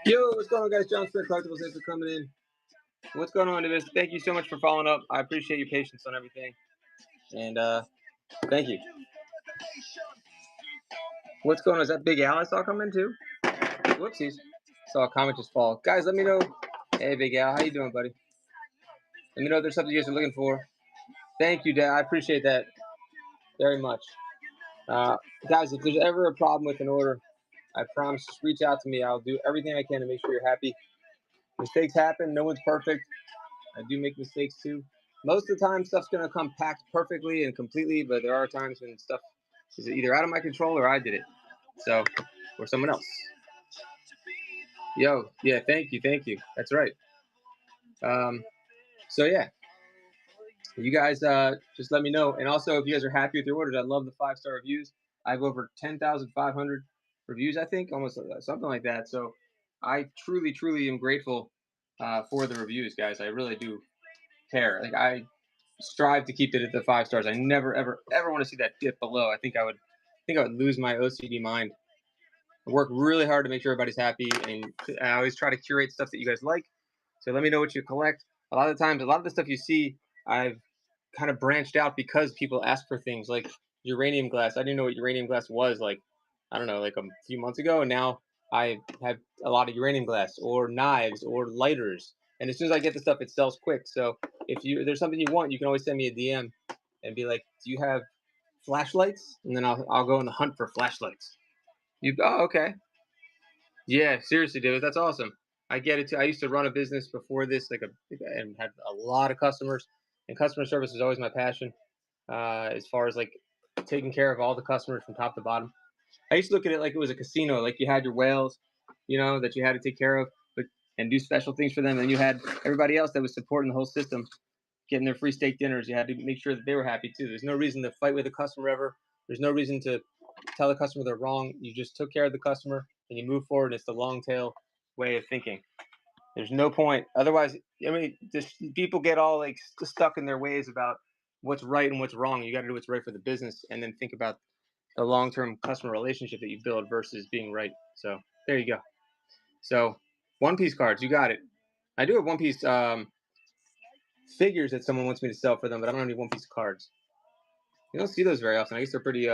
Yo, what's going on, guys? John Smith, Collectibles. Thanks for coming in. What's going on, Davis? Thank you so much for following up. I appreciate your patience on everything. And thank you. What's going on? Is that Big Al I saw come in too? Whoopsies. Saw a comment just fall. Guys, let me know. Hey, Big Al. How you doing, buddy? Let me know if there's something you guys are looking for. Thank you, Dad. I appreciate that very much. Guys, if there's ever a problem with an order, I promise, just reach out to me. I'll do everything I can to make sure you're happy. Mistakes happen. No one's perfect. I do make mistakes too. Most of the time, stuff's going to come packed perfectly and completely, but there are times when stuff is either out of my control or I did it. So, or someone else. Yo, yeah, thank you. That's right. So yeah, you guys just let me know. And also, if you guys are happy with your orders, I love the 5-star reviews. I have over 10,500 reviews, I think, almost something like that. So I truly am grateful for the reviews, guys. I really do care. Like, I strive to keep it at the 5 stars. I never ever want to see that dip below. I think I would lose my OCD mind. I work really hard to make sure everybody's happy, and I always try to curate stuff that you guys like. So let me know what you collect. A lot of the times, a lot of the stuff you see, I've kind of branched out because people ask for things like uranium glass. I didn't know what uranium glass was, like, I don't know, like a few months ago, and now I have a lot of uranium glass or knives or lighters. And as soon as I get the stuff, it sells quick. So if there's something you want, you can always send me a DM and be like, "Do you have flashlights?" And then I'll go on the hunt for flashlights. Okay. Yeah, seriously, David, that's awesome. I get it too. I used to run a business before this, and had a lot of customers, and customer service was always my passion. As far as like taking care of all the customers from top to bottom. I used to look at it like it was a casino, like you had your whales, that you had to take care of, and do special things for them. And you had everybody else that was supporting the whole system, getting their free steak dinners. You had to make sure that they were happy too. There's no reason to fight with a customer ever. There's no reason to tell the customer they're wrong. You just took care of the customer and you move forward. It's the long tail way of thinking. There's no point. Otherwise, I mean, just people get all like stuck in their ways about what's right and what's wrong. You got to do what's right for the business, and then think about the long-term customer relationship that you build versus being right. So there you go. So One Piece cards, you got it. I do have One Piece figures that someone wants me to sell for them, but I don't have any One Piece cards. You don't see those very often. I guess they're pretty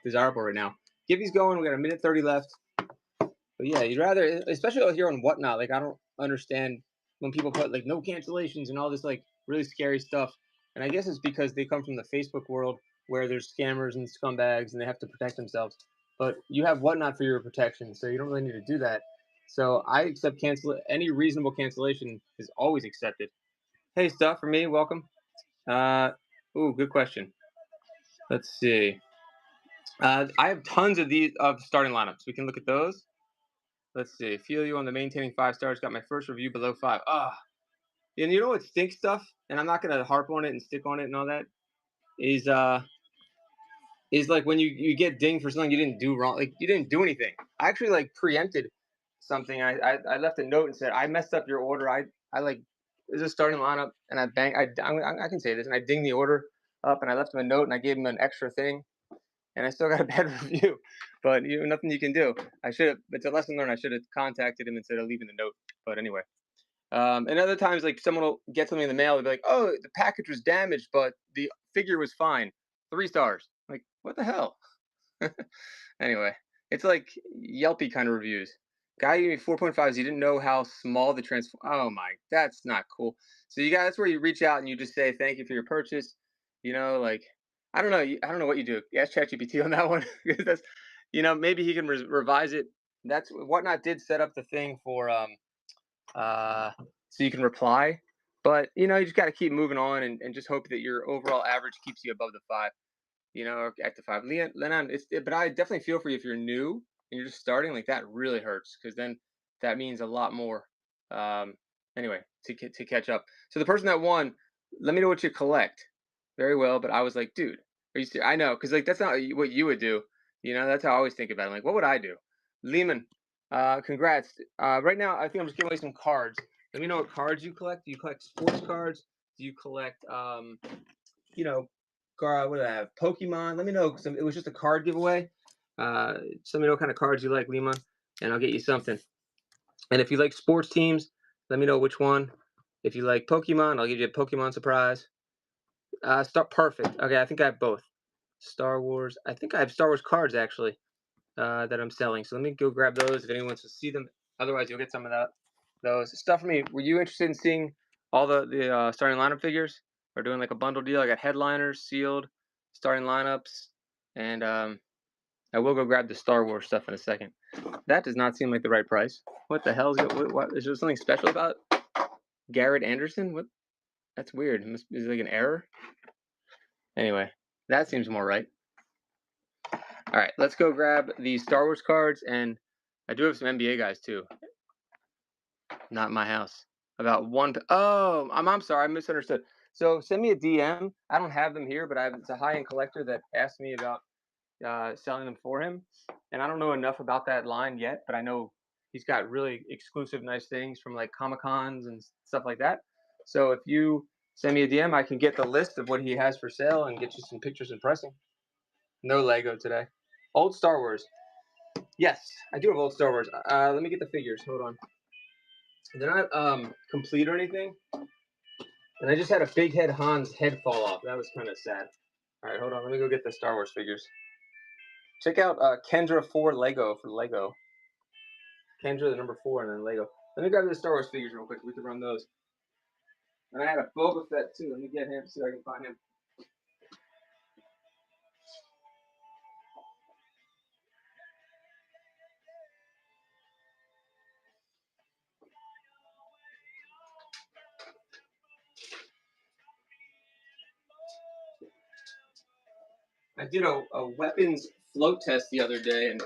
desirable right now. Get these going. We got a minute 30 left. But yeah, you'd rather, especially here on Whatnot, like, I don't understand when people put like no cancellations and all this like really scary stuff. And I guess it's because they come from the Facebook world where there's scammers and scumbags and they have to protect themselves. But you have Whatnot for your protection, so you don't really need to do that. So I accept any reasonable cancellation is always accepted. Hey, stuff for me, welcome. Ooh, good question. Let's see. I have tons of these starting lineups. We can look at those. Let's see. Feel you on the maintaining 5 stars. Got my first review below 5. And you know what stinks stuff? And I'm not gonna harp on it and stick on it and all that. Is like when you get dinged for something you didn't do wrong. Like, you didn't do anything. I actually like preempted something. I left a note and said, I messed up your order. I like, there's a starting lineup and I can say this, and I dinged the order up and I left him a note and I gave him an extra thing. And I still got a bad review, but nothing you can do. It's a lesson learned. I should have contacted him instead of leaving the note. But anyway, and other times, like, someone will get something in the mail and be like, "Oh, the package was damaged, but the figure was fine. 3 stars." Like, what the hell? Anyway, it's like Yelpy kind of reviews. Guy gave me 4.5s. He didn't know how small the transform. Oh my, that's not cool. So that's where you reach out and you just say thank you for your purchase. Like, I don't know what you do. Ask ChatGPT on that one. That's, maybe he can revise it. That's Whatnot did set up the thing for so you can reply, but you just got to keep moving on and just hope that your overall average keeps you above the 5. Or at the 5. Lennon, but I definitely feel for you if you're new and you're just starting, like that really hurts because then that means a lot more. Um, anyway, to catch up. So the person that won, let me know what you collect. Very well, but I was like, dude, are you I know, because like that's not what you would do. You know, that's how I always think about it. I'm like, what would I do? Lehman, congrats. Right now, I think I'm just giving away some cards. Let me know what cards you collect. Do you collect sports cards? Do you collect, you know, what do I have? Pokemon. Let me know. It was just a card giveaway. Just let me know what kind of cards you like, Lima, and I'll get you something. And if you like sports teams, let me know which one. If you like Pokemon, I'll give you a Pokemon surprise. Start perfect. Okay, I think I have both. Star Wars. I think I have Star Wars cards actually that I'm selling. So let me go grab those if anyone wants to see them. Otherwise, you'll get some of that. Those stuff for me. Were you interested in seeing all the starting lineup figures? Or doing like a bundle deal? I got headliners, sealed, starting lineups, and I will go grab the Star Wars stuff in a second. That does not seem like the right price. What the hell is it? What is there something special about Garrett Anderson? What? That's weird. Is it like an error? Anyway, that seems more right. All right, let's go grab the Star Wars cards, and I do have some NBA guys too. Not in my house. About one. Oh, I'm sorry, I misunderstood. So send me a DM. I don't have them here, but it's a high-end collector that asked me about selling them for him, and I don't know enough about that line yet, but I know he's got really exclusive, nice things from like Comic Cons and stuff like that. So if you send me a DM, I can get the list of what he has for sale and get you some pictures and pressing. No Lego today. Old Star Wars. Yes, I do have old Star Wars. Let me get the figures. Hold on. They're not complete or anything. And I just had a big head Han's head fall off. That was kind of sad. All right, hold on. Let me go get the Star Wars figures. Check out Kendra 4 Lego for Lego. Kendra, the number 4, and then Lego. Let me grab the Star Wars figures real quick. We can run those. And I had a Boba Fett too. Let me get him, see if I can find him. I did a weapons float test the other day, and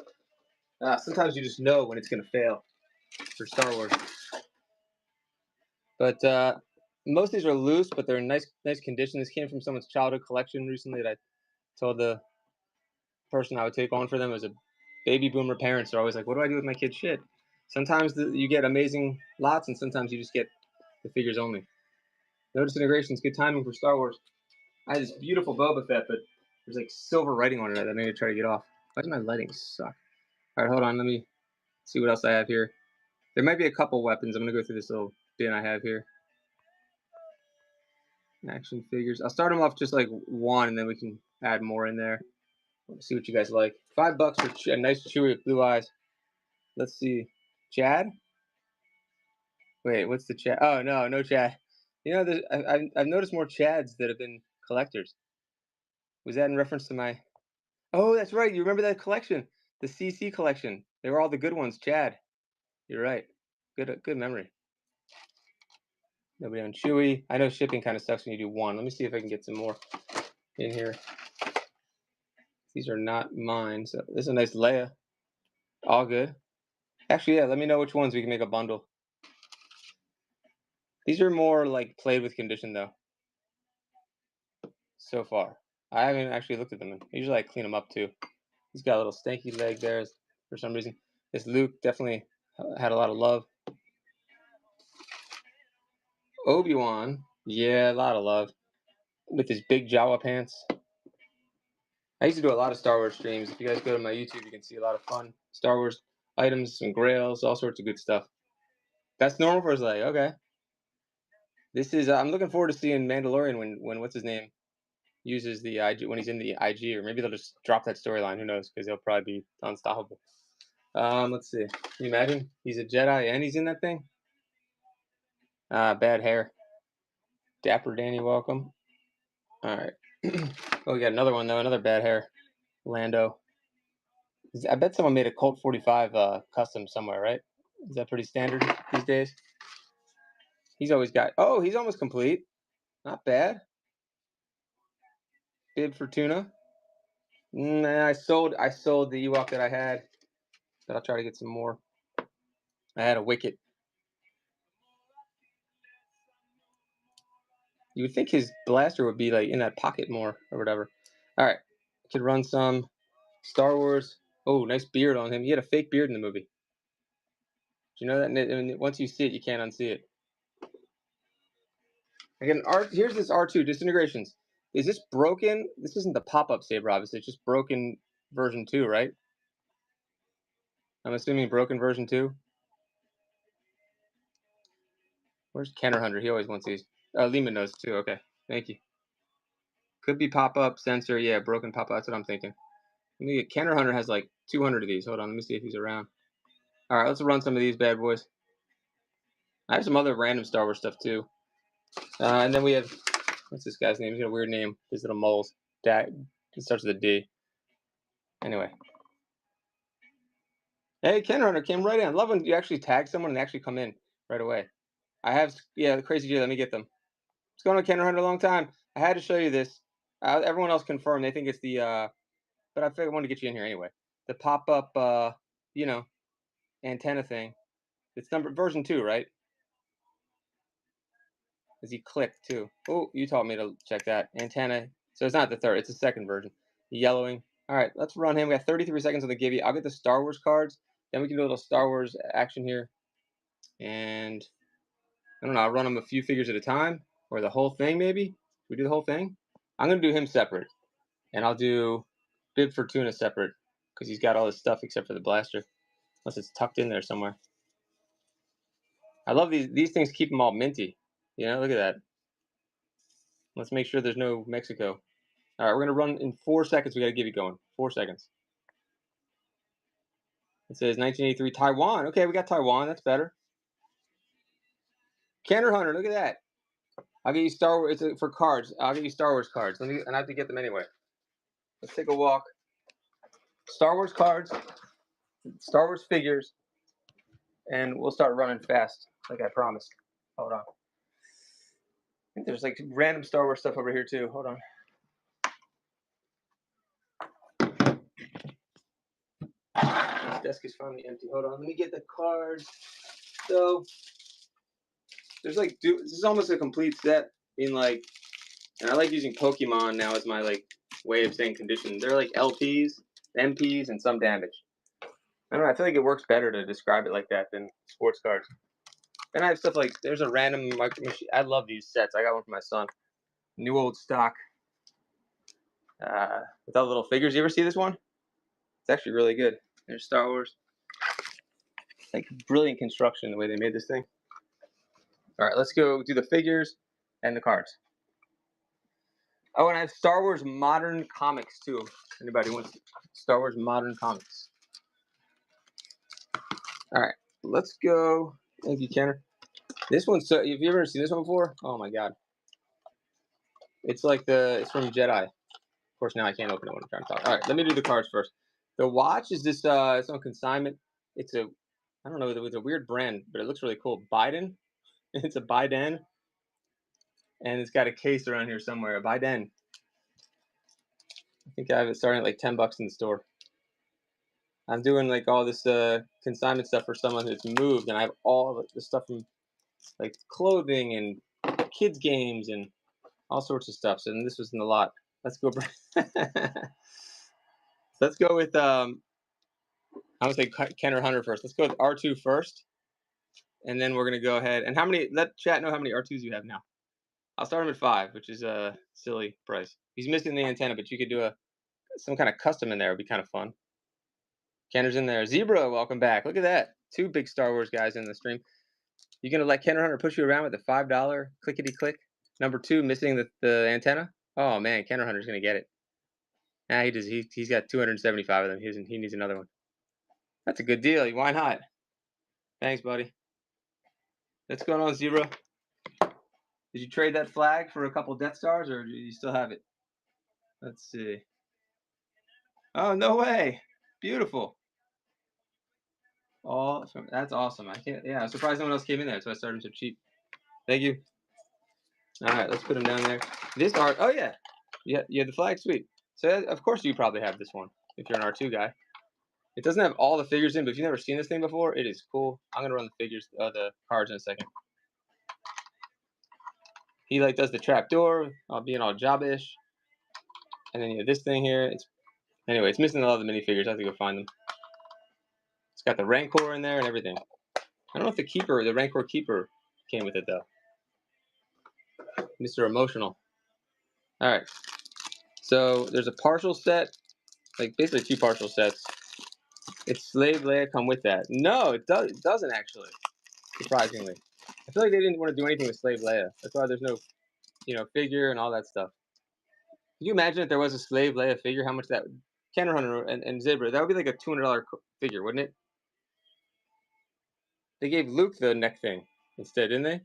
sometimes you just know when it's going to fail for Star Wars. But most of these are loose, but they're in nice condition. This came from someone's childhood collection recently that I told the person I would take on for them. As a baby boomer parents are always like, what do I do with my kid's shit? Sometimes you get amazing lots, and sometimes you just get the figures only. No disintegrations, good timing for Star Wars. I had this beautiful Boba Fett, but there's like silver writing on it that I need to try to get off. Why does my lighting suck? All right, hold on. Let me see what else I have here. There might be a couple weapons. I'm going to go through this little bin I have here. Action figures. I'll start them off just like one, and then we can add more in there. Let's see what you guys like. $5 for a nice Chewy with blue eyes. Let's see. Chad? Wait, what's the Chad? Oh, no Chad. You know, I've noticed more Chads that have been collectors. Was that in reference to my... Oh, that's right. You remember that collection? The CC collection. They were all the good ones. Chad. You're right. Good memory. Nobody on Chewy. I know shipping kind of sucks when you do one. Let me see if I can get some more in here. These are not mine. So this is a nice Leia. All good. Actually, yeah, let me know which ones we can make a bundle. These are more like played with condition though. So far. I haven't actually looked at them. Usually I clean them up too. He's got a little stanky leg there for some reason. This Luke definitely had a lot of love. Obi-Wan, yeah, a lot of love. With his big Jawa pants. I used to do a lot of Star Wars streams. If you guys go to my YouTube, you can see a lot of fun Star Wars items, some grails, all sorts of good stuff. That's normal for us. Like, okay. This is. I'm looking forward to seeing Mandalorian when what's his name uses the IG when he's in the IG, or maybe they'll just drop that storyline. Who knows? Because he'll probably be unstoppable. Let's see. Can you imagine? He's a Jedi and he's in that thing. Bad hair. Dapper Danny, welcome. All right. Oh, we got another one though. Another bad hair. Lando. I bet someone made a Colt 45 custom somewhere, right? Is that pretty standard these days? He's always got. Oh, he's almost complete. Not bad. Bib Fortuna. Nah, I sold the Ewok that I had. but I'll try to get some more. I had a wicket. You would think his blaster would be like in that pocket more or whatever. All right, could run some Star Wars. Oh, nice beard on him. He had a fake beard in the movie. Do you know that? And once you see it, you can't unsee it. Again, here's this R2 disintegrations. Is this broken? This isn't the pop-up saber, obviously. It's just broken version 2, right? I'm assuming broken version 2. Where's Kenner Hunter? He always wants these. Lehman knows too. Okay, thank you. Could be pop-up sensor. Yeah, broken pop-up. That's what I'm thinking. Let me get, Kenner Hunter has like 200 of these. Hold on, let me see if he's around. All right, let's run some of these bad boys. I have some other random Star Wars stuff too. And then we have, what's this guy's name? He's got a weird name. These little moles. It starts with a D. Anyway. Hey, Ken Hunter came right in. I love when you actually tag someone and they actually come in right away. I have, yeah, the crazy G. Let me get them. What's going on, Ken Hunter? A long time. I had to show you this. Everyone else confirmed. They think it's the, but I figured I wanted to get you in here anyway. The pop-up, you know, antenna thing. It's version 2, right? Is he clicked too? Oh, you taught me to check that. Antenna. So it's not the third. It's the second version. Yellowing. All right, let's run him. We got 33 seconds on the Gibby. I'll get the Star Wars cards. Then we can do a little Star Wars action here. And I don't know. I'll run him a few figures at a time. Or the whole thing, maybe? We do the whole thing? I'm going to do him separate. And I'll do Bib Fortuna separate. Because he's got all his stuff except for the blaster. Unless it's tucked in there somewhere. I love these. These things keep them all minty. You know, look at that. Let's make sure there's no Mexico. All right, we're going to run in 4 seconds. We got to give you going. 4 seconds. It says 1983 Taiwan. Okay, we got Taiwan. That's better. Kenner Hunter, look at that. I'll get you Star Wars. It's for cards. I'll get you Star Wars cards. And I have to get them anyway. Let's take a walk. Star Wars cards, Star Wars figures, and we'll start running fast, like I promised. Hold on. I think there's like random Star Wars stuff over here too. Hold on. This desk is finally empty. Hold on. Let me get the cards. So there's like, this is almost a complete set in like, and I like using Pokemon now as my like way of saying condition. They're like LPs, MPs, and some damage. I don't know. I feel like it works better to describe it like that than sports cards. And I have stuff like, there's a random micro machine. I love these sets. I got one for my son. New old stock. With all the little figures. You ever see this one? It's actually really good. There's Star Wars. Like brilliant construction the way they made this thing. All right, let's go do the figures and the cards. Oh, and I have Star Wars Modern Comics too. Anybody wants Star Wars Modern Comics? All right, let's go. Thank you, Kenner. This one's so. Have you ever seen this one before? Oh my god. It's like it's from Jedi. Of course, now I can't open it when I'm trying to talk. All right, let me do the cards first. The watch is this. It's on consignment. It's a. I don't know. It was a weird brand, but it looks really cool. Biden. It's a Biden. And it's got a case around here somewhere. A Biden. I think I have it starting at like $10 in the store. I'm doing like all this consignment stuff for someone who's moved, and I have all the stuff from like clothing and kids games and all sorts of stuff. So this was in the lot. Let's go. Let's go with I'm gonna say Kenner Hunter first. Let's go with R2 first, and then we're gonna go ahead and let chat know how many R2s you have now. I'll start him at 5, which is a silly price. He's missing the antenna, but you could do some kind of custom in there. It'd be kind of fun. Kenner's in there. Zebra, welcome back. Look at that. 2 big Star Wars guys in the stream. You gonna let Kenner Hunter push you around with the $5 clickety click? Number 2, missing the antenna. Oh man, Kenner Hunter's gonna get it. Nah, he does. He's got 275 of them. He needs another one. That's a good deal. Why not? Thanks, buddy. What's going on, Zebra? Did you trade that flag for a couple Death Stars, or do you still have it? Let's see. Oh, no way. Beautiful. Oh, that's awesome. Yeah, I'm surprised no one else came in there, so I started so cheap. Thank you. All right, let's put them down there. This art, oh yeah. Yeah, the flag, sweet. So, of course, you probably have this one, if you're an R2 guy. It doesn't have all the figures in, but if you've never seen this thing before, it is cool. I'm gonna run the figures, the cards in a second. He like does the trap door, being all jobbish, and then you have this thing here. Anyway, it's missing a lot of the minifigures. I have to go find them. It's got the Rancor in there and everything. I don't know if the Rancor Keeper came with it though. Mr. Emotional. All right. So there's a partial set, like basically 2 partial sets. It's Slave Leia come with that. No, it doesn't actually. Surprisingly, I feel like they didn't want to do anything with Slave Leia. That's why there's no, figure and all that stuff. Can you imagine if there was a Slave Leia figure? How much that Kenner Hunter and Zebra, that would be like a $200 figure, wouldn't it? They gave Luke the neck thing instead, didn't they?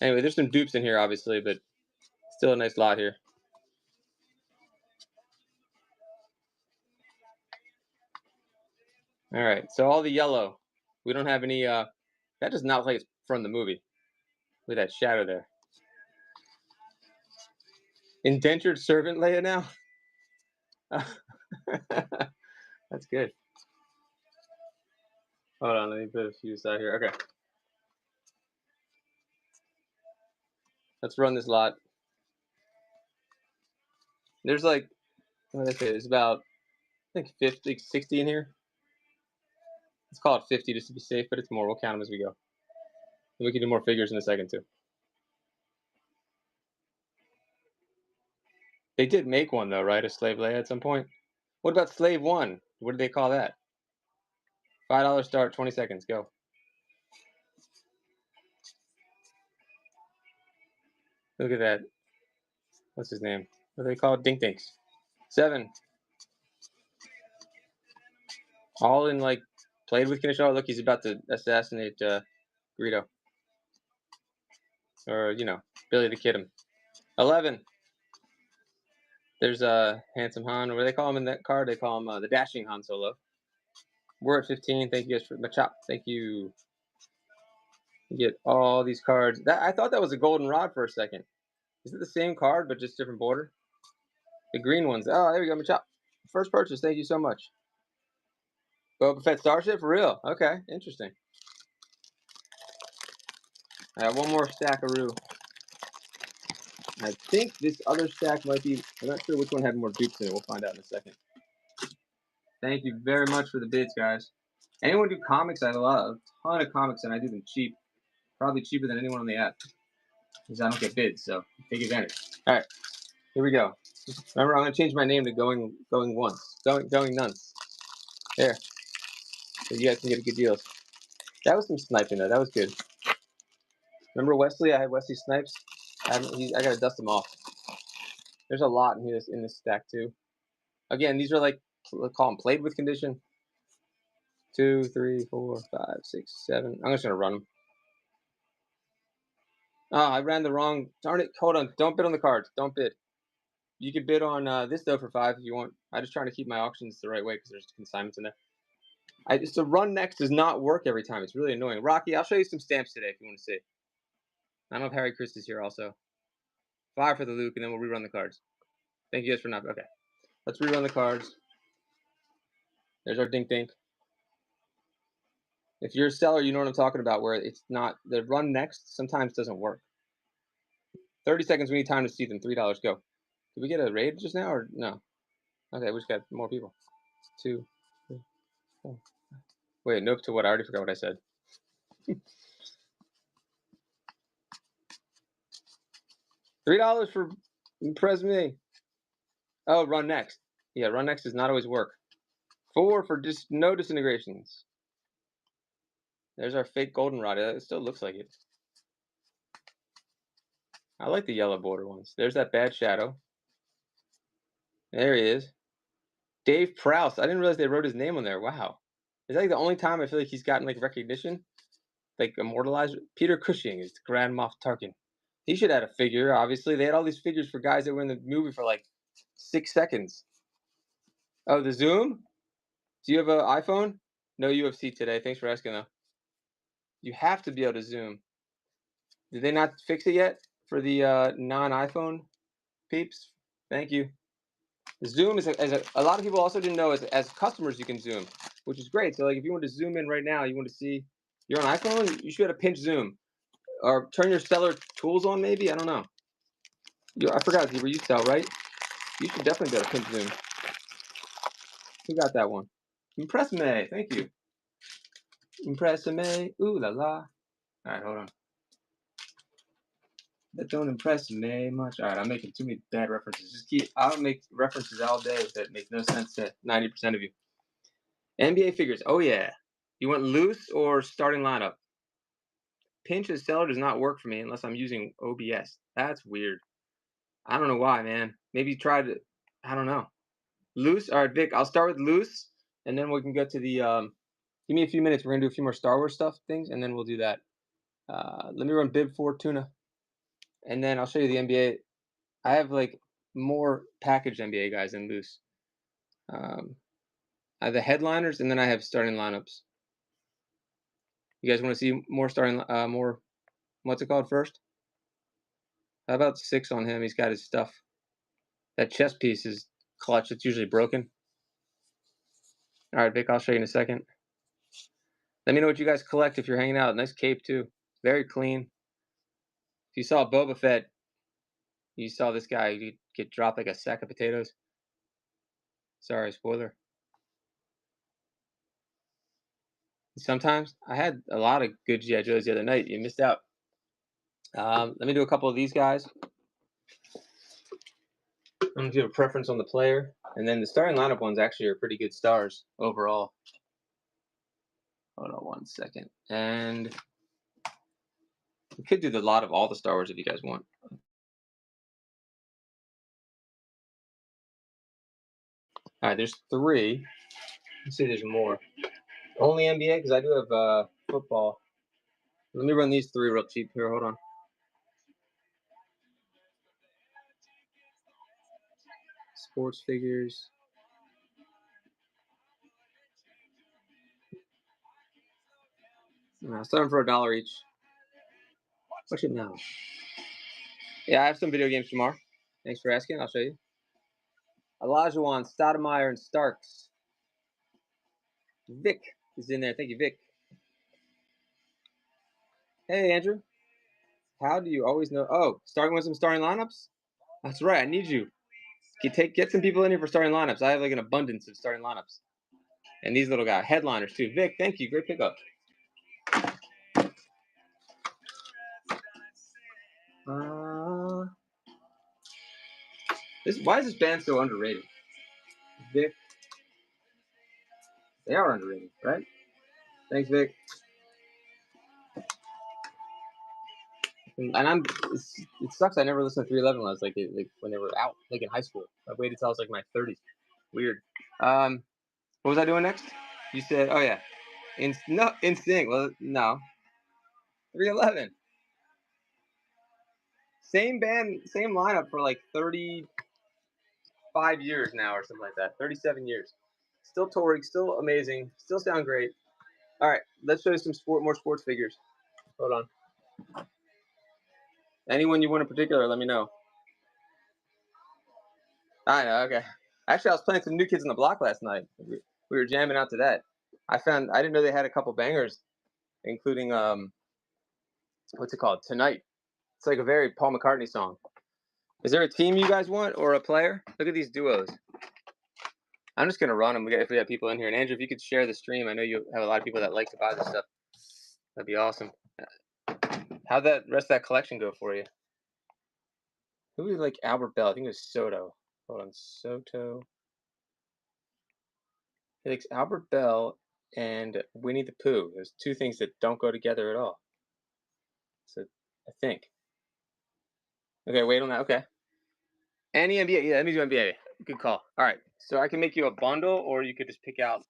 Anyway, there's some dupes in here, obviously, but still a nice lot here. All right, so all the yellow. We don't have any. That does not look like it's from the movie. With that shadow there. Indentured servant Leia now. That's good. Hold on, let me put a few aside here. Okay. Let's run this lot. There's like, what did I say? There's about, I think 50, 60 in here. Let's call it 50 just to be safe, but it's more. We'll count them as we go. And we can do more figures in a second too. They did make one though, right? A Slave Leia at some point. What about Slave 1? What did they call that? $5 start, 20 seconds, go. Look at that. What's his name? What do they call it? Dink Dinks. 7. All in like played with condition. Oh, look, he's about to assassinate Greedo. Or, Billy the Kid him. 11. There's Handsome Han. What do they call him in that card? They call him the Dashing Han Solo. We're at 15. Thank you guys for Machop. Thank you. You get all these cards. I thought that was a golden rod for a second. Is it the same card but just different border? The green ones. Oh, there we go, Machop. First purchase. Thank you so much. Boba Fett Starship for real. Okay, interesting. I have one more stack of Roo. I think this other stack might be. I'm not sure which one had more dupes in it. We'll find out in a second. Thank you very much for the bids, guys. Anyone do comics? I have a ton of comics, and I do them cheap. Probably cheaper than anyone on the app. Because I don't get bids, so take advantage. All right, here we go. Remember, I'm going to change my name to Going Once. Going Nuns. There. So you guys can get good deals. That was some sniping, though. That was good. Remember Wesley? I had Wesley Snipes. I got to dust them off. There's a lot in this stack, too. Again, these are like, let's call them played with condition. 2, 3, 4, 5, 6, 7. I'm just going to run them. Oh, I ran the wrong. Darn it. Hold on. Don't bid on the cards. Don't bid. You could bid on this, though, for 5 if you want. I'm just trying to keep my auctions the right way because there's consignments in there. The run next does not work every time. It's really annoying. Rocky, I'll show you some stamps today if you want to see. I don't know if Harry Chris is here also. 5 for the Luke, and then we'll rerun the cards. Thank you guys for not. Okay. Let's rerun the cards. There's our Dink Dink. If you're a seller, you know what I'm talking about, where it's not, the run next sometimes doesn't work. 30 seconds, we need time to see them. $3, go. Did we get a raid just now, or no? Okay, we just got more people. 2, 3, 4. Wait, nope to what? I already forgot what I said. $3 for impress me. Oh, run next. Yeah, run next does not always work. 4 for just no disintegrations. There's our fake goldenrod. It still looks like it. I like the yellow border ones. There's that bad shadow. There he is. Dave Prowse. I didn't realize they wrote his name on there. Wow. Is that like the only time I feel like he's gotten like recognition? Like immortalized? Peter Cushing is Grand Moff Tarkin. He should have had a figure, obviously. They had all these figures for guys that were in the movie for like 6 seconds. Oh, the zoom? Do you have an iPhone? No UFC today. Thanks for asking, though. You have to be able to zoom. Did they not fix it yet for the non-iPhone peeps? Thank you. Zoom is a lot of people also didn't know as customers you can zoom. which is great. So like if you want to zoom in right now, you want to see you're on iPhone, you should have pinch zoom or turn your stellar tools on. Maybe I don't know. I forgot you were used to tell, right? You should definitely be able to pinch zoom. Who got that one? Impress me. Thank you. Impress me. Ooh la la. All right, hold on. That don't impress me much. All right, I'm making too many bad references. I'll make references all day that make no sense to 90% of you. NBA figures. Oh yeah. You want loose or starting lineup? Pinch and stellar does not work for me unless I'm using OBS. That's weird. I don't know why, man. Maybe try to. I don't know. Loose. All right, Vic. I'll start with loose, and then we can get to the. Give me a few minutes. We're gonna do a few more Star Wars stuff things, and then we'll do that. Let me run Bib Fortuna, and then I'll show you the NBA. I have like more packaged NBA guys than loose. I have the headliners, and then I have starting lineups. You guys want to see more starting, more, what's it called first? How about 6 on him? He's got his stuff. That chest piece is clutch. It's usually broken. All right, Vic, I'll show you in a second. Let me know what you guys collect if you're hanging out. Nice cape, too. Very clean. If you saw Boba Fett, you saw this guy get dropped like a sack of potatoes. Sorry, spoiler. Sometimes I had a lot of good G.I. Joes the other night. You missed out. Let me do a couple of these guys. I'm going to give a preference on the player. And then the starting lineup ones actually are pretty good stars overall. Hold on 1 second. And we could do the lot of all the Star Wars if you guys want. All right, there's 3. Let's see, there's more. Only NBA because I do have football. Let me run these 3 real cheap here. Hold on. Sports figures. Starting for $1 each. Watch it now. Yeah, I have some video games tomorrow. Thanks for asking. I'll show you. Olajuwon, Stoudemire, and Starks. Vic is in there. Thank you, Vic. Hey, Andrew. How do you always know? Oh, starting with some starting lineups? That's right. I need you. Get some people in here for starting lineups. I have like an abundance of starting lineups. And these little guys, headliners too. Vic, thank you. Great pickup. Why is this band so underrated? Vic. They are underrated, right? Thanks, Vic. And it sucks. I never listened to 311 when I was like when they were out, like in high school. I waited till I was like my 30s. Weird. What was I doing next? You said, oh yeah, NSYNC. Well, no, 311. Same band, same lineup for like 35 years now or something like that. 37 years. Still touring, still amazing, still sound great. All right, let's show you some more sports figures. Hold on. Anyone you want in particular, let me know. I know, okay. Actually, I was playing some New Kids on the Block last night. We were jamming out to that. I didn't know they had a couple bangers, including what's it called? Tonight. It's like a very Paul McCartney song. Is there a team you guys want or a player? Look at these duos. I'm just gonna run them if we have people in here. And Andrew, if you could share the stream, I know you have a lot of people that like to buy this stuff. That'd be awesome. How'd that rest of that collection go for you? Who was like Albert Bell? I think it was Soto. Hold on, Soto. He likes Albert Bell and Winnie the Pooh. There's 2 things that don't go together at all. So I think. Okay, wait on that. Okay. Any NBA. Yeah, let me do NBA. Good call. All right. So I can make you a bundle, or you could just pick out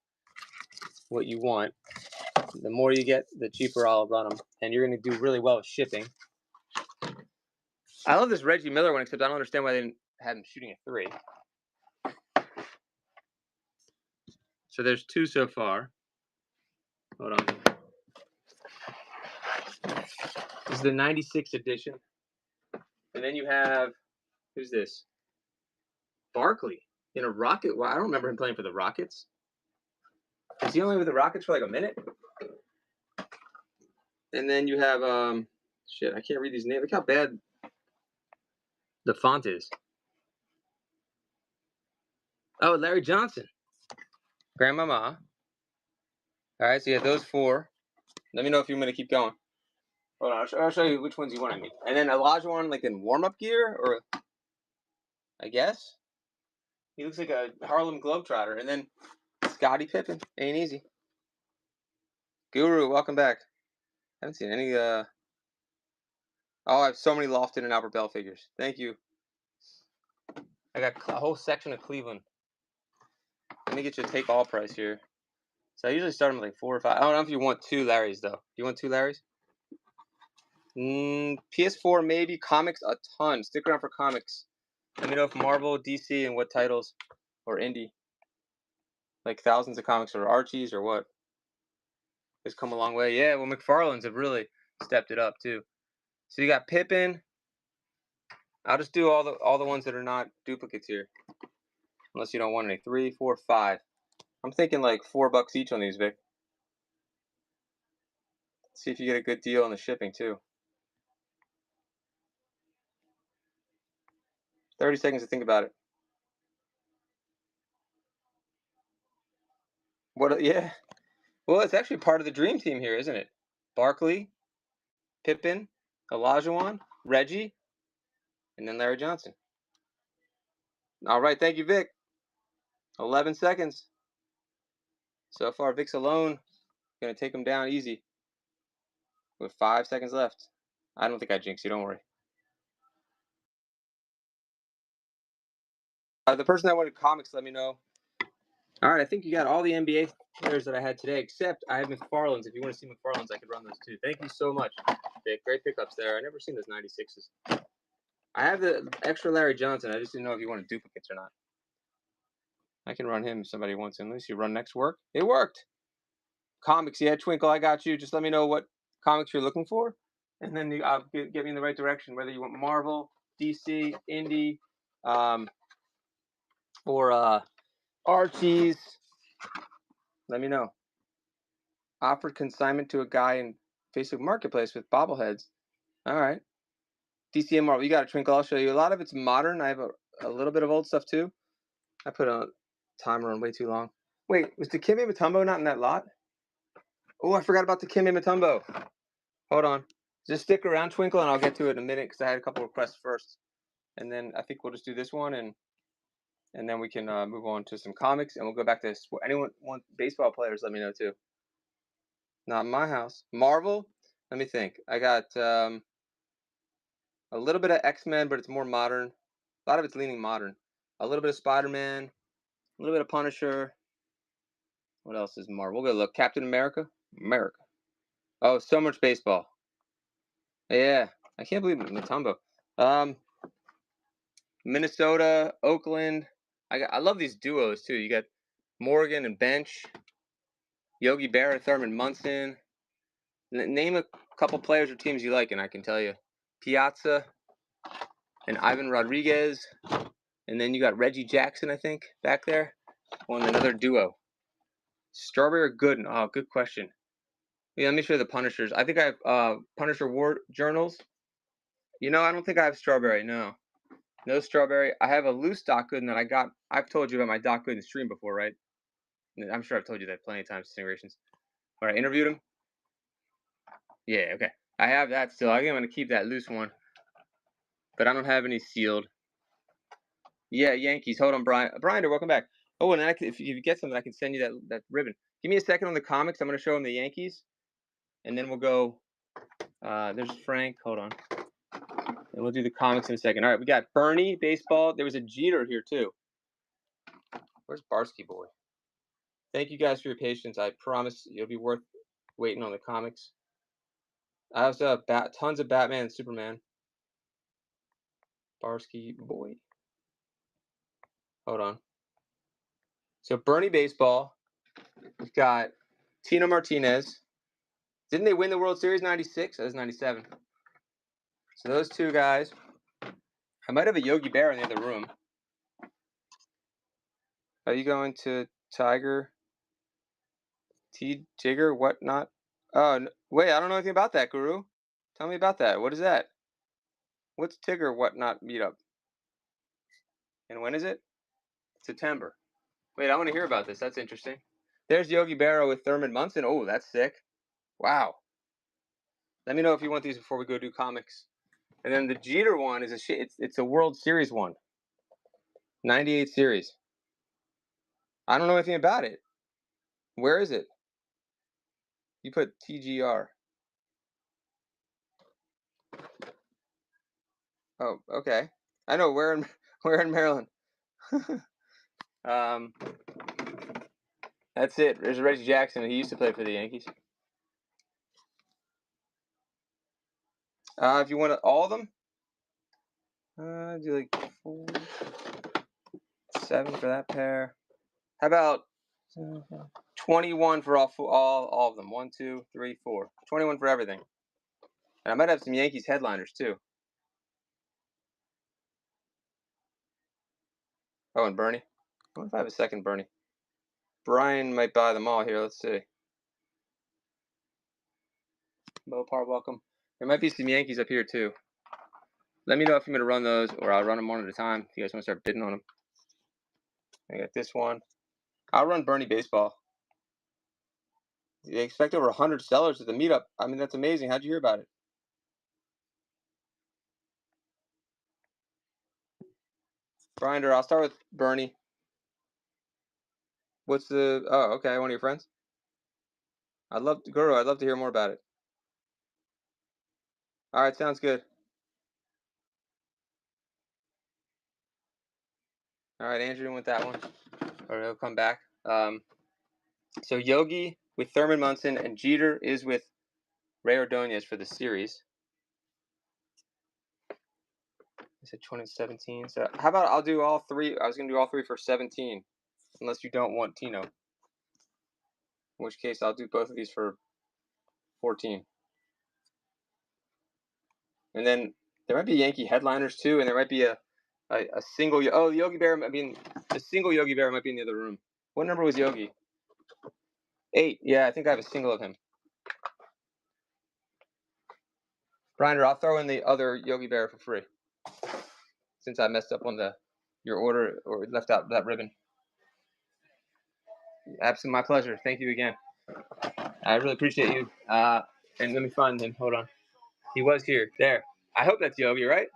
what you want. The more you get, the cheaper I'll run them. And you're going to do really well with shipping. I love this Reggie Miller one, except I don't understand why they didn't have him shooting a 3. So there's 2 so far. Hold on. This is the 96 edition. And then you have, who's this? Barkley in a Rocket. Well, I don't remember him playing for the Rockets. Is he only with the Rockets for like a minute? And then you have shit. I can't read these names. Look how bad the font is. Oh, Larry Johnson, Grandmama. All right, so you have those 4. Let me know if you want me to keep going. Hold on, I'll show you which ones you want. I mean, and then Olajuwon, like in warm-up gear, or I guess he looks like a Harlem Globetrotter. And then Scottie Pippen, ain't easy. Guru, welcome back. I haven't seen any. Oh, I have so many Lofton and Albert Bell figures. Thank you. I got a whole section of Cleveland. Let me get you a take all price here. So I usually start them with like 4 or 5. I don't know if you want 2 Larrys though. Do you want 2 Larrys? PS4 maybe. Comics a ton. Stick around for comics. Let me know if Marvel, DC, and what titles, or indie. Like thousands of comics or Archies or what. It's come a long way. Yeah, well, McFarlane's have really stepped it up too. So you got Pippen. I'll just do all the ones that are not duplicates here, unless you don't want any. 3, 4, 5. I'm thinking like $4 each on these, Vic. See if you get a good deal on the shipping too. 30 seconds to think about it. What? Yeah. Well, it's actually part of the dream team here, isn't it? Barkley, Pippen, Olajuwon, Reggie, and then Larry Johnson. All right, thank you, Vic. 11 seconds. So far, Vic's alone. Gonna take him down easy. With 5 seconds left. I don't think I jinxed you. Don't worry. The person that wanted comics, let me know. All right, I think you got all the NBA players that I had today, except I have McFarlane's. If you want to see McFarlane's, I could run those too. Thank you so much, Vic. Great pickups there. I never seen those 96s. I have the extra Larry Johnson. I just didn't know if you wanted duplicates or not. I can run him if somebody wants him. Let me see. Run next work. It worked. Comics, yeah, Twinkle, I got you. Just let me know what comics you're looking for, and then I'll get me in the right direction. Whether you want Marvel, DC, Indie, or Archie's, let me know. Offered consignment to a guy in Facebook Marketplace with bobbleheads. All right. DC and Marvel, you got a Twinkle. I'll show you. A lot of it's modern. I have a little bit of old stuff too. I put a timer on way too long. Wait, was Dikembe Mutombo not in that lot? Oh, I forgot about Dikembe Mutombo. Hold on. Just stick around, Twinkle, and I'll get to it in a minute because I had a couple requests first. And then I think we'll just do this one, and then we can move on to some comics, and we'll go back to anyone want baseball players, let me know too. Not in my house. Marvel, let me think. I got a little bit of X-Men, but it's more modern. A lot of it's leaning modern. A little bit of Spider-Man, a little bit of Punisher. What else is Marvel? We'll go look. Captain America. Oh, so much baseball. Yeah, I can't believe Mutombo. Minnesota, Oakland. I love these duos too. You got Morgan and Bench, Yogi Berra, Thurman Munson. Name a couple players or teams you like, and I can tell you. Piazza and Ivan Rodriguez, and then you got Reggie Jackson, I think, back there. On another duo. Strawberry or Gooden? Oh, good question. Yeah, let me show you the Punishers. I think I have Punisher War Journals. You know, I don't think I have Strawberry. No Strawberry. I have a loose Doc Gooden that I got. I've told you about my Doc Gooden stream before, right? I'm sure I've told you that plenty of times. Simulations. When I interviewed him. Yeah, okay. I have that still. I'm going to keep that loose one. But I don't have any sealed. Yeah, Yankees. Hold on, Brian. Brian, welcome back. Oh, and if you get something, I can send you that ribbon. Give me a second on the comics. I'm going to show him the Yankees. And then we'll go. There's Frank. Hold on. And we'll do the comics in a second. All right, we got Bernie, baseball. There was a Jeter here, too. Where's Barsky Boy? Thank you guys for your patience. I promise it'll be worth waiting on the comics. I also have tons of Batman and Superman. Barsky Boy. Hold on. So Bernie baseball. We've got Tino Martinez. Didn't they win the World Series 96? That was 97. So those two guys. I might have a Yogi Berra in the other room. Are you going to Tiger? Jigger, whatnot. Oh, wait, I don't know anything about that, Guru. Tell me about that. What is that? What's Tigger whatnot meetup? And when is it? September. Wait, I want to hear about this. That's interesting. There's Yogi Berra with Thurman Munson. Oh, that's sick. Wow. Let me know if you want these before we go do comics. And then the Jeter one is it's a World Series one. 98 series. I don't know anything about it. Where is it? You put TGR. Oh, okay. I know where in Maryland. That's it. There's Reggie Jackson. He used to play for the Yankees. If you want all of them, do like 4, 7 for that pair. How about 21 for all of them? 1, 2, 3, 4. 21 for everything. And I might have some Yankees headliners too. Oh, and Bernie. I wonder if I have a second Bernie. Brian might buy them all here. Let's see. Mopar, welcome. There might be some Yankees up here too. Let me know if I'm going to run those, or I'll run them one at a time if you guys want to start bidding on them. I got this one. I'll run Bernie Baseball. They expect over 100 sellers at the meetup. I mean, that's amazing. How'd you hear about it? Grinder, I'll start with Bernie. What's the... Oh, okay, one of your friends? Guru, I'd love to hear more about it. All right, sounds good. All right, Andrew went that one. Or he'll come back. So Yogi with Thurman Munson, and Jeter is with Ray Ordonez for the series. I said 2017. So how about I'll do all 3? I was going to do all 3 for 17, unless you don't want Tino. In which case, I'll do both of these for 14. And then there might be Yankee headliners too, and there might be a single. Oh, Yogi Berra. I mean, the single Yogi Berra might be in the other room. What number was Yogi? 8. Yeah, I think I have a single of him. Grinder, I'll throw in the other Yogi Berra for free, since I messed up on your order or left out that ribbon. Absolutely, my pleasure. Thank you again. I really appreciate you. And let me find him. Hold on. He was here. There. I hope that's Yogi, right?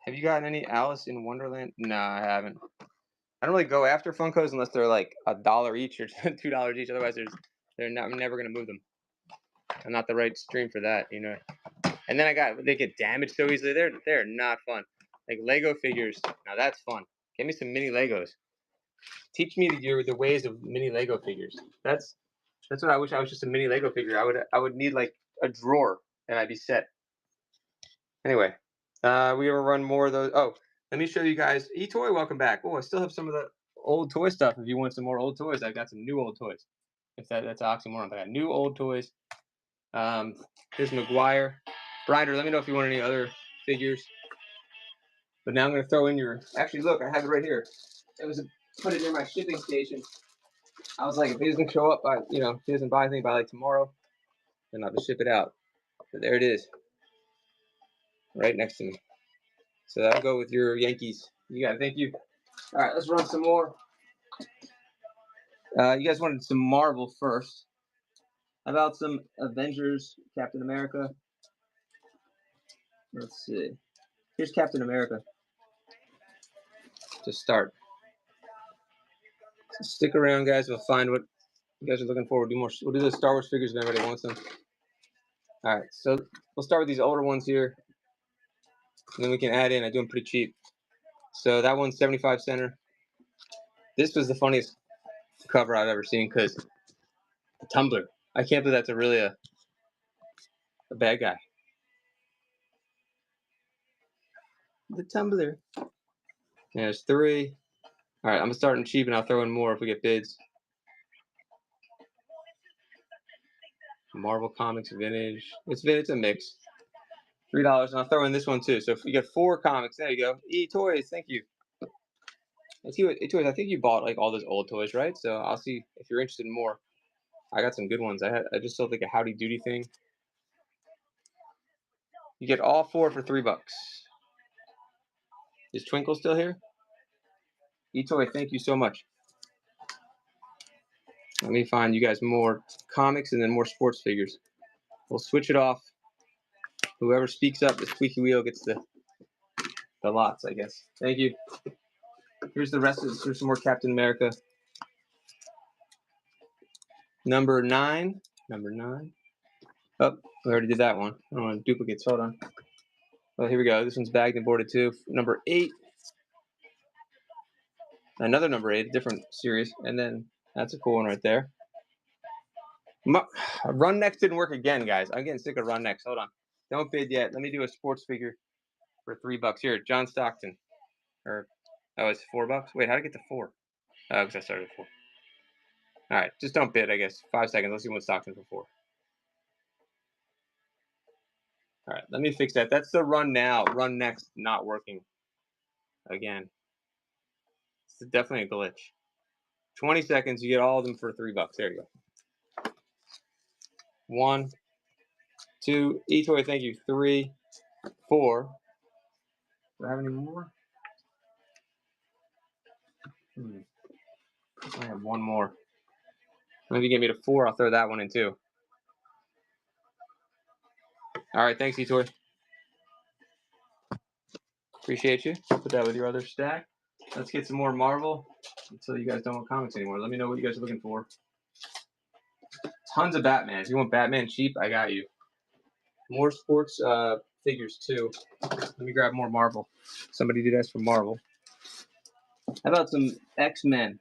Have you gotten any Alice in Wonderland? No, I haven't. I don't really go after Funkos unless they're like $1 each or $2 each. Otherwise, I'm never gonna move them. I'm not the right stream for that, you know. And then they get damaged so easily. They're not fun. Like Lego figures. Now that's fun. Give me some mini Legos. Teach me the ways of mini Lego figures. That's what I wish. I was just a mini Lego figure. I would need like a drawer and I'd be set. Anyway, we ever run more of those? Oh, let me show you guys. eToy, welcome back. Oh, I still have some of the old toy stuff. If you want some more old toys, I've got some new old toys. If that's an oxymoron, I got new old toys. Here's McGuire. Brinder, let me know if you want any other figures. But now I'm going to throw in your. Actually, look, I have it right here. Put it near my shipping station. I was like, if he doesn't show up by, if he doesn't buy anything by like tomorrow, then I'll just ship it out. But there it is, right next to me. So that'll go with your Yankees. You got it. Thank you. All right, let's run some more. You guys wanted some Marvel first. How about some Avengers, Captain America? Let's see. Here's Captain America. To start. So stick around, guys. We'll find what you guys are looking for. We'll do the Star Wars figures if anybody wants them. All right, so we'll start with these older ones here. And then we can add in. I do them pretty cheap. So that one's 75 center. This was the funniest cover I've ever seen because Tumblr. I can't believe that's really a bad guy. The Tumblr. There's 3. All right, I'm starting cheap and I'll throw in more if we get bids. Marvel Comics Vintage. It's a mix. $3, and I'll throw in this one too. So if you get 4 comics, there you go. E-Toys, thank you. Let's see what E-Toys. I think you bought like all those old toys, right? So I'll see if you're interested in more. I got some good ones. I just sold like a Howdy Doody thing. You get all 4 for $3. Is Twinkle still here? E-Toy, thank you so much. Let me find you guys more comics and then more sports figures. We'll switch it off. Whoever speaks up, the squeaky wheel gets the lots, I guess. Thank you. Here's the rest of this. Here's some more Captain America. Number 9. Number 9. Oh, we already did that one. I don't want duplicates. Hold on. Oh, here we go. This one's bagged and boarded too. Number 8. Another number 8, different series. And then that's a cool one right there. Run Next didn't work again, guys. I'm getting sick of Run Next. Hold on. Don't bid yet. Let me do a sports figure for $3 here. John Stockton. Or, oh, it's $4. Wait, how did I get to 4? Oh, because I started at 4. All right, just don't bid, I guess. 5 seconds. Let's see what Stockton for 4. All right, let me fix that. That's the Run Now. Run Next not working again. It's definitely a glitch. 20 seconds. You get all of them for $3. There you go. 1, 2. E-Toy, thank you. 3, 4. Do I have any more? I have one more. Maybe get me to 4. I'll throw that one in too. All right, thanks, E-Toy. Appreciate you. Put that with your other stack. Let's get some more Marvel until you guys don't want comics anymore. Let me know what you guys are looking for. Tons of Batman. If you want Batman cheap, I got you. More sports figures too. Let me grab more Marvel. Somebody did ask for Marvel. How about some X-Men?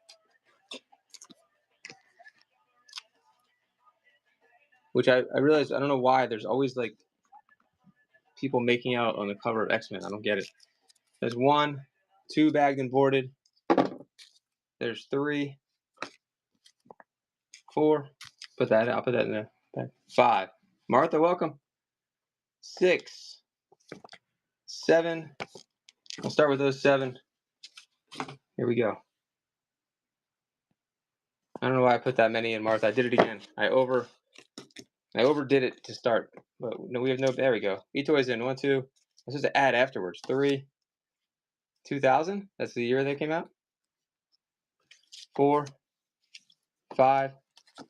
Which I realized, I don't know why, there's always like people making out on the cover of X-Men. I don't get it. There's 1, 2 bagged and boarded. There's 3, 4. Put that. I'll put that in there. 5. Martha, welcome. 6, 7. We'll start with those 7. Here we go. I don't know why I put that many in, Martha. I did it again. I overdid it to start. But no, we have no. There we go. E-Toys in 1, 2. I'm supposed to add afterwards. 3. 2000. That's the year they came out. 4, 5.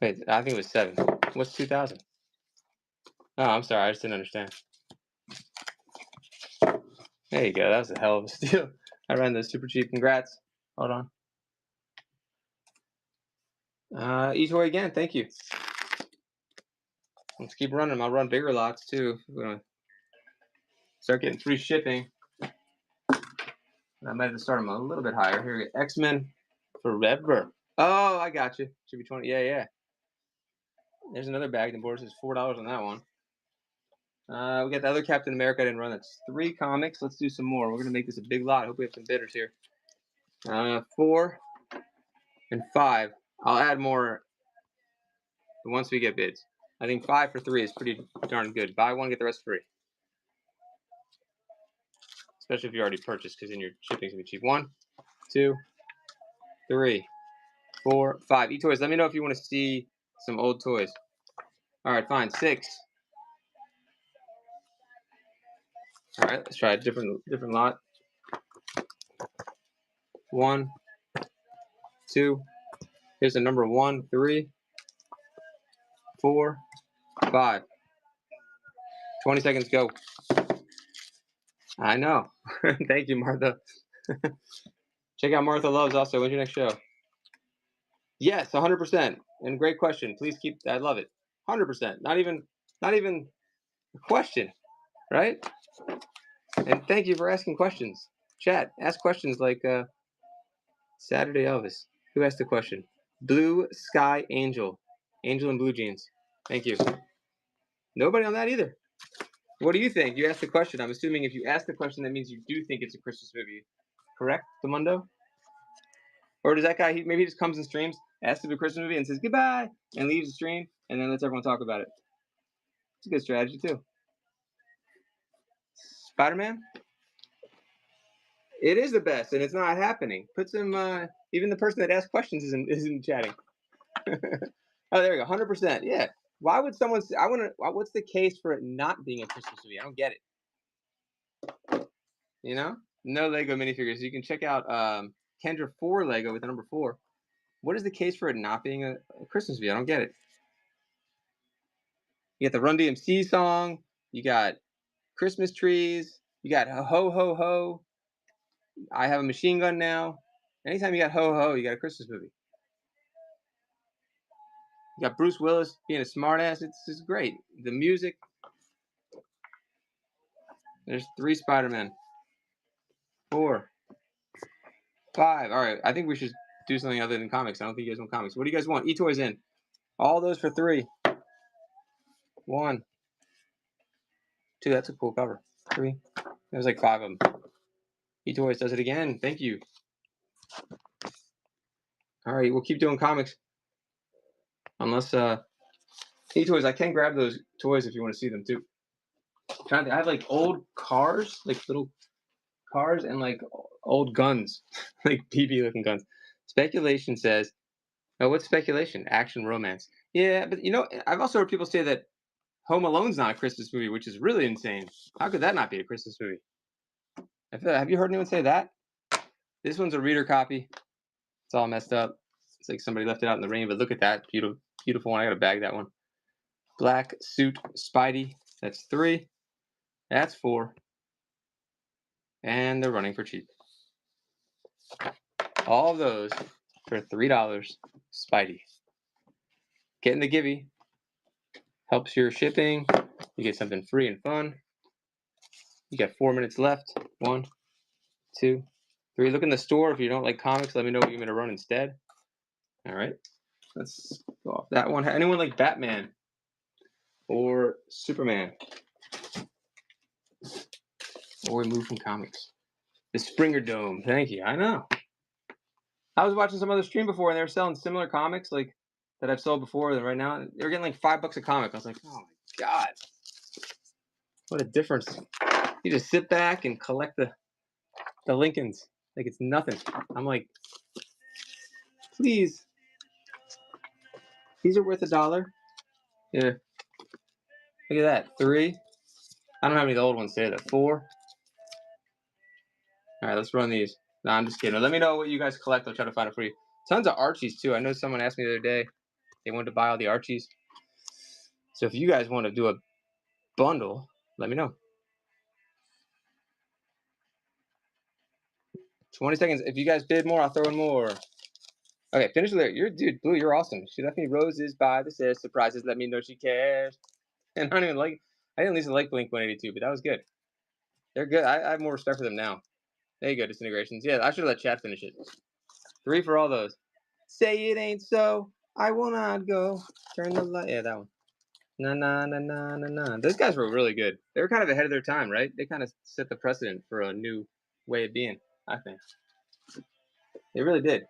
Wait, I think it was 7. What's 2000? Oh, I'm sorry. I just didn't understand. There you go. That was a hell of a steal. I ran those super cheap. Congrats. Hold on. E-Toy again. Thank you. Let's keep running them. I'll run bigger lots too. We're gonna start getting free shipping. I might have to start them a little bit higher. Here we go. X-Men Forever. Oh, I got you. Should be 20. Yeah. There's another bag and boards. It's $4 on that one. We got the other Captain America I didn't run. That's 3 comics. Let's do some more. We're gonna make this a big lot. I hope we have some bidders here. 4 and 5. I'll add more once we get bids. I think 5 for 3 is pretty darn good. Buy 1, get the rest free. Especially if you already purchased, because then your shipping's gonna be cheap. 1, 2, 3, 4, 5. E-Toys, let me know if you want to see some old toys. All right, fine. 6. All right, let's try a different lot. 1, 2. Here's the number 1, 3, 4, 5. 20 seconds, go. I know. Thank you, Martha. Check out Martha Loves also. When's your next show? Yes, 100%. And great question. Please keep. I love it. 100%. Not even a question, right? And thank you for asking questions. Chat, ask questions like Saturday Elvis. Who asked the question? Blue Sky Angel. Angel in blue jeans. Thank you. Nobody on that either. What do you think? You asked the question. I'm assuming if you ask the question, that means you do think it's a Christmas movie. Correct, Demundo? Or does that guy, maybe he just comes and streams, asks to do a Christmas movie and says goodbye and leaves the stream and then lets everyone talk about it. It's a good strategy too. Spider-Man? It is the best, and it's not happening. Put some. Even the person that asked questions isn't chatting. Oh, there we go. 100%. Yeah. Why would someone? I want to. What's the case for it not being a Christmas movie? I don't get it. You know, no Lego minifigures. You can check out Kendra 4 Lego with the number 4. What is the case for it not being a Christmas movie? I don't get it. You got the Run DMC song. You got Christmas trees. You got ho ho ho. I have a machine gun now. Anytime you got ho ho, you got a Christmas movie. You got Bruce Willis being a smartass. It's great. The music. There's 3 Spider-Men. 4. 5. All right. I think we should do something other than comics. I don't think you guys want comics. What do you guys want? E-Toys in. All those for 3. 1. 2. That's a cool cover. 3. There's like 5 of them. E-Toys does it again. Thank you. All right. We'll keep doing comics. Unless E-Toys, I can grab those toys if you want to see them too. I have like old cars, like little cars, and like old guns, like BB looking guns. Speculation says, oh, what's speculation? Action romance. Yeah, but you know, I've also heard people say that Home Alone's not a Christmas movie, which is really insane. How could that not be a Christmas movie? Have you heard anyone say that? This one's a reader copy. It's all messed up. It's like somebody left it out in the rain, but look at that. Beautiful, beautiful one. I got to bag that one. Black suit Spidey. That's 3. That's 4. And they're running for cheap. All of those for $3. Spidey. Getting the givey. Helps your shipping. You get something free and fun. You got 4 minutes left. 1, 2, 3. Look in the store. If you don't like comics, let me know what you're going to run instead. All right. Let's go off that one. Anyone like Batman or Superman? Or we move from comics. The Springer Dome. Thank you. I know. I was watching some other stream before, and they were selling similar comics like that I've sold before. Right now, they're getting like $5 a comic. I was like, oh my god, what a difference! You just sit back and collect the Lincolns like it's nothing. I'm like, please, these are worth $1. Yeah, look at that. 3. I don't know how many of the old ones say that. 4. All right, let's run these. No, I'm just kidding. Let me know what you guys collect. I'll try to find it for you. Tons of Archies too. I know someone asked me the other day. They wanted to buy all the Archies. So if you guys want to do a bundle, let me know. 20 seconds. If you guys bid more, I'll throw in more. Okay, finish there. Dude, Blue, you're awesome. She left me roses by the stairs. Surprises, let me know she cares. And I didn't listen to like Blink 182, but that was good. They're good. I have more respect for them now. There you go, Disintegrations. Yeah, I should let Chad finish it. 3 for all those. Say it ain't so. I will not go. Turn the light. Yeah, that one. Na na na na na na. Those guys were really good. They were kind of ahead of their time, right? They kind of set the precedent for a new way of being, I think. They really did.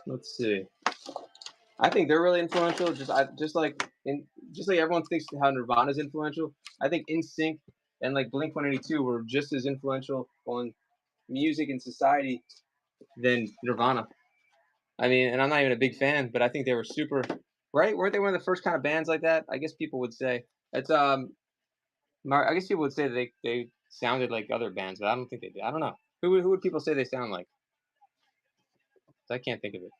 Let's see. I think they're really influential. Just like everyone thinks how Nirvana's influential. I think NSYNC and like Blink 182 were just as influential on music and society than Nirvana. I mean, and I'm not even a big fan, but I think they were super. Right? Weren't they one of the first kind of bands like that? I guess people would say it's I guess people would say that they sounded like other bands, but I don't think they did. I don't know. Who would people say they sound like? I can't think of it.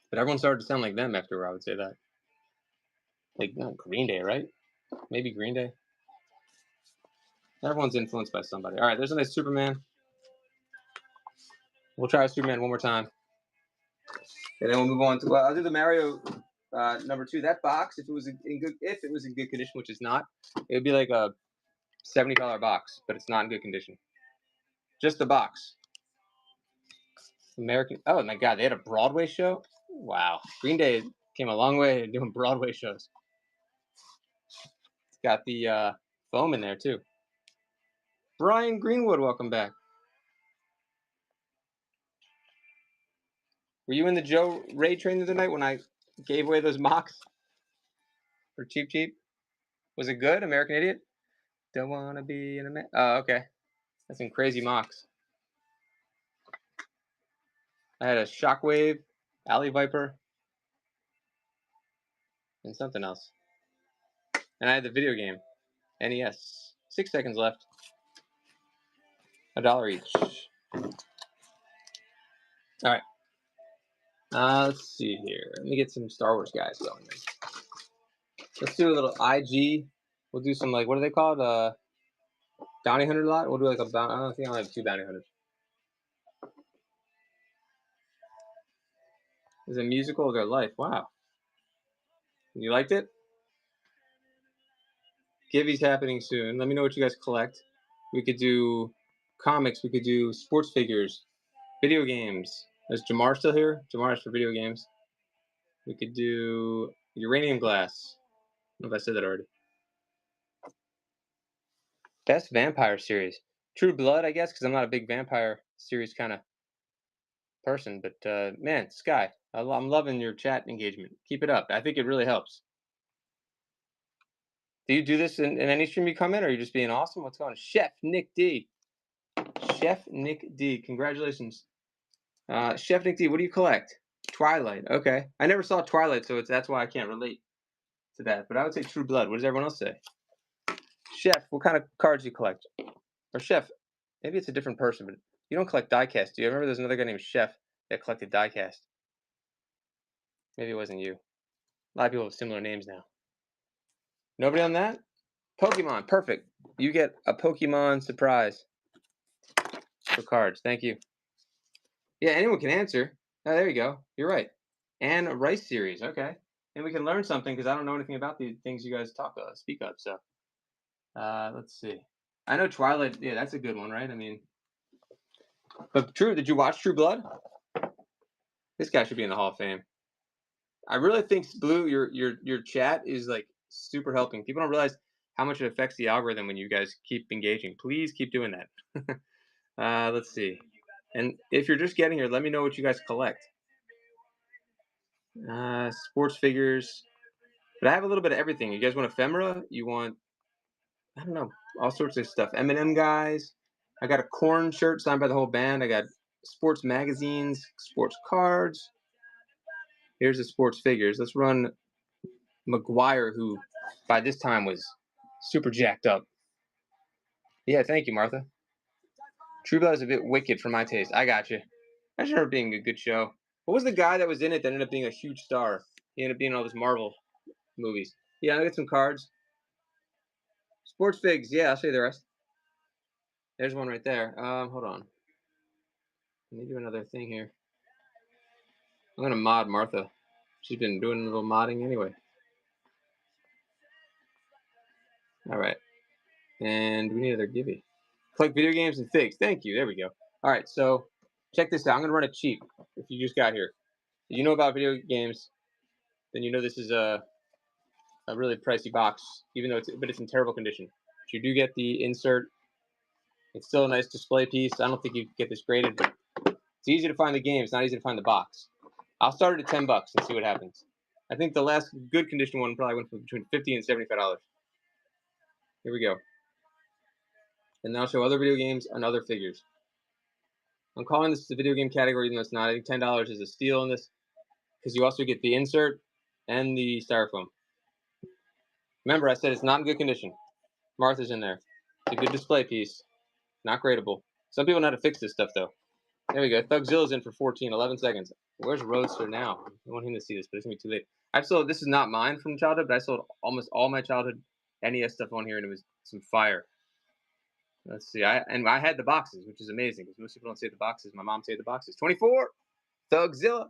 But everyone started to sound like them after I would say that. Like no, Green Day, right? Maybe Green Day. Everyone's influenced by somebody. All right, there's a nice Superman. We'll try Superman one more time. And then we'll move on to I'll do the Mario number 2. That box, if it was in good condition, which is not, it would be like a $70 box, but it's not in good condition. Just the box. American. Oh my God, they had a Broadway show. Wow, Green Day came a long way doing Broadway shows. It's got the foam in there too. Brian Greenwood, welcome back. Were you in the Joe Ray train the night when I gave away those mocks for cheap? Was it good, American Idiot? Don't wanna be in a man. Oh, okay. That's some crazy mocks. I had a Shockwave, Alley Viper, and something else. And I had the video game, NES. 6 seconds left. $1 each. All right. Let's see here. Let me get some Star Wars guys going. Let's do a little IG. We'll do some, like, what are they called? Bounty hunter lot. We'll do like a bounty. I don't think I'll have 2 bounty hunters. Is a musical of their life. Wow. You liked it? Gibby's happening soon. Let me know what you guys collect. We could do comics. We could do sports figures, video games. Is Jamar still here? Jamar's for video games. We could do uranium glass. I don't know if I said that already. Best vampire series. True Blood, I guess, because I'm not a big vampire series kind of person. But man, Sky, I'm loving your chat engagement. Keep it up. I think it really helps. Do you do this in any stream you come in, or are you just being awesome? What's going on? Chef Nick D. Chef Nick D. Congratulations. Chef Nick D, what do you collect? Twilight. Okay. I never saw Twilight, so that's why I can't relate to that. But I would say True Blood. What does everyone else say? Chef, what kind of cards do you collect? Or Chef, maybe it's a different person, but you don't collect diecast, do you? I remember there's another guy named Chef that collected diecast. Maybe it wasn't you. A lot of people have similar names now. Nobody on that? Pokemon. Perfect. You get a Pokemon surprise for cards. Thank you. Yeah, anyone can answer. Oh, there you go. You're right. And a Rice series. Okay. And we can learn something because I don't know anything about the things you guys speak of. So let's see. I know Twilight. Yeah, that's a good one, right? I mean, but True, did you watch True Blood? This guy should be in the Hall of Fame. I really think Blue, your chat is like super helping. People don't realize how much it affects the algorithm when you guys keep engaging. Please keep doing that. Let's see. And if you're just getting here, let me know what you guys collect. Sports figures. But I have a little bit of everything. You guys want ephemera? You want, I don't know, all sorts of stuff. M&M guys. I got a Corn shirt signed by the whole band. I got sports magazines, sports cards. Here's the sports figures. Let's run McGuire, who by this time was super jacked up. Yeah, thank you, Martha. True Blood is a bit wicked for my taste. I got you. I remember it being a good show. What was the guy that was in it that ended up being a huge star? He ended up being in all those Marvel movies. Yeah, I'll get some cards. Sports figs. Yeah, I'll show you the rest. There's one right there. Hold on. Let me do another thing here. I'm gonna mod Martha. She's been doing a little modding anyway. All right. And we need another Gibby. Collect video games and figs. Thank you. There we go. All right. So check this out. I'm gonna run it cheap. If you just got here, if you know about video games, then you know this is a really pricey box, even though it's in terrible condition. But you do get the insert. It's still a nice display piece. I don't think you get this graded, but it's easy to find the game. It's not easy to find the box. I'll start it at $10 and see what happens. I think the last good condition one probably went for between $50 and $75. Here we go. And then I'll show other video games and other figures. I'm calling this the video game category, even though it's not. I think $10 is a steal in this because you also get the insert and the styrofoam. Remember, I said it's not in good condition. Martha's in there. It's a good display piece. Not gradable. Some people know how to fix this stuff, though. There we go. Thugzilla's in for 14, 11 seconds. Where's Roadster now? I want him to see this, but it's going to be too late. I've sold, this is not mine from childhood, but I sold almost all my childhood NES stuff on here, and it was some fire. Let's see. I had the boxes, which is amazing, because most people don't save the boxes. My mom saved the boxes. 24! Thugzilla!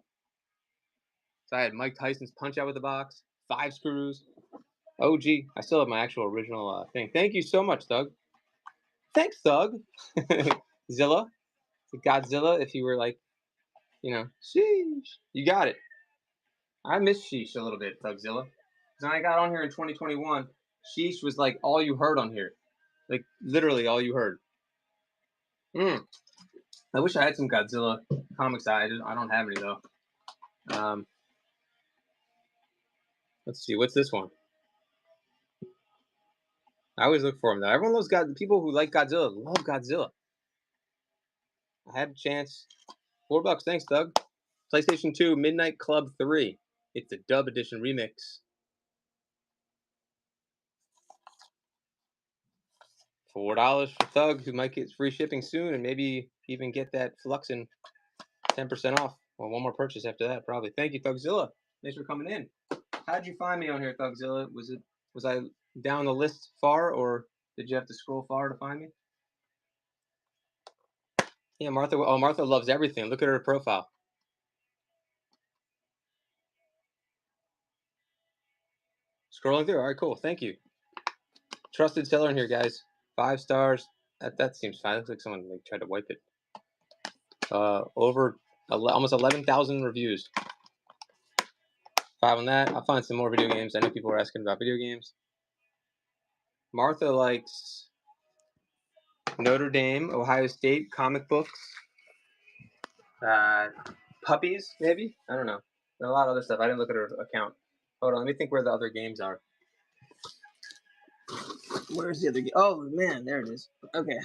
So I had Mike Tyson's Punch-Out with the box. 5 screws. OG. I still have my actual original thing. Thank you so much, Thug. Thanks, Thug. Zilla. Godzilla, if you were like, you know, sheesh. You got it. I miss sheesh a little bit, Thugzilla. Because when I got on here in 2021, sheesh was like all you heard on here. Like, literally all you heard. I wish I had some Godzilla comics. I don't have any, though. Let's see. What's this one? I always look for them though. Everyone loves God. People who like Godzilla love Godzilla. I had a chance. $4. Thanks, Doug. PlayStation 2 Midnight Club 3. It's the dub edition remix. $4 for Thug, who might get free shipping soon, and maybe even get that Fluxin 10% off. Well, one more purchase after that, probably. Thank you, Thugzilla. Thanks for coming in. How'd you find me on here, Thugzilla? Was I down the list far, or did you have to scroll far to find me? Yeah, Martha. Oh, Martha loves everything. Look at her profile. Scrolling through. All right, cool. Thank you. Trusted seller in here, guys. 5 stars. That seems fine. Looks like someone tried to wipe it. Over almost 11,000 reviews. 5 on that. I'll find some more video games. I know people are asking about video games. Martha likes Notre Dame, Ohio State, comic books, puppies, maybe? I don't know. There's a lot of other stuff. I didn't look at her account. Hold on, let me think where the other games are. Where's the other game? Oh, man, there it is. Okay.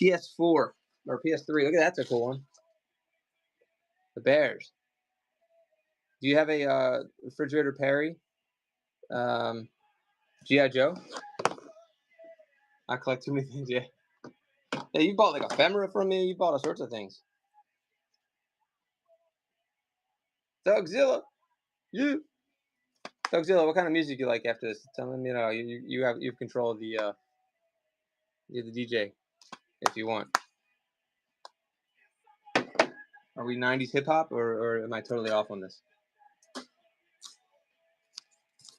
PS4 or PS3. Look at that. That's a cool one. The Bears. Do you have a refrigerator Perry? G.I. Joe? I collect too many things, yeah. Yeah, you bought like a ephemera from me. You bought all sorts of things. Thugzilla. You. Thugzilla, what kind of music you like after this? Tell me, you have control of the you're the DJ if you want. Are we 90s hip hop or am I totally off on this?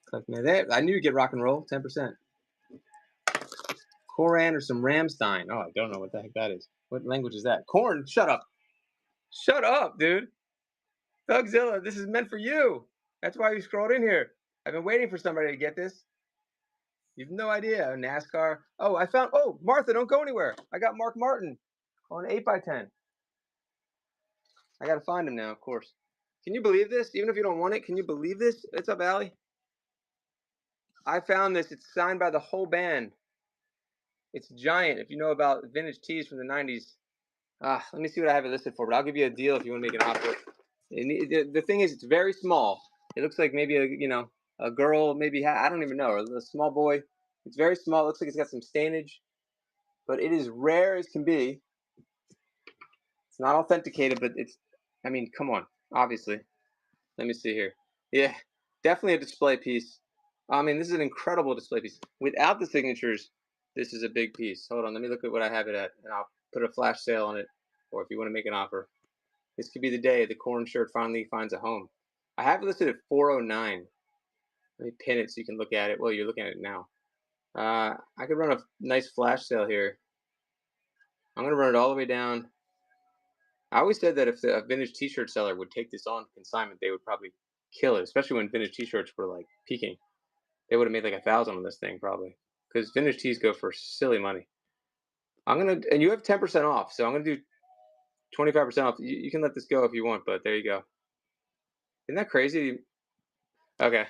Click me there. I knew you'd get rock and roll, 10%. Koran or some Ramstein. Oh, I don't know what the heck that is. What language is that? Corn, shut up. Shut up, dude. Thugzilla, this is meant for you. That's why you scrolled in here. I've been waiting for somebody to get this. You've no idea. NASCAR. Oh, I found. Oh, Martha, don't go anywhere. I got Mark Martin on 8x10. I got to find him now, of course. Can you believe this? Even if you don't want it, can you believe this? What's up, Allie? I found this. It's signed by the whole band. It's giant. If you know about vintage tees from the 90s. Let me see what I have it listed for, but I'll give you a deal if you want to make an offer. The thing is, it's very small. It looks like maybe a girl, maybe I don't even know, or a small boy. It's very small. It looks like it's got some stainage, but it is rare as can be. It's not authenticated, but it's. I mean, come on. Obviously, let me see here. Yeah, definitely a display piece. I mean, this is an incredible display piece. Without the signatures, this is a big piece. Hold on, let me look at what I have it at, and I'll put a flash sale on it, or if you want to make an offer. This could be the day the corn shirt finally finds a home. I have it listed at $409. Let me pin it so you can look at it. Well, you're looking at it now. I could run a nice flash sale here. I'm going to run it all the way down. I always said that if a vintage t-shirt seller would take this on consignment, they would probably kill it, especially when vintage t-shirts were like peaking. They would have made like 1,000 on this thing probably, because vintage tees go for silly money. And you have 10% off, so I'm gonna do 25% off. You can let this go if you want, but there you go. Isn't that crazy? Okay,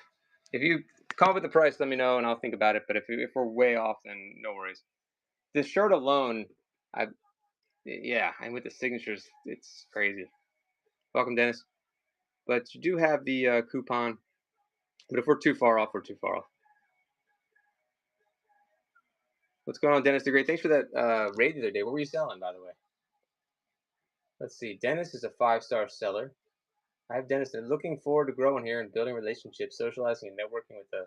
if you come up with the price, let me know and I'll think about it. But if we're way off, then no worries. This shirt alone, and with the signatures, it's crazy. Welcome, Dennis. But you do have the coupon. But if we're too far off, we're too far off. What's going on, Dennis the Great? Thanks for that raid the other day. What were you selling, by the way? Let's see. Dennis is a 5-star seller. I have Dennis looking forward to growing here and building relationships, socializing, and networking with a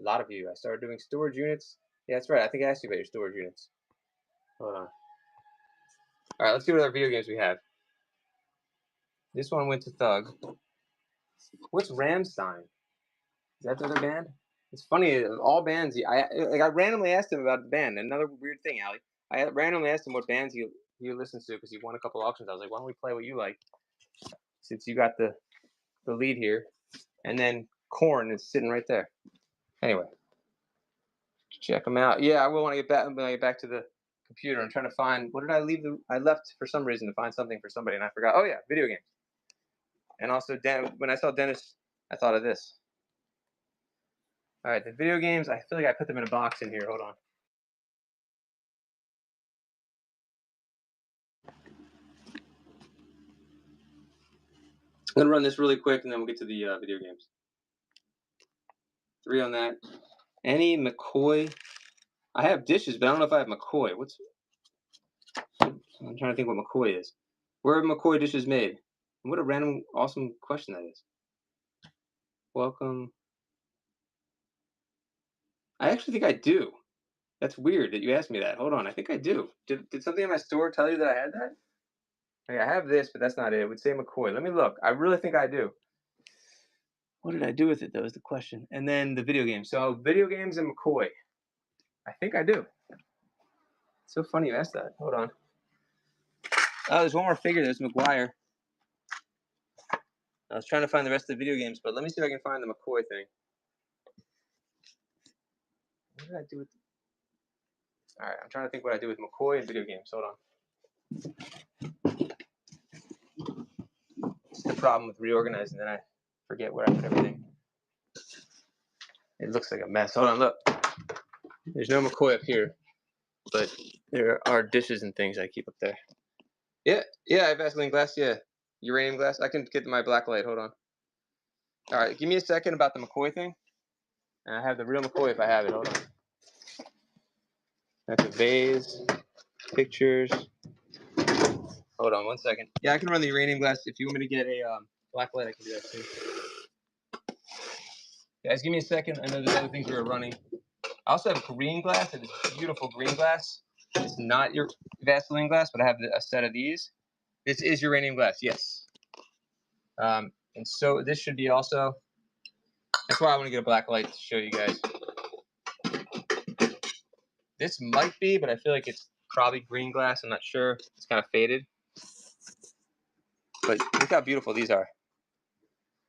lot of you. I started doing storage units. Yeah, that's right. I think I asked you about your storage units. Hold on. All right, let's see what other video games we have. This one went to Thug. What's Ramstein? Is that the other band? It's funny. All bands. I randomly asked him about the band. Another weird thing, Allie. I randomly asked him what bands he listens to because he won a couple auctions. I was like, why don't we play what you like? Since you got the lead here, and then Korn is sitting right there. Anyway, check them out. Yeah, I will want to get back. I'm gonna get back to the computer. I'm trying to find. What did I leave? I left for some reason to find something for somebody, and I forgot. Oh yeah, video games. And also, when I saw Dennis, I thought of this. All right, the video games. I feel like I put them in a box in here. Hold on. I'm gonna run this really quick, and then we'll get to the video games. 3 on that. Any McCoy? I have dishes, but I don't know if I have McCoy. What's? I'm trying to think what McCoy is. Where are McCoy dishes made? What a random, awesome question that is. Welcome. I actually think I do. That's weird that you asked me that. Hold on, I think I do. Did something in my store tell you that I had that? Okay, I have this, but that's not it. It would say McCoy. Let me look. I really think I do. What did I do with it, though, is the question. And then the video games. So video games and McCoy. I think I do. It's so funny you asked that. Hold on. Oh, there's one more figure. There's McGuire. I was trying to find the rest of the video games, but let me see if I can find the McCoy thing. What did I do with? All right, I'm trying to think what I do with McCoy and video games. Hold on. It's the problem with reorganizing, then I forget where I put everything. It looks like a mess. Hold on, look. There's no McCoy up here, but there are dishes and things I keep up there. Yeah, I have Vaseline glass. Yeah, uranium glass. I can get my black light. Hold on. All right, give me a second about the McCoy thing. And I have the real McCoy if I have it. Hold on. That's a vase. Pictures. Hold on 1 second. Yeah, I can run the uranium glass. If you want me to get a black light, I can do that too. Guys, give me a second. I know there's other things we were running. I also have green glass. It is beautiful green glass. It's not your Vaseline glass, but I have a set of these. This is uranium glass, yes. And so this should be also. That's why I want to get a black light to show you guys. This might be, but I feel like it's probably green glass. I'm not sure. It's kind of faded. But look how beautiful these are.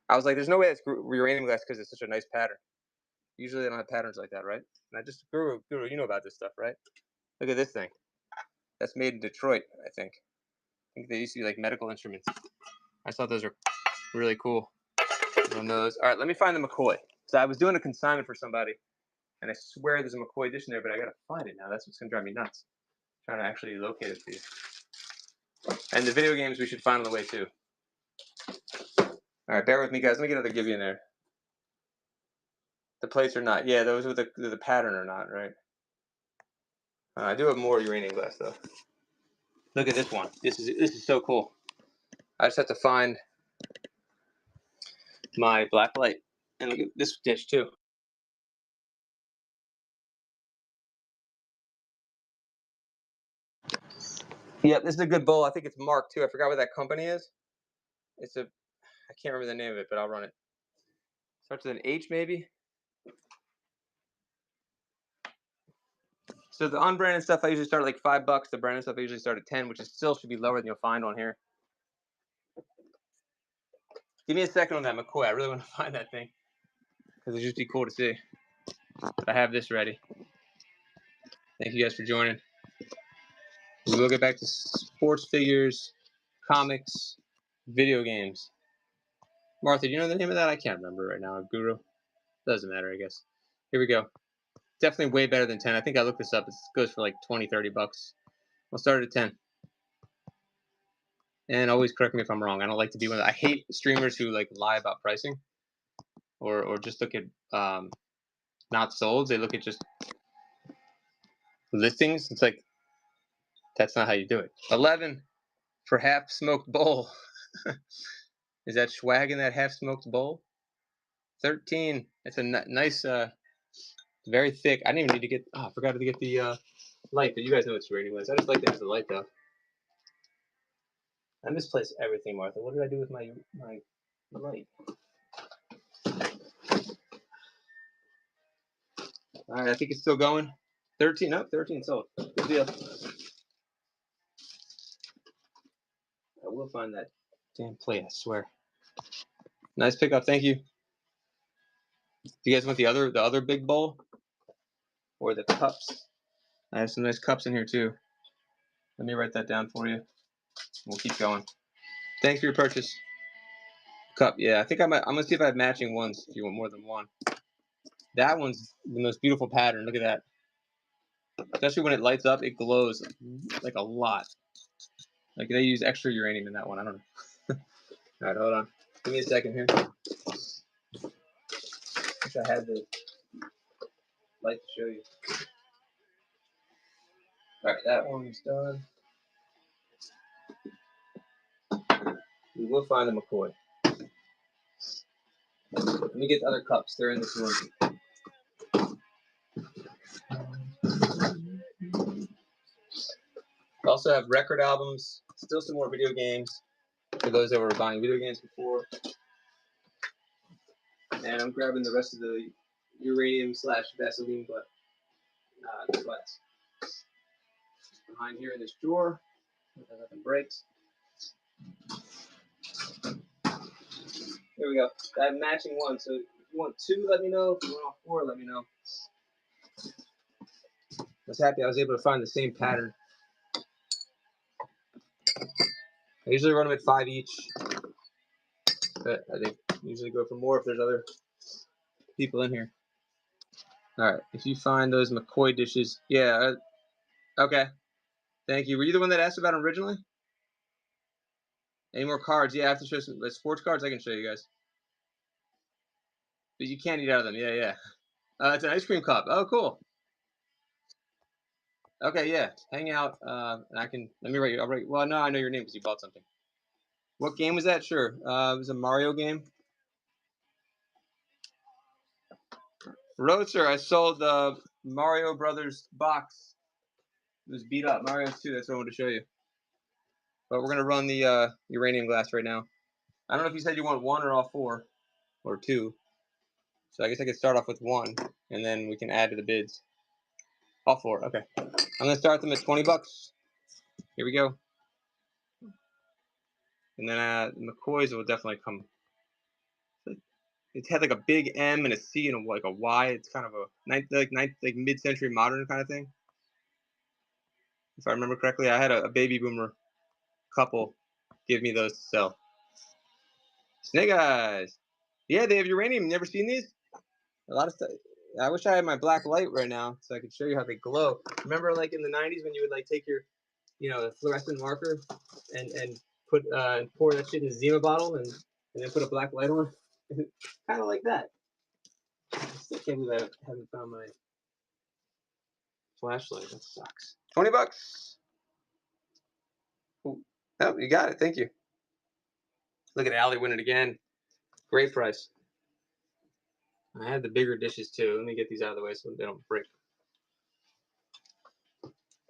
I was like, there's no way it's uranium glass because it's such a nice pattern. Usually they don't have patterns like that, right? And I just, Guru, you know about this stuff, right? Look at this thing. That's made in Detroit, I think. I think they used to be like medical instruments. I thought those were really cool. On those. All right, let me find the McCoy. So I was doing a consignment for somebody, and I swear there's a McCoy edition there, but I gotta find it now. That's what's gonna drive me nuts. I'm trying to actually locate it for you. And the video games we should find on the way too. All right, bear with me, guys. Let me get another give you in there. The plates are not. Yeah, those with the pattern are not, right? I do have more uranium glass though. Look at this one. This is so cool. I just have to find my black light. And look at this dish too. Yep, this is a good bowl. I think it's marked too. I forgot what that company is. It's a, I can't remember the name of it, but I'll run it. Starts with an H maybe. So the unbranded stuff I usually start at like $5. The branded stuff I usually start at 10, which is still should be lower than you'll find on here. Give me a second on that McCoy. I really want to find that thing because it'd just be cool to see. But I have this ready. Thank you guys for joining. We will get back to sports figures, comics, video games. Martha, do you know the name of that? I can't remember right now. Guru. Doesn't matter, I guess. Here we go. Definitely way better than 10. I think I looked this up. It goes for like 20, 30 bucks. We'll start at 10. And always correct me if I'm wrong. I don't like to be one of I hate streamers who like lie about pricing or just look at not solds. They look at just listings. It's like that's not how you do it. 11 for half smoked bowl. Is that swag in that half smoked bowl? 13. It's a nice very thick. I didn't even need to get I forgot to get the light, but you guys know it's uranium glass. I just like to have the light though. I misplaced everything, Martha. What did I do with my light? All right, I think it's still going. 13, no, 13 sold. Good deal. I will find that damn plate, I swear. Nice pickup, thank you. Do you guys want the other big bowl? Or the cups? I have some nice cups in here too. Let me write that down for you. We'll keep going. Thanks for your purchase. Cup, yeah. I think I'm gonna see if I have matching ones if you want more than one. That one's the most beautiful pattern. Look at that. Especially when it lights up, it glows like a lot. Like they use extra uranium in that one. I don't know. All right, hold on. Give me a second here. Wish I had the light to show you. All right, that one's done. We will find the McCoy. Let me get the other cups. They're in this room. We also have record albums. Still some more video games for those that were buying video games before. And I'm grabbing the rest of the uranium/Vaseline glass. Behind here in this drawer, nothing breaks. Here we go. I have matching ones. So if you want 2, let me know. If you want 4, let me know. I was happy I was able to find the same pattern. I usually run them at 5 each, but I think usually go for more if there's other people in here. All right, if you find those McCoy dishes, yeah, okay. Thank you. Were you the one that asked about them originally? Any more cards? Yeah, I have to show some sports cards. I can show you guys. But you can't eat out of them. Yeah. It's an ice cream cup. Oh, cool. Okay, yeah. Hang out. And I can, let me write you. Well, no, I know your name because you bought something. What game was that? Sure. It was a Mario game. Roadster, I sold the Mario Brothers box. It was beat up. Mario 2, that's what I wanted to show you. But we're going to run the uranium glass right now. I don't know if you said you want 1 or all 4 or 2. So I guess I could start off with 1 and then we can add to the bids. All 4, okay. I'm going to start them at $20. Here we go. And then McCoy's will definitely come. It had like a big M and a C and like a Y. It's kind of a like mid-century modern kind of thing. If I remember correctly, I had a baby boomer couple give me those to sell. Snake Eyes. Yeah, they have uranium. Never seen these? A lot of stuff. I wish I had my black light right now so I could show you how they glow. Remember, like in the '90s when you would like take your, fluorescent marker and put pour that shit in a Zima bottle and then put a black light on. Kind of like that. I still can't believe I haven't found my flashlight. That sucks. $20. Ooh. Oh, you got it. Thank you. Look at Allie winning again. Great price. I had the bigger dishes too. Let me get these out of the way so they don't break.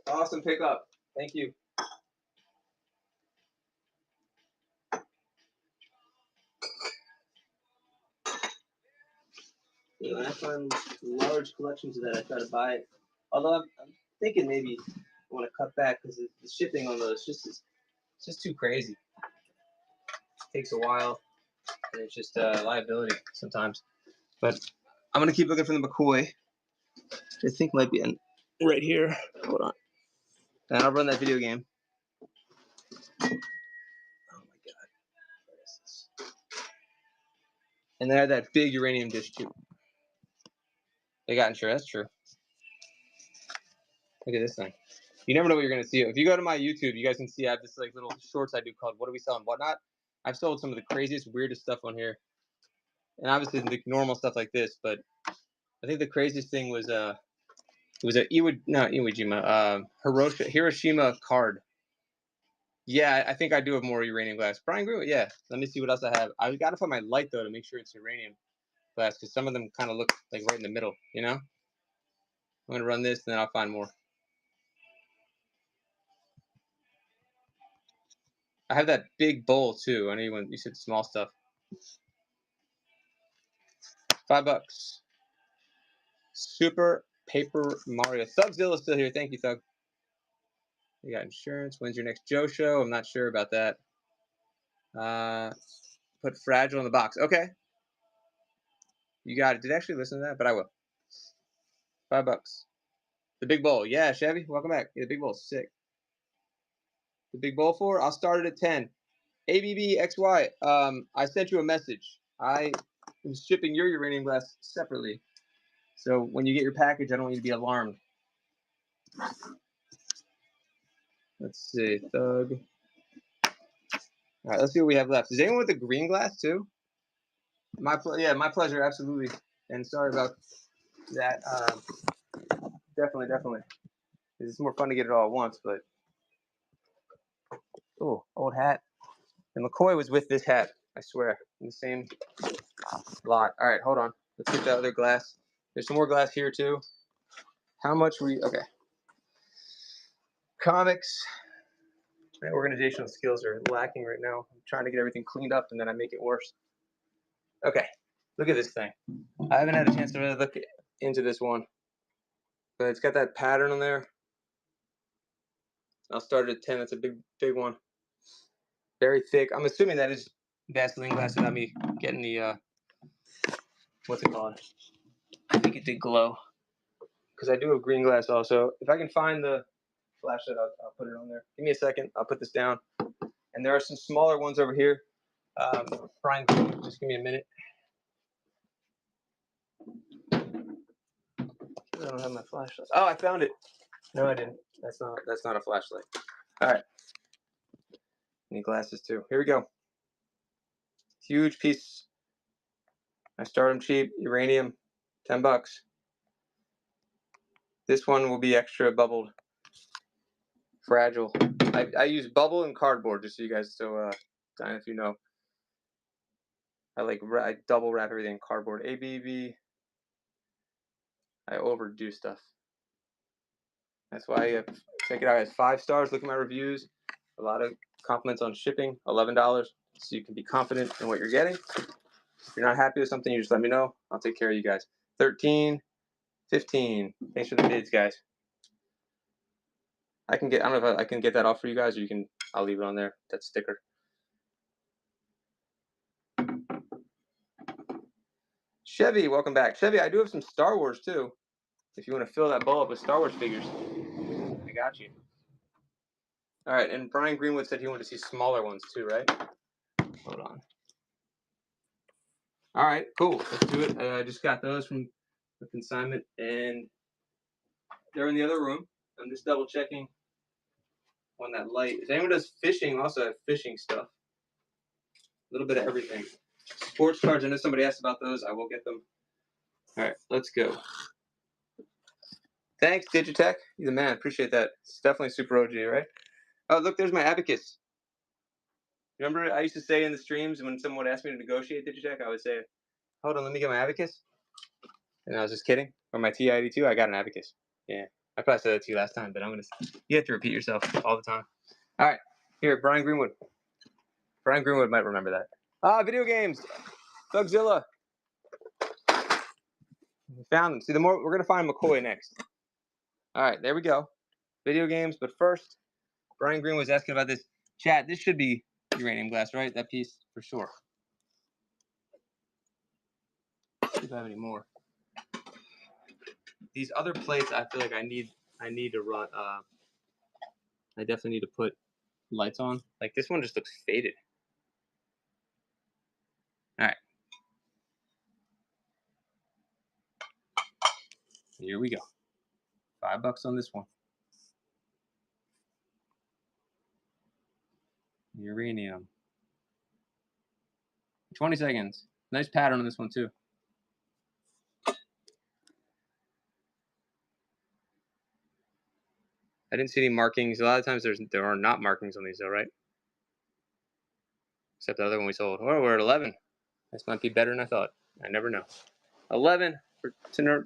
Awesome pickup. Thank you. When I find large collections of that, I try to buy it. Although I'm thinking maybe I want to cut back because the shipping on those it's just too crazy. It takes a while, and it's just liability sometimes. But I'm gonna keep looking for the McCoy, which I think might be right here. Hold on, and I'll run that video game. Oh my god, where is this? And then I have that big uranium dish too. They got insurance. That's true. Look at this thing. You never know what you're gonna see. If you go to my YouTube, you guys can see I have this like little shorts I do called "What Do We Sell and Whatnot." I've sold some of the craziest, weirdest stuff on here, and obviously the normal stuff like this. But I think the craziest thing was it was a Hiroshima card. Yeah, I think I do have more uranium glass. Brian Greenwood, yeah. Let me see what else I have. I got to find my light though to make sure it's uranium glass because some of them kind of look like right in the middle. I'm gonna run this and then I'll find more. I have that big bowl too. I know you said small stuff. $5. Super Paper Mario. Thugzilla's still here. Thank you, Thug. You got insurance. When's your next Joe show? I'm not sure about that. Put Fragile in the box. Okay. You got it. Did I actually listen to that? But I will. $5. The big bowl. Yeah, Chevy. Welcome back. Yeah, the big bowl's sick. The big bowl for? I'll start it at 10. ABBXY. I sent you a message. I am shipping your uranium glass separately. So when you get your package, I don't want you to be alarmed. Let's see. Thug. All right, let's see what we have left. Is anyone with a green glass too? Yeah, my pleasure, absolutely. And sorry about that. Definitely. It's more fun to get it all at once, but oh, old hat. And McCoy was with this hat, I swear, in the same lot. All right, hold on. Let's get the other glass. There's some more glass here too. How much were you? Okay. Comics. My organizational skills are lacking right now. I'm trying to get everything cleaned up, and then I make it worse. Okay, look at this thing. I haven't had a chance to really look into this one, but it's got that pattern on there. I'll start at 10. That's a big one. Very thick. I'm assuming that is Vaseline glass without me getting the, what's it called? I think it did glow. Because I do have green glass also. If I can find the flashlight, I'll put it on there. Give me a second. I'll put this down. And there are some smaller ones over here. Brian, just give me a minute. I don't have my flashlight. Oh, I found it. No, I didn't. That's not a flashlight. All right. Need glasses too. Here we go. Huge piece. I start them cheap. Uranium, $10. This one will be extra bubbled, fragile. I use bubble and cardboard just so you guys Diana, if you know. I double wrap everything in cardboard. ABV. I overdo stuff. That's why I check it out. It has 5 stars. Look at my reviews. A lot of compliments on shipping. $11, so you can be confident in what you're getting. If you're not happy with something, you just let me know. I'll take care of you guys. 13, 15. Thanks for the bids, guys. I don't know if I can get that off for you guys, or I'll leave it on there. That sticker. Chevy, welcome back. Chevy, I do have some Star Wars too. If you want to fill that bowl up with Star Wars figures, I got you. All right, and Brian Greenwood said he wanted to see smaller ones too, right? Hold on. All right, cool. Let's do it. I just got those from the consignment, and they're in the other room. I'm just double checking on that light. If anyone does fishing, also have fishing stuff. A little bit of everything. Sports cards, I know somebody asked about those. I will get them. All right, let's go. Thanks, Digitech. You're the man. Appreciate that. It's definitely super OG, right? Oh, look, there's my abacus. Remember, I used to say in the streams when someone would ask me to negotiate Digitech, I would say, hold on, let me get my abacus. And I was just kidding. Or my TI-82, I got an abacus. Yeah, I probably said that to you last time, but you have to repeat yourself all the time. All right, here, Brian Greenwood. Brian Greenwood might remember that. Video games. Thugzilla. We found them. See, we're going to find McCoy next. All right, there we go. Video games, but first, Brian Greenwood was asking about this. Chat, this should be uranium glass, right? That piece, for sure. Let's see if I have any more. These other plates, I feel like I need to run. I definitely need to put lights on. Like this one just looks faded. All right. Here we go. $5 on this one. Uranium. 20 seconds. Nice pattern on this one too. I didn't see any markings. A lot of times there are not markings on these though, right? Except the other one we sold. Oh, we're at 11. This might be better than I thought. I never know. 11 for Tenera.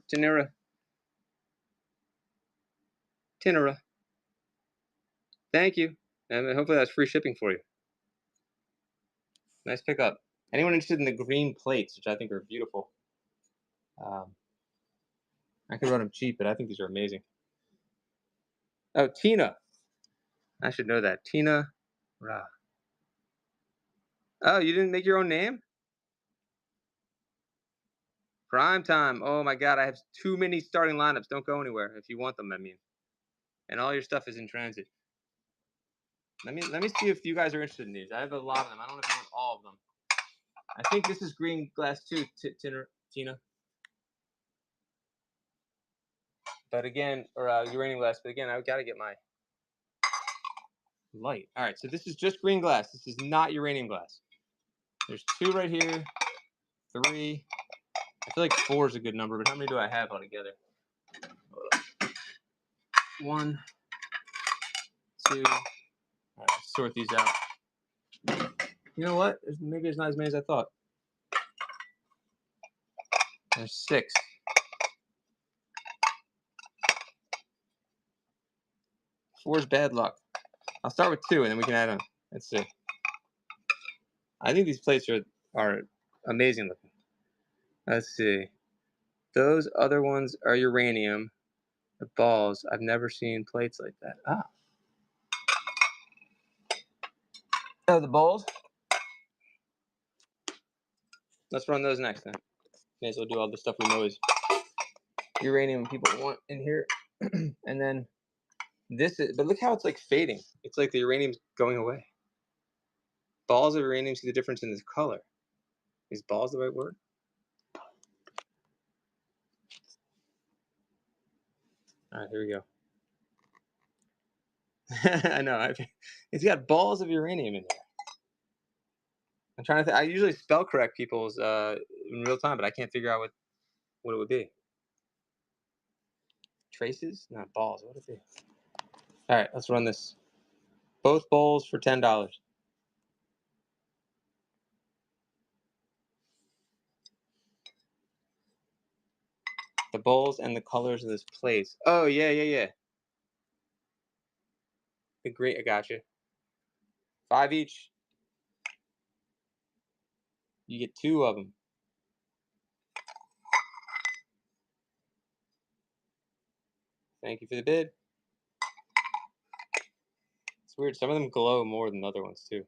Thank you. And hopefully that's free shipping for you. Nice pickup. Anyone interested in the green plates, which I think are beautiful? I could run them cheap, but I think these are amazing. Oh, Tina. I should know that. Tina Ra. Oh, you didn't make your own name? Prime time. Oh my God, I have too many starting lineups. Don't go anywhere if you want them, I mean. And all your stuff is in transit. Let me see if you guys are interested in these. I have a lot of them. I don't know if you want all of them. I think this is green glass too, Tina. But again, or uranium glass. But again, I gotta get my light. All right, so this is just green glass. This is not uranium glass. There's 2 right here, 3. I feel like 4 is a good number, but how many do I have altogether? 1, 2. All right, let's sort these out. You know what? Maybe it's not as many as I thought. There's 6. 4 is bad luck. I'll start with 2, and then we can add on. Let's see. I think these plates are amazing looking. Let's see. Those other ones are uranium. The balls, I've never seen plates like that. Ah. Oh, the balls? Let's run those next then. May as well do all the stuff we know is uranium people want in here. And then this is, but look how it's like fading. It's like the uranium's going away. Balls of uranium, see the difference in this color. Is balls the right word? All right, here we go. I know. It's got balls of uranium in there. I'm trying to think. I usually spell correct people's in real time, but I can't figure out what it would be. Traces? Not balls. What would it be? All right, let's run this. Both bowls for $10. The bowls and the colors of this place. Oh, yeah. The green, I got you. 5 each. You get 2 of them. Thank you for the bid. It's weird. Some of them glow more than other ones, too.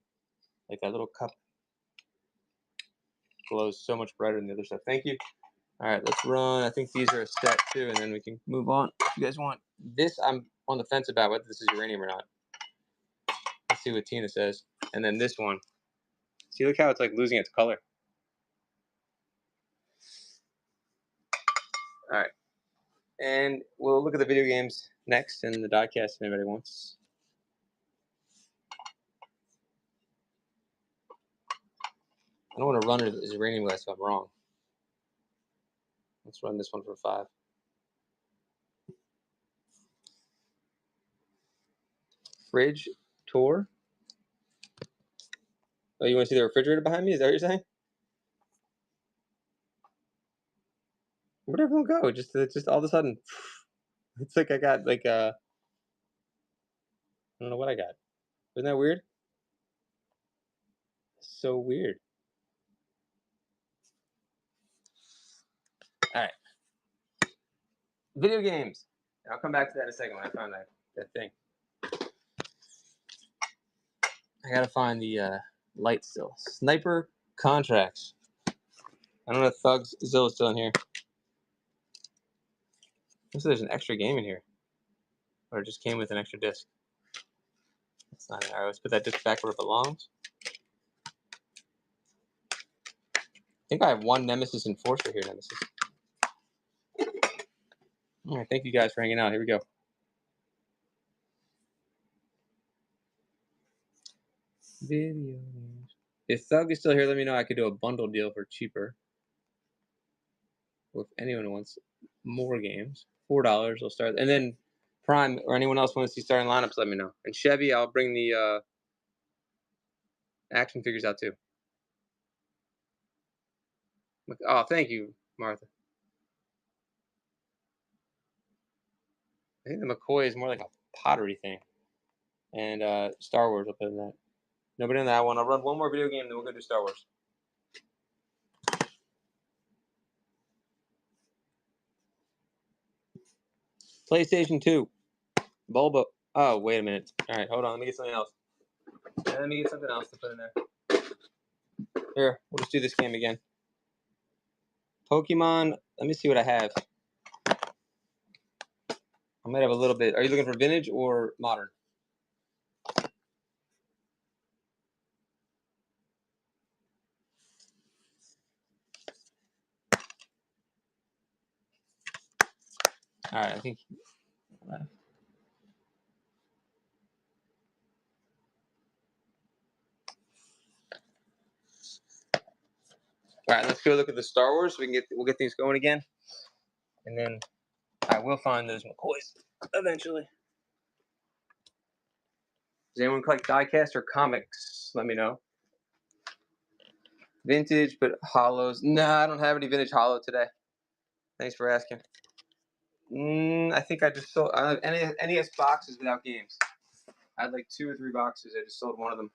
Like that little cup glows so much brighter than the other stuff. Thank you. All right, let's run. I think these are a set, too, and then we can move on. If you guys want this, I'm on the fence about whether this is uranium or not. Let's see what Tina says. And then this one. See, look how it's like losing its color. All right. And we'll look at the video games next in the diecast if anybody wants. I don't want to run it as uranium glass if I'm wrong. Let's run this one for 5. Fridge tour. Oh, you want to see the refrigerator behind me? Is that what you're saying? Where'd everyone go? Just all of a sudden, it's like I got like I don't know what I got. Isn't that weird? So weird. All right. Video games. I'll come back to that in a second when I find that thing. I gotta find the light still. Sniper contracts. I don't know if Thugs Zilla is still in here. Looks like there's an extra game in here. Or it just came with an extra disc. That's not it. Alright, let's put that disc back where it belongs. I think I have 1 Nemesis Enforcer here, Nemesis. Alright, thank you guys for hanging out. Here we go. Video games. If Thug is still here, let me know. I could do a bundle deal for cheaper. Well, if anyone wants more games, $4 will start. And then Prime or anyone else wants to see starting lineups, let me know. And Chevy, I'll bring the action figures out too. Oh, thank you, Martha. I think the McCoy is more like a pottery thing. And Star Wars, I'll put in that. Nobody on that one. I'll run one more video game, then we'll go do Star Wars. PlayStation 2. Bulba. Oh, wait a minute. All right, hold on. Let me get something else. Let me get something else to put in there. Here, we'll just do this game again. Pokemon. Let me see what I have. I might have a little bit. Are you looking for vintage or modern? All right, I think. All right, let's go look at the Star Wars. So we'll get things going again, and then I will find those McCoys eventually. Does anyone collect diecast or comics? Let me know. Vintage, but hollows. Nah, I don't have any vintage hollow today. Thanks for asking. I think I just sold. I have NES boxes without games. I had like 2 or 3 boxes. I just sold one of them.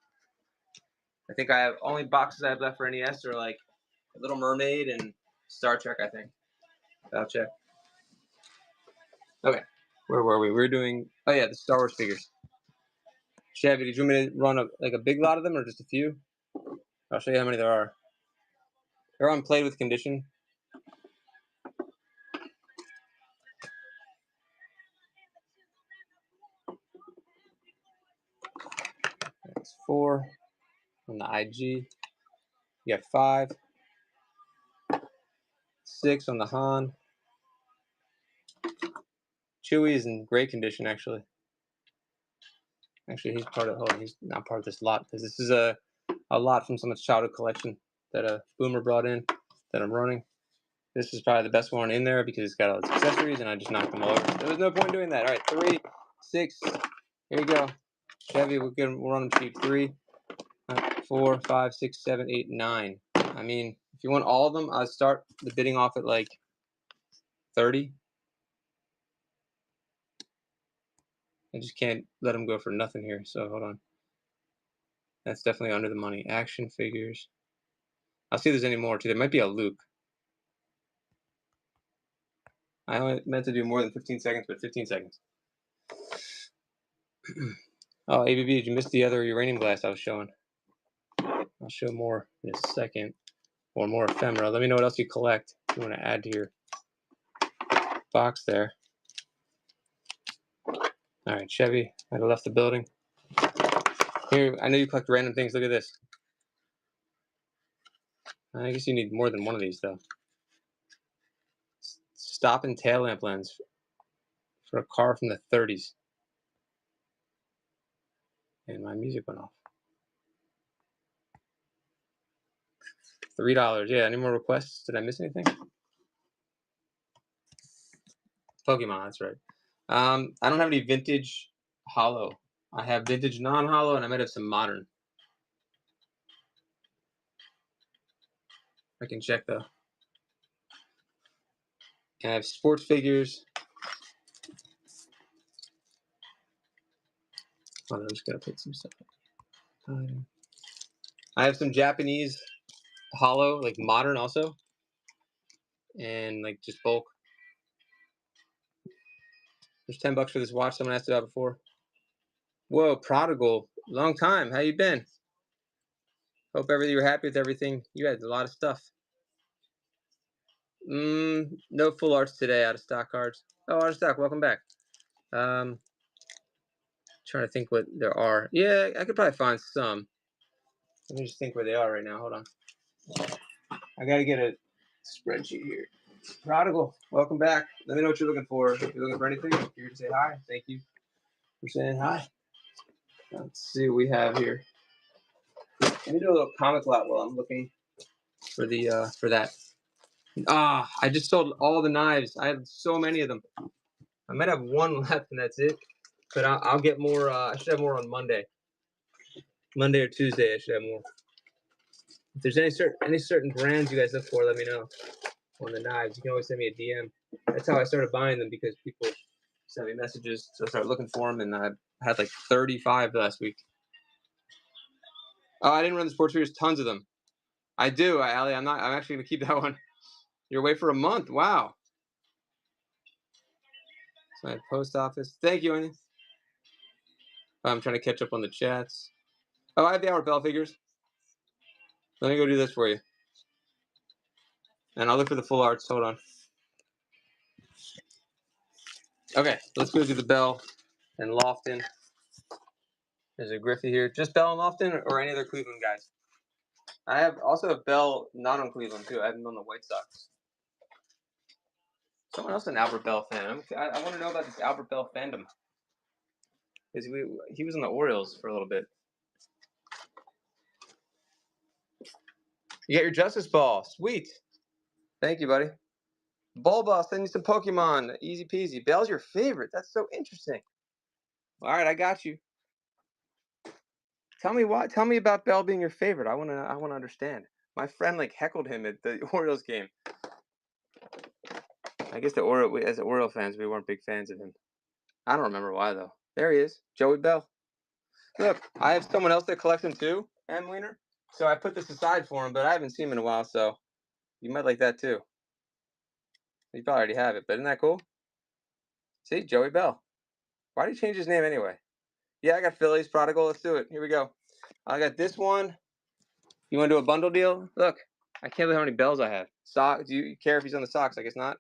I think I have only boxes I have left for NES are like Little Mermaid and Star Trek. I think. I'll check. Okay, where were we? We were doing. Oh yeah, the Star Wars figures. Chevy, did you want me to run a big lot of them or just a few? I'll show you how many there are. They're on played with condition. That's 4 on the IG. You got 5, 6 on the Han. Chewie is in great condition, actually. Actually, he's part of. Oh, he's not part of this lot because this is a lot from someone's childhood collection that a Boomer brought in that I'm running. This is probably the best one in there because it's got all its accessories, and I just knocked them all over. There was no point doing that. All right, 3, 6. Here you go. Chevy, we'll run them cheap. 3, 4, 5, 6, 7, 8, 9. I mean, if you want all of them, I'll start the bidding off at like 30. I just can't let them go for nothing here. So hold on. That's definitely under the money. Action figures. I'll see if there's any more too. There might be a Luke. I only meant to do more than 15 seconds, but 15 seconds. Oh, ABB, did you miss the other uranium glass I was showing? I'll show more in a second. Or more ephemera. Let me know what else you collect. If you want to add to your box there. All right, Chevy, I left the building. Here, I know you collect random things. Look at this. I guess you need more than one of these, though. Stop and tail lamp lens for a car from the 30s. And my music went off. $3. Yeah, any more requests? Did I miss anything? Pokemon, that's right. I don't have any vintage hollow. I have vintage non-hollow, and I might have some modern. I can check, though. And I have sports figures. Oh, I'm just going to put some stuff up. I have some Japanese hollow, like modern also. And like just bulk. There's $10 for this watch. Someone asked about before. Whoa, Prodigal. Long time. How you been? Hope you're happy with everything. You had a lot of stuff. No full arts today. Out of stock cards. Oh, out of stock. Welcome back. Trying to think what there are. Yeah, I could probably find some. Let me just think where they are right now. Hold on. I gotta get a spreadsheet here. Prodigal, welcome back. Let me know what you're looking for. If you're looking for anything, you're here to say hi. Thank you for saying hi. Let's see what we have here. Let me do a little comic lot while I'm looking for the for that. I just sold all the knives. I have so many of them. I might have one left, and that's it. But I'll get more. I should have more on Monday. Monday or Tuesday, I should have more. If there's any certain brands you guys look for, let me know on the knives. You can always send me a DM. That's how I started buying them because people sent me messages, so I started looking for them, and I had like 35 last week. Oh, I didn't run the sports figures. Tons of them. I do, Ali. I'm actually gonna keep that one. You're away for a month. Wow. So I had post office. Thank you, Anya. I'm trying to catch up on the chats. Oh, I have the Hour Bell figures. Let me go do this for you. And I'll look for the full arts. Hold on. Okay, let's go do the Bell and Lofton. There's a Griffey here. Just Bell and Lofton or any other Cleveland guys? I have also a Bell not on Cleveland too. I have them on the White Sox. Someone else an Albert Bell fan. I want to know about this Albert Bell fandom. Because he was in the Orioles for a little bit. You get your Justice Ball. Sweet. Thank you, buddy. Bulba, I'll send you some Pokemon. Easy peasy. Bell's your favorite. That's so interesting. All right, I got you. Tell me why. Tell me about Bell being your favorite. I wanna understand. My friend like heckled him at the Orioles game. I guess as Oriole fans, we weren't big fans of him. I don't remember why though. There he is, Joey Bell. Look, I have someone else that collects them too, M. Wiener. So I put this aside for him, but I haven't seen him in a while, so you might like that too. You probably already have it, but isn't that cool? See, Joey Bell. Why did he change his name anyway? Yeah, I got Phillies Prodigal. Let's do it. Here we go. I got this one. You want to do a bundle deal? Look, I can't believe how many bells I have. Do you care if he's on the Sox? I guess not.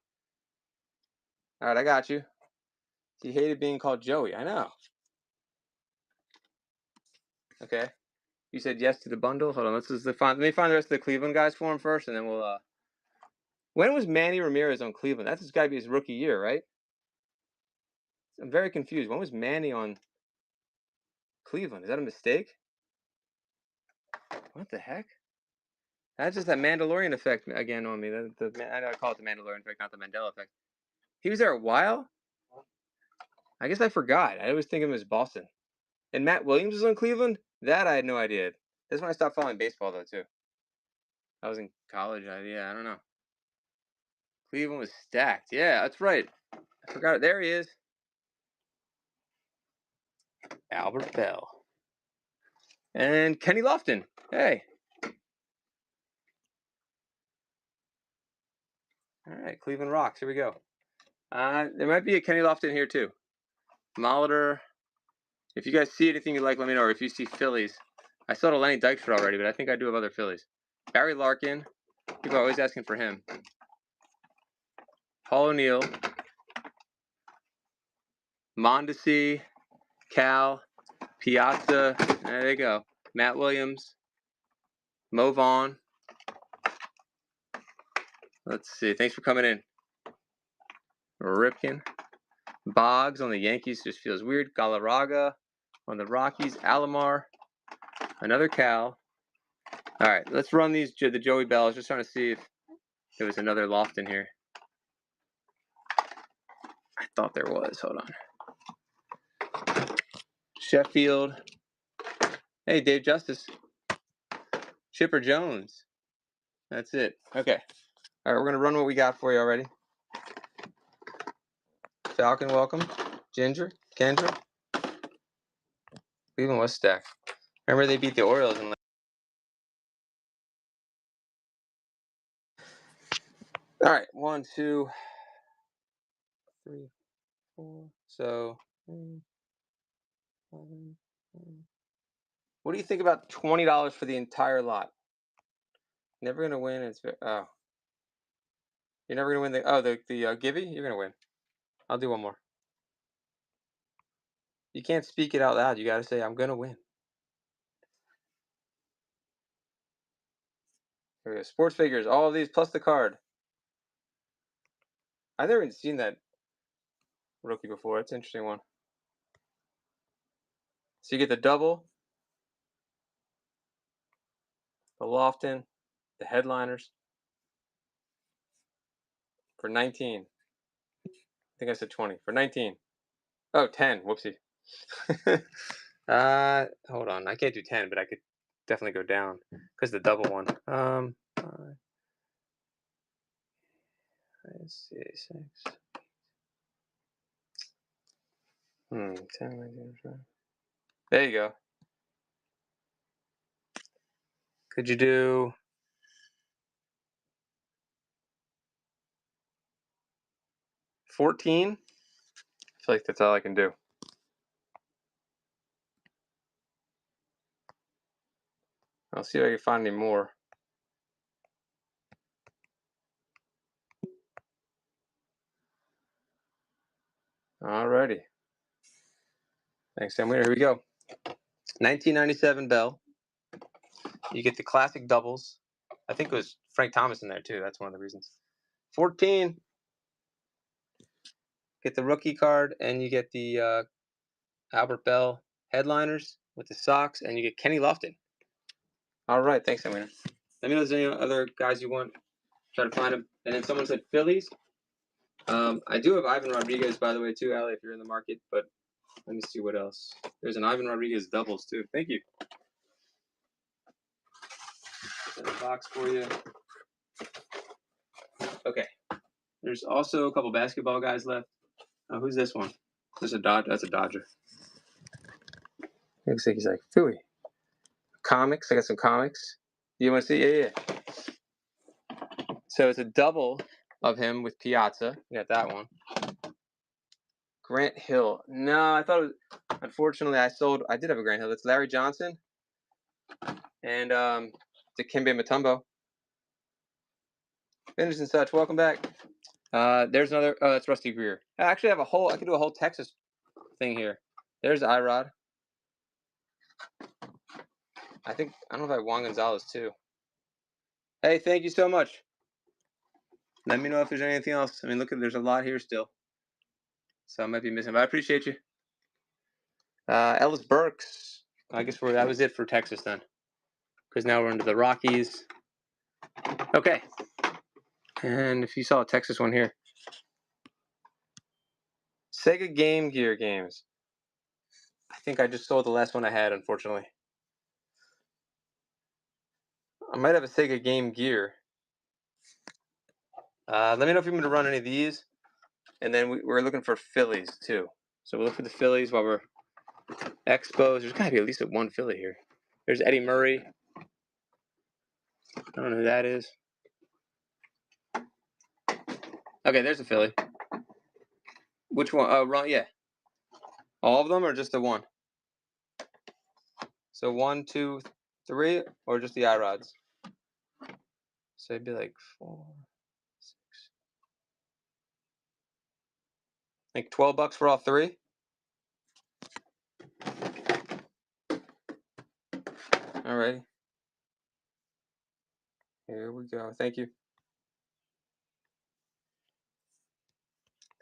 All right, I got you. He hated being called Joey. I know. Okay. You said yes to the bundle. Hold on. Let me find the rest of the Cleveland guys for him first, and then we'll. When was Manny Ramirez on Cleveland? That's got to be his rookie year, right? I'm very confused. When was Manny on Cleveland? Is that a mistake? What the heck? That's just that Mandalorian effect again on me. I know I call it the Mandalorian effect, not the Mandela effect. He was there a while? I guess I forgot. I always think of him as Boston. And Matt Williams was on Cleveland? That I had no idea. That's when I stopped following baseball, though, too. I was in college. I don't know. Cleveland was stacked. Yeah, that's right. I forgot it. There he is. Albert Bell. And Kenny Lofton. Hey. All right, Cleveland rocks. Here we go. There might be a Kenny Lofton here, too. Molitor. If you guys see anything you like, let me know. Or if you see Phillies. I saw the Lenny Dykstra already, but I think I do have other Phillies. Barry Larkin. People are always asking for him. Paul O'Neill. Mondesi. Cal. Piazza. There you go. Matt Williams. Mo Vaughn. Let's see. Thanks for coming in. Ripken. Boggs on the Yankees just feels weird. Galarraga on the Rockies. Alomar. Another Cal. All right, let's run the Joey Bell. I was just trying to see if there was another Lofton here. I thought there was. Hold on. Sheffield. Hey, Dave Justice. Chipper Jones. That's it. Okay. All right, we're going to run what we got for you already. Falcon, welcome. Ginger. Kendra. Cleveland was stacked. Remember they beat the Orioles in. All right, 1, 2, 3, 4. So, what do you think about $20 for the entire lot? Never gonna win. You're never gonna win the Givey. You're gonna win. I'll do one more. You can't speak it out loud. You gotta say I'm gonna win. Here we go. Sports figures. All of these plus the card. I've never even seen that rookie before. It's an interesting one. So you get the double, the Lofton, the headliners for 19. I think I said 20 for 19. Oh, 10. Whoopsie. Hold on. I can't do 10, but I could definitely go down because the double one. Let's see, 6. 10, 19, 20. There you go. Could you do 14? I feel like that's all I can do. I'll see if I can find any more. Alrighty. Thanks, Sam. Here we go. 1997 Bell. You get the classic doubles. I think it was Frank Thomas in there too. That's one of the reasons. 14. Get the rookie card, and you get the Albert Bell headliners with the Sox, and you get Kenny Lofton. All right. Thanks, Sam. Let me know if there's any other guys you want. Try to find them. And then someone said Phillies. I do have Ivan Rodriguez, by the way, too, Ali, if you're in the market. But let me see what else. There's an Ivan Rodriguez doubles, too. Thank you. Got a box for you. Okay. There's also a couple basketball guys left. Oh, who's this one? There's a Dodger. That's a Dodger. Looks like he's like, Philly. Comics. I got some comics. You want to see? Yeah. So it's a double of him with Piazza. You got that one. Grant Hill. No, I thought it was. Unfortunately, I did have a Grant Hill. That's Larry Johnson and Dikembe Mutombo. Finish and such. Welcome back. There's another. Oh, that's Rusty Greer. I actually have I could do a whole Texas thing here. There's Irod. I don't know if I have Juan Gonzalez too. Hey, thank you so much. Let me know if there's anything else. I mean, look, there's a lot here still. So I might be missing, but I appreciate you. Ellis Burks. I guess that was it for Texas then. Because now we're into the Rockies. Okay. And if you saw a Texas one here. Sega Game Gear games. I think I just sold the last one I had, unfortunately. I might have a Sega Game Gear. Let me know if you want me to run any of these. And then we're looking for Phillies, too. So we'll look for the Phillies while we're Expos. There's got to be at least one Philly here. There's Eddie Murray. I don't know who that is. Okay, there's a Philly. Which one? Ron, yeah. All of them or just the one? So 1, 2, 3, or just the Irods? So it'd be like 4, 6. Like $12 for all three? Alrighty. Here we go. Thank you.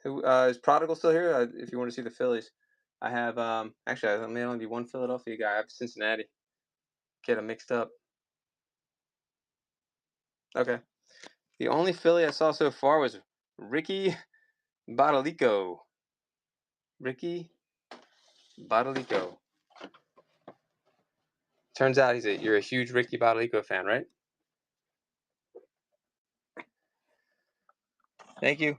Who is Prodigal still here? If you want to see the Phillies, I have actually I may only be one Philadelphia guy. I have Cincinnati. Get them mixed up. Okay. The only Philly I saw so far was Ricky Badalico. Ricky Badalico. Turns out you're a huge Ricky Badalico fan, right? Thank you.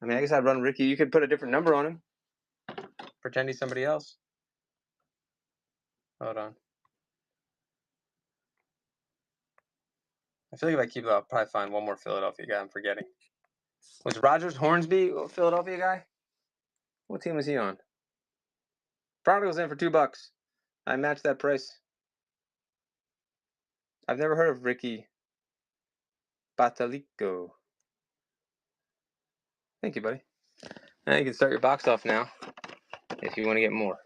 I mean, I guess I'd run Ricky. You could put a different number on him. Pretend he's somebody else. Hold on. I feel like if I keep it, I'll probably find one more Philadelphia guy I'm forgetting. Was Rogers Hornsby a Philadelphia guy? What team was he on? Prodigal's in for $2. I matched that price. I've never heard of Ricky Batalico. Thank you, buddy. Now you can start your box off now if you want to get more.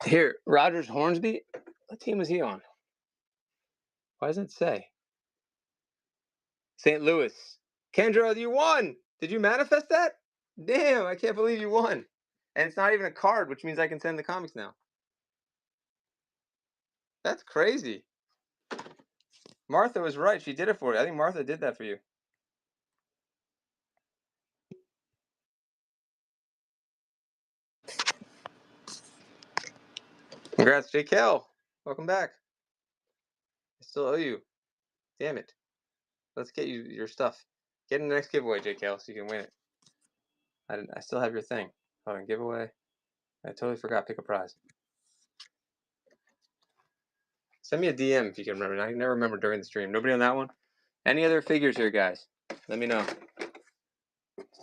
Here, Rogers Hornsby. What team was he on? Why does it say? St. Louis. Kendra, you won! Did you manifest that? Damn, I can't believe you won. And it's not even a card, which means I can send the comics now. That's crazy. Martha was right. She did it for you. I think Martha did that for you. Congrats, JKL. Welcome back. I still owe you. Damn it. Let's get you your stuff. Get in the next giveaway, JKL, so you can win it. I still have your thing. Hold on, giveaway. I totally forgot. Pick a prize. Send me a DM if you can remember. I can never remember during the stream. Nobody on that one? Any other figures here, guys? Let me know.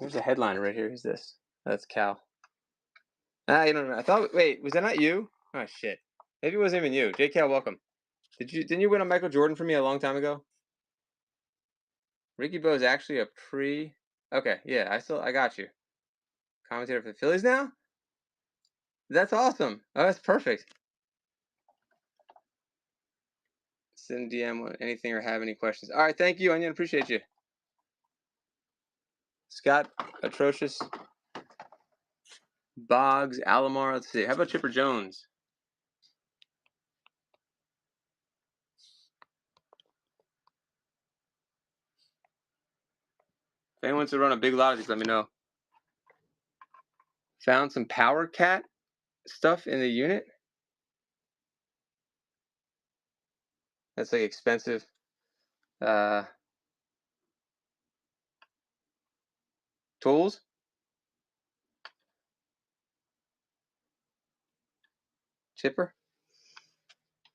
There's a headliner right here. Who's this? That's Cal. You don't know. I thought. Wait, was that not you? Oh shit. Maybe it wasn't even you. JKL, welcome. Didn't you win a Michael Jordan for me a long time ago? Ricky Bo is actually a pre. Okay, yeah, I got you. Commentator for the Phillies now? That's awesome. Oh, that's perfect. Send DM anything or have any questions. All right, thank you, Onion. Appreciate you. Scott, Atrocious, Boggs, Alomar. Let's see. How about Chipper Jones? If anyone wants to run a big lot of these, let me know. Found some Power Cat stuff in the unit. That's like expensive. Tools. Chipper.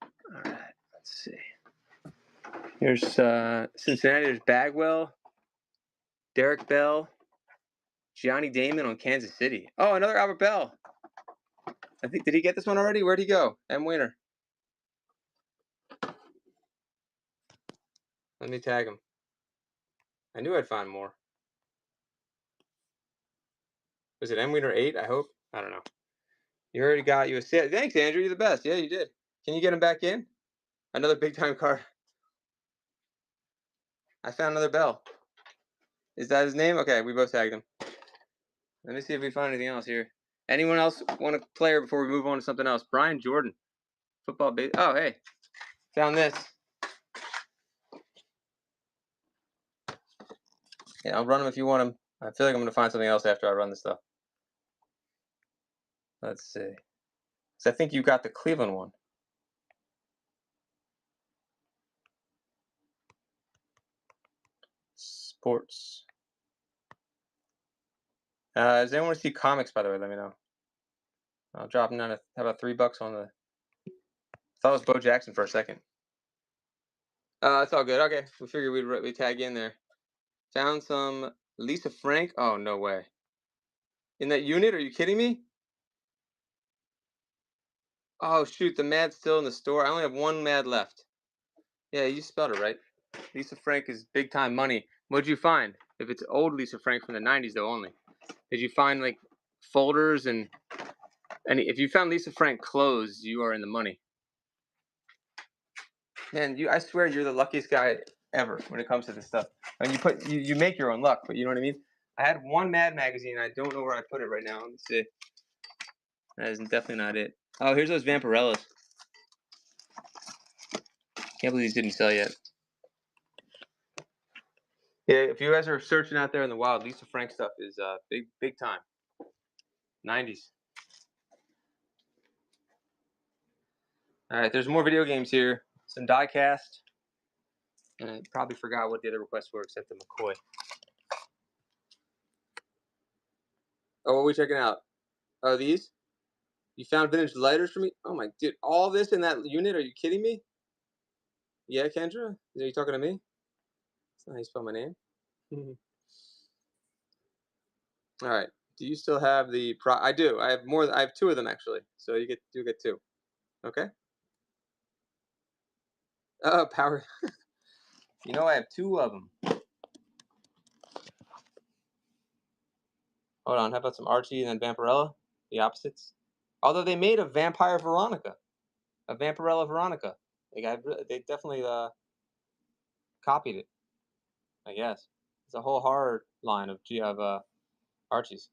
All right. Let's see. Here's Cincinnati. There's Bagwell, Derek Bell, Gianni Damon on Kansas City. Oh, another Albert Bell. I think, did he get this one already? Where'd he go? M. Wiener. Let me tag him. I knew I'd find more. Was it M. Wiener 8? I hope. I don't know. You already got you a set. Thanks, Andrew. You're the best. Yeah, you did. Can you get him back in? Another big time card. I found another Bell. Is that his name? Okay, we both tagged him. Let me see if we find anything else here. Anyone else want a player before we move on to something else? Brian Jordan. Football base. Oh, hey. Found this. Yeah, I'll run them if you want them. I feel like I'm going to find something else after I run this stuff. Let's see. So I think you got the Cleveland one. Sports. Does anyone want to see comics, by the way? Let me know. I'll drop them down to, how about $3 on the... I thought it was Bo Jackson for a second. It's all good. Okay, we figured we'd tag in there. Found some Lisa Frank. Oh, no way. In that unit? Are you kidding me? Oh, shoot. The Mad's still in the store. I only have one Mad left. Yeah, you spelled it right. Lisa Frank is big time money. What'd you find? If it's old Lisa Frank from the 90s, though, only. Did you find, like, folders and if you found Lisa Frank clothes, you are in the money. Man, I swear you're the luckiest guy ever when it comes to this stuff. And you make your own luck, but you know what I mean? I had one Mad magazine. I don't know where I put it right now. Let me see. That is definitely not it. Oh, here's those Vampirellas. Can't believe these didn't sell yet. Yeah, if you guys are searching out there in the wild, Lisa Frank stuff is big time. 90s. All right, there's more video games here. Some die-cast. And I probably forgot what the other requests were except the McCoy. Oh, what are we checking out? Oh, these? You found vintage lighters for me? Oh, my dude. All this in that unit? Are you kidding me? Yeah, Kendra? Are you talking to me? That's not how you spell my name. All right. Do you still have the I do. I have more. I have 2 of them, actually. So you get 2. Okay? Oh, power. You know, I have 2 of them. Hold on. How about some Archie and then Vampirella? The opposites. Although they made a Vampire Veronica. A Vampirella Veronica. They definitely copied it, I guess. It's a whole horror line of Archies.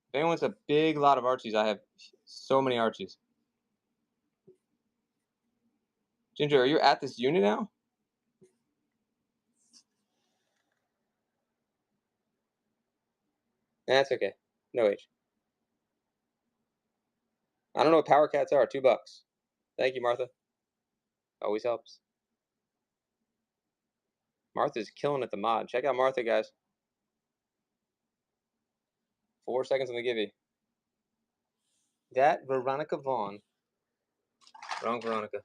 If anyone wants a big lot of Archies, I have so many Archies. Ginger, are you at this unit now? That's okay. No H. I don't know what Power Cats are. $2. Thank you, Martha. Always helps. Martha's killing at the mod. Check out Martha, guys. 4 seconds on the givey. That Veronica Vaughn. Wrong Veronica.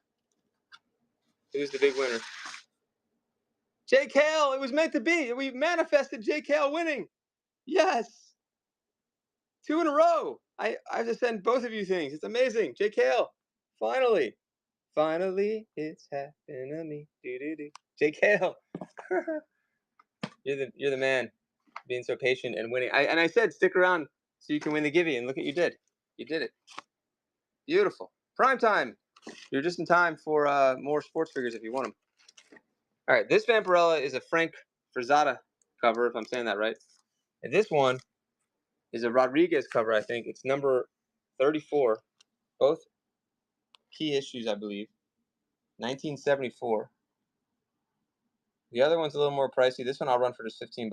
Who's the big winner? Jake Hale! It was meant to be! We manifested Jake Hale winning! Yes! 2 in a row! I have to send both of you things. It's amazing. Jake Hale. Finally. Finally, it's happening to me. Do-do-do. Jake Hale. You're the man. Being so patient and winning. I said stick around so you can win the givey, and look what you did. You did it. Beautiful. Prime time. You're just in time for more sports figures if you want them. All right, this Vampirella is a Frank Frazetta cover, if I'm saying that right. And this one is a Rodriguez cover, I think. It's number 34. Both key issues, I believe. 1974. The other one's a little more pricey. This one I'll run for just $15.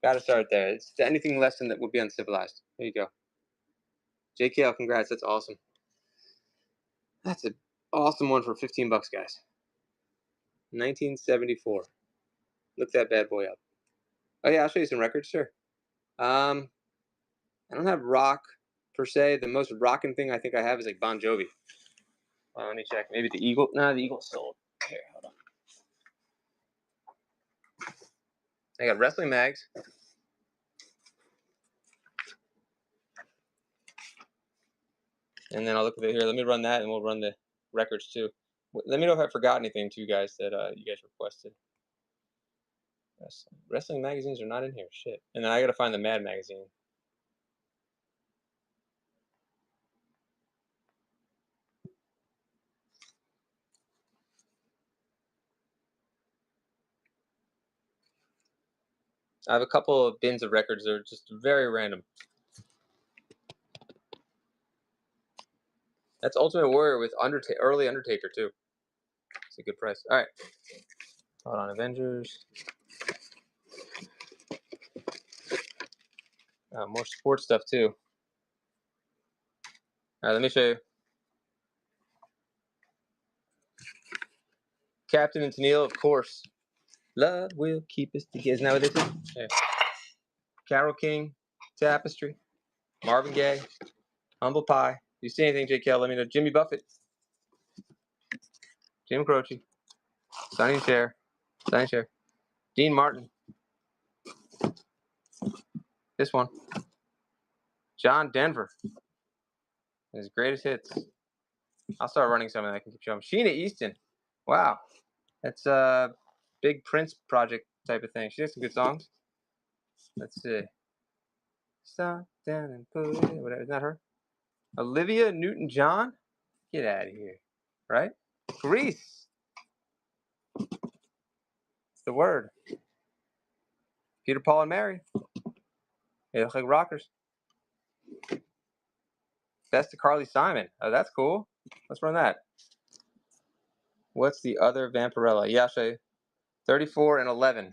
Gotta start there. It's anything less than that would be uncivilized. There you go. JKL, congrats. That's awesome. That's an awesome one for 15 bucks, guys. 1974. Look that bad boy up. Oh yeah, I'll show you some records, sure. I don't have rock per se. The most rocking thing I think I have is like Bon Jovi. Let me check. Maybe the Eagle. Nah, the Eagle's sold. Here, hold on. I got wrestling mags. And then I'll look at it here. Let me run that, and we'll run the records too. Let me know if I forgot anything too, guys, that you guys requested. Wrestling magazines are not in here. Shit. And then I gotta find the Mad magazine. I have a couple of bins of records that are just very random. That's Ultimate Warrior with early Undertaker too. It's a good price. All right. Hold on, Avengers. More sports stuff too. All right, let me show you. Captain and Tennille, of course. Love will keep us together. Isn't that what they say? Yeah. Carole King, Tapestry, Marvin Gaye, Humble Pie. If you see anything, JKL, let me know. Jimmy Buffett, Jim Croce, Sonny Cher, Dean Martin. This one. John Denver. His greatest hits. I'll start running some and I can keep showing. Sheena Easton. Wow. That's a big Prince project type of thing. She has some good songs. Let's see. Stop down and put it. Whatever. Isn't that her? Olivia Newton-John? Get out of here. Right? Grease. It's the word. Peter, Paul, and Mary. They look like rockers. Best of Carly Simon. Oh, that's cool. Let's run that. What's the other Vampirella? Yeah, I'll show you. 34 and 11.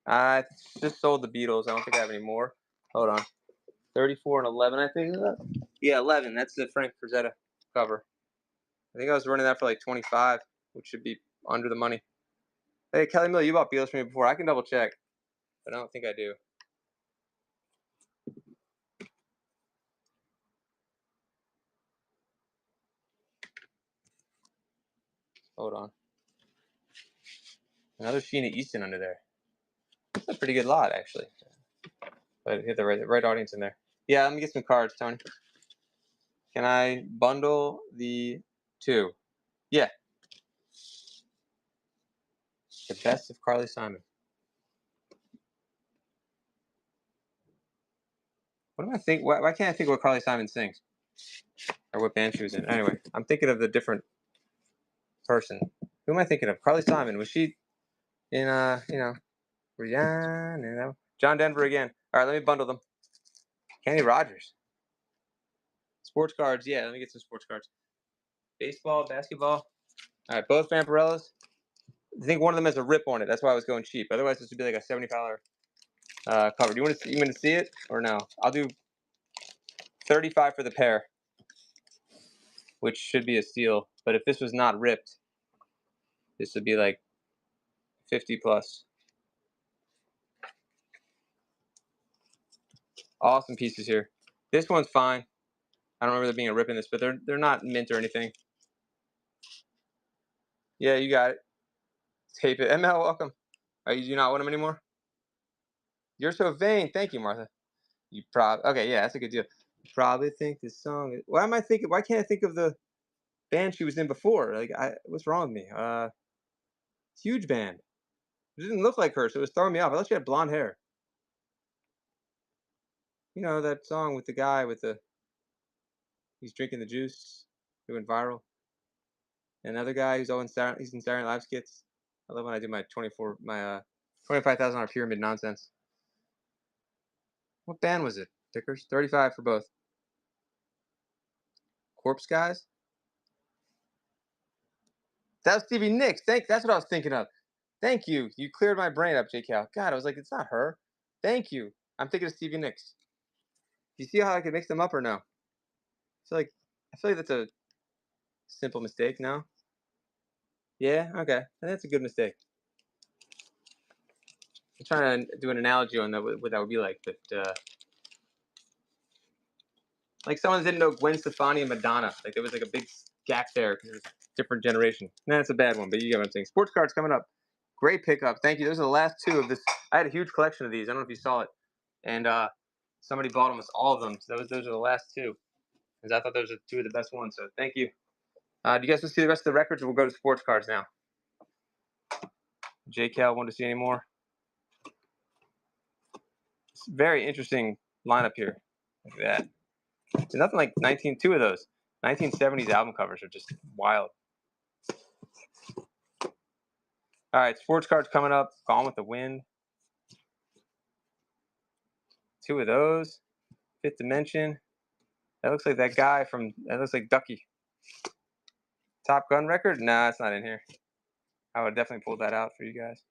I just sold the Beatles. I don't think I have any more. Hold on. 34 and 11, I think. Yeah, 11. That's the Frank Frazetta cover. I think I was running that for like 25, which should be under the money. Hey, Kelly Miller, you bought Beatles for me before. I can double check, but I don't think I do. Hold on. Another Sheena Easton under there. That's a pretty good lot, actually. But hit the right audience in there. Yeah, let me get some cards, Tony. Can I bundle the two? Yeah. The best of Carly Simon. What am I think? Why can't I think of what Carly Simon sings? Or what band she was in? Anyway, I'm thinking of the different person. Who am I thinking of? Carly Simon. Was she in Rihanna? John Denver again. All right, let me bundle them. Kenny Rogers. Sports cards. Yeah, let me get some sports cards. Baseball, basketball. All right, both Vampirellas. I think one of them has a rip on it. That's why I was going cheap. Otherwise, this would be like a $75 cover. Do you want to see it or no? I'll do 35 for the pair, which should be a steal. But if this was not ripped, this would be like 50 plus. Awesome pieces here. This one's fine. I don't remember there being a rip in this, but they're not mint or anything. Yeah, you got it. Tape it. ML, welcome. Do you not want them anymore? You're so vain. Thank you, Martha. Okay, yeah, that's a good deal. You probably think this song is, why am I thinking, why can't I think of the band she was in before? Like, what's wrong with me? Huge band. It didn't look like her, so it was throwing me off. I thought she had blonde hair. You know, that song with the guy with he's drinking the juice, doing viral. Another guy who's always he's in Saturday Night Live skits. I love when I do my $25,000 pyramid nonsense. What band was it? Tickers? 35 for both. Corpse Guys? That was Stevie Nicks. That's what I was thinking of. Thank you. You cleared my brain up, J. Cal. God, I was like, it's not her. Thank you. I'm thinking of Stevie Nicks. Do you see how I can mix them up or no? I feel like that's a simple mistake. No. Yeah. Okay. That's a good mistake. I'm trying to do an analogy on that, what that would be like, but like someone didn't know Gwen Stefani and Madonna. Like there was like a big gap there because it was a different generation. Nah, that's a bad one, but you get what I'm saying. Sports cards coming up. Great pickup. Thank you. Those are the last two of this. I had a huge collection of these. I don't know if you saw it, and somebody bought almost all of them. So those are the last two, because I thought those are two of the best ones. So thank you. Do you guys want to see the rest of the records, or we'll go to sports cards now? JCal want to see any more? It's a very interesting lineup here. Look at that. It's nothing like two of those 1970s album covers are just wild. All right, sports cards coming up. Gone with the Wind. Two of those. Fifth Dimension. That looks like that guy from. That looks like Ducky. Top Gun record? Nah, it's not in here. I would definitely pull that out for you guys.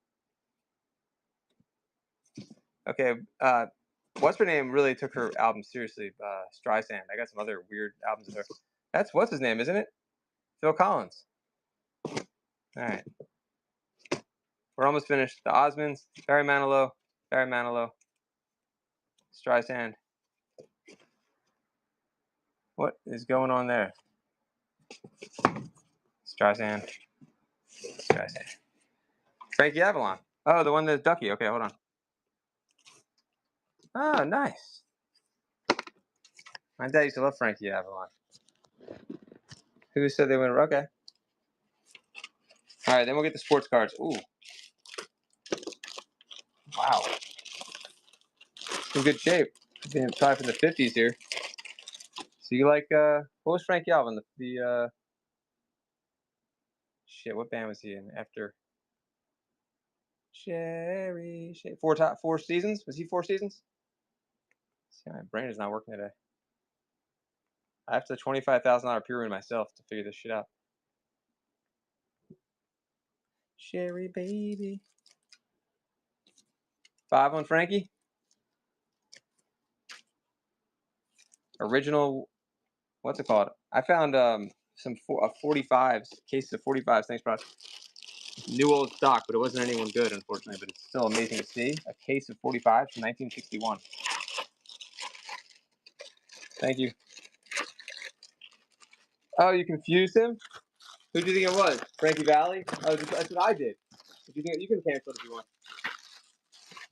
Okay, what's her name really took her album seriously. Streisand. I got some other weird albums of her. That's what's his name, isn't it? Phil Collins. All right. We're almost finished. The Osmonds, Barry Manilow, Streisand. What is going on there? Streisand. Frankie Avalon. Oh, the one that's Ducky. Okay, hold on. Oh, nice. My dad used to love Frankie Avalon. Who said they went? Okay. All right, then we'll get the sports cards. Ooh. Wow. In good shape. Probably from the 50s here. So you like, what was Frankie Avalon? Shit, what band was he in after? Cherry. Four Seasons? Was he Four Seasons? See, my brain is not working today. I have to $25,000 pure in myself to figure this shit out. Sherry baby. 5 on Frankie. Original. What's it called? I found some 45s, cases of 45s. Thanks, bro. New old stock, but it wasn't anyone good, unfortunately. But it's still amazing to see. A case of 45s from 1961. Thank you. Oh, you confused him? Who do you think it was? Frankie Valli? Oh, that's what I did. If you think you can cancel it if you want.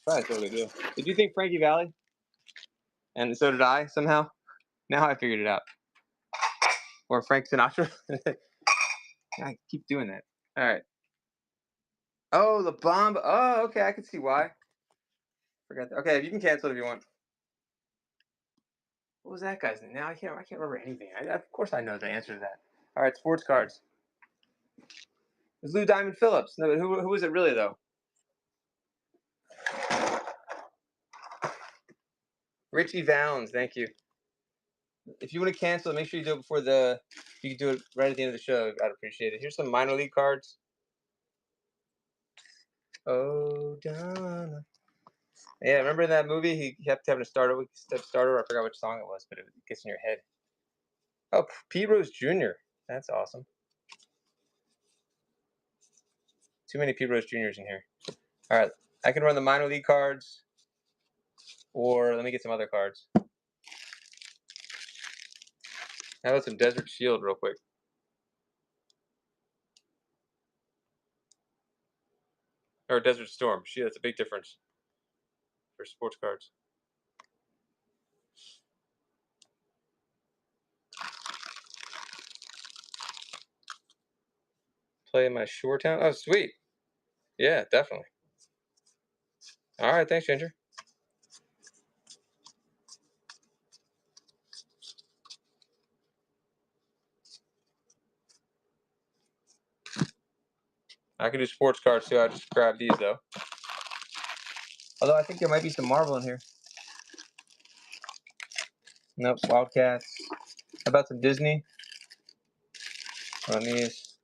Probably totally do. Did you think Frankie Valli? And so did I somehow. Now I figured it out. Or Frank Sinatra. I keep doing that. All right. Oh, the bomb. Oh, okay. I can see why. Forgot that. Okay, you can cancel it if you want. What was that guy's name? Now I can't remember anything. Of course I know the answer to that. All right, sports cards. It's Lou Diamond Phillips. No, but who was it really though? Richie Valens. Thank you. If you want to cancel, make sure you do it before the. You can do it right at the end of the show. I'd appreciate it. Here's some minor league cards. Oh, Donna. Yeah, remember in that movie he kept having a starter. I forgot which song it was, but it gets in your head. Oh, Pete Rose Jr. That's awesome. Too many Pete Rose Juniors in here. All right, I can run the minor league cards, or let me get some other cards. How about some Desert Shield real quick? Or Desert Storm. Shit, that's a big difference for sports cards. Play in my Shore Town. Oh, sweet. Yeah, definitely. All right, thanks, Ginger. I can do sports cards too. I just grab these though. Although I think there might be some Marvel in here. Nope, Wildcats. How about some Disney? On these.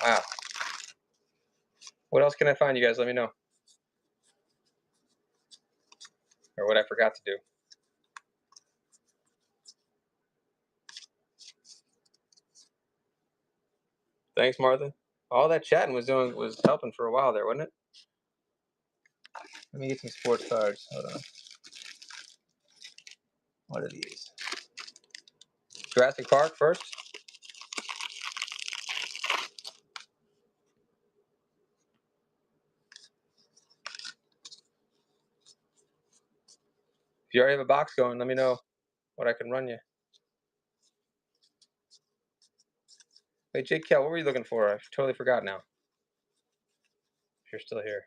Wow. What else can I find, you guys? Let me know. Or what I forgot to do. Thanks, Martha. All that chatting was helping for a while there, wasn't it? Let me get some sports cards. Hold on. What are these? Jurassic Park first. If you already have a box going, let me know what I can run you. Hey, Jake Kell, what were you looking for? I totally forgot now. If you're still here.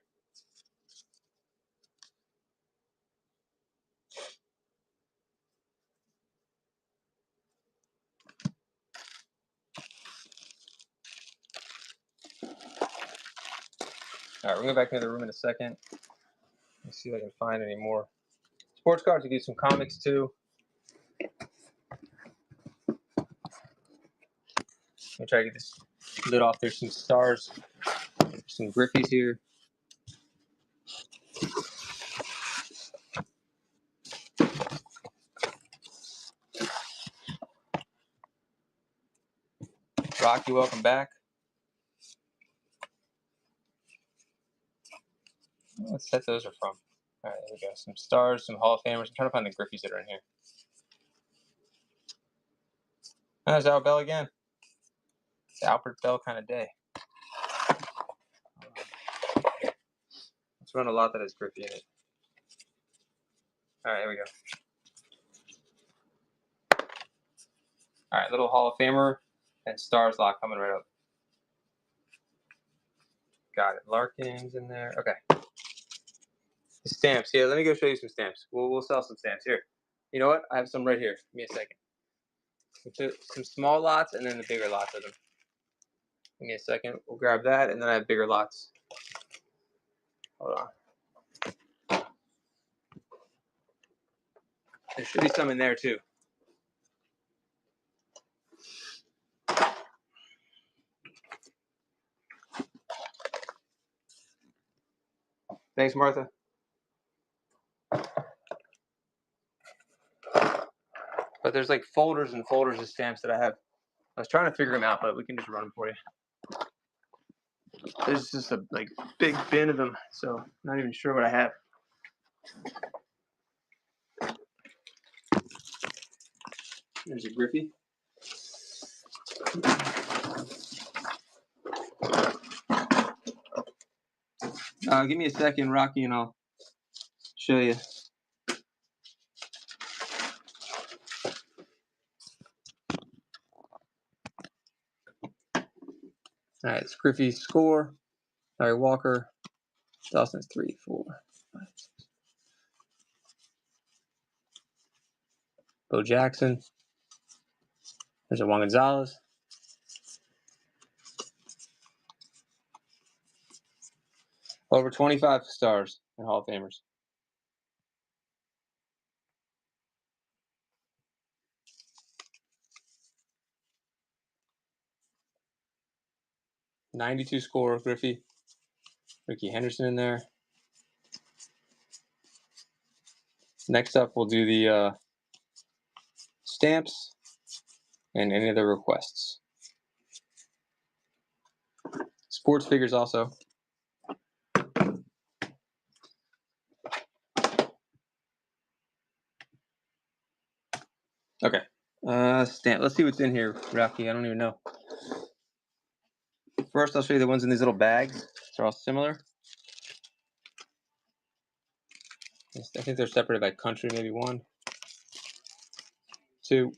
All right, we'll go back into the room in a second. Let's see if I can find any more sports cards. We do some comics too. I'll try to get this lid off. There's some stars, some Griffies here. Rocky, welcome back. What set those are from? All right, there we go. Some stars, some Hall of Famers. I'm trying to find the Griffies that are in here. There's Al Bell again. It's Albert Bell kind of day. Let's run a lot that has Griffey in it. All right, here we go. All right, little Hall of Famer and Stars lock coming right up. Got it. Larkin's in there. Okay. The stamps. Yeah, let me go show you some stamps. We'll sell some stamps here. You know what? I have some right here. Give me a second. Some small lots and then the bigger lots of them. Give me a second. We'll grab that and then I have bigger lots. Hold on. There should be some in there too. Thanks, Martha. But there's like folders and folders of stamps that I have. I was trying to figure them out, but we can just run them for you. There's just a like big bin of them, so I'm not even sure what I have. There's a Griffey. Give me a second, Rocky, and I'll show you. All right, it's Griffey's score. Larry Walker. Dawson's 3, 4, 5, 6. Bo Jackson. There's a Juan Gonzalez. Over 25 stars and Hall of Famers. '92 score, Griffey. Ricky Henderson in there. Next up, we'll do the stamps and any other requests. Sports figures also. Okay. Stamp. Let's see what's in here, Rocky. I don't even know. First, I'll show you the ones in these little bags. They're all similar. I think they're separated by country, maybe 1, 2.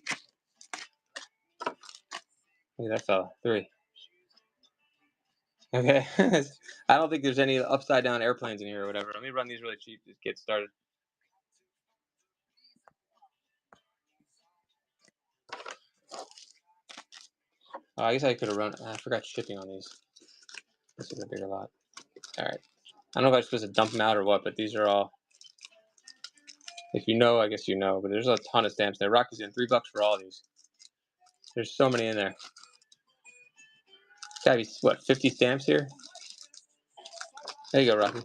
Look at that fella. 3. Okay. I don't think there's any upside down airplanes in here or whatever. Let me run these really cheap to get started. Oh, I guess I could have run. I forgot shipping on these. This is a bigger lot. All right. I don't know if I'm supposed to dump them out or what, but these are all. If you know, I guess you know. But there's a ton of stamps there. Rocky's in $3 for all these. There's so many in there. Gotta be, what, 50 stamps here? There you go, Rocky.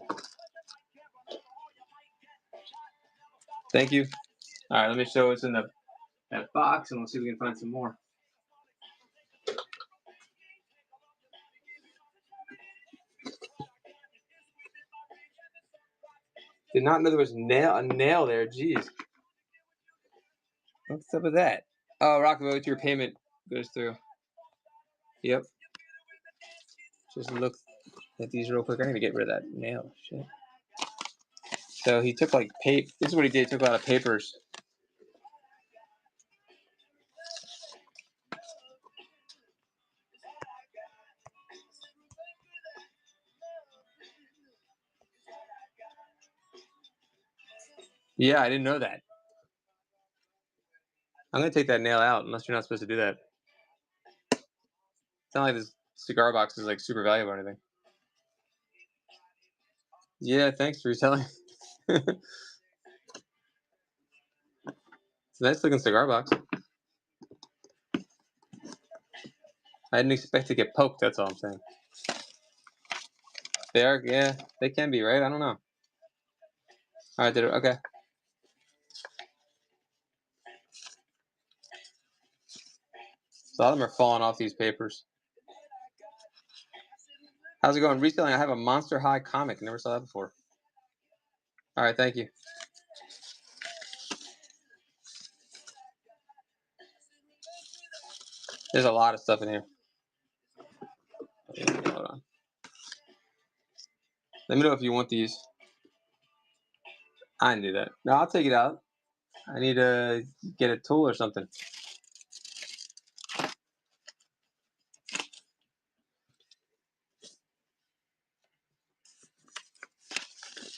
Thank you. All right, let me show what's in that box, and we'll see if we can find some more. Did not know there was a nail there. Jeez. What's up with that? Oh, Rocky, wait till your payment goes through. Yep. Just look at these real quick. I need to get rid of that nail. Shit. So he took like This is what he did. He took a lot of papers. Yeah, I didn't know that. I'm gonna take that nail out unless you're not supposed to do that. It's not like this cigar box is like super valuable or anything. Yeah, thanks for retelling. It's a nice looking cigar box. I didn't expect to get poked. That's all I'm saying. They are, yeah, they can be, right? I don't know. All right, okay. So a lot of them are falling off these papers. How's it going? Reselling. I have a Monster High comic. Never saw that before. All right, thank you. There's a lot of stuff in here. Hold on. Let me know if you want these. I didn't do that. No, I'll take it out. I need to get a tool or something.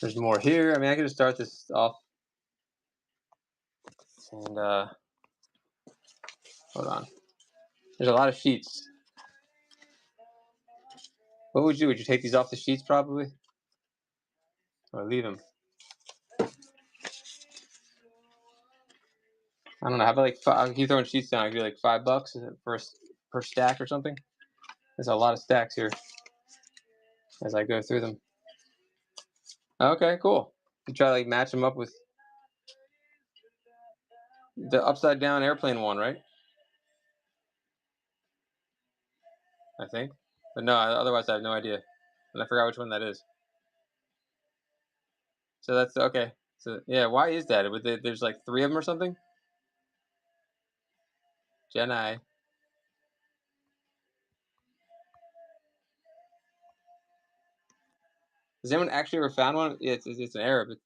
There's more here. I mean, I can just start this off. And hold on. There's a lot of sheets. What would you do? Would you take these off the sheets probably? Or leave them? I don't know. How about like I'll keep throwing sheets down. I'll give you like $5 per stack or something. There's a lot of stacks here as I go through them. Okay, cool. You try to like match them up with the upside down airplane one, right? I think. But no, otherwise I have no idea. And I forgot which one that is. So that's okay. So yeah, why is that? There's like 3 of them or something? Jedi. Has anyone actually ever found one? Yeah, it's an Arab.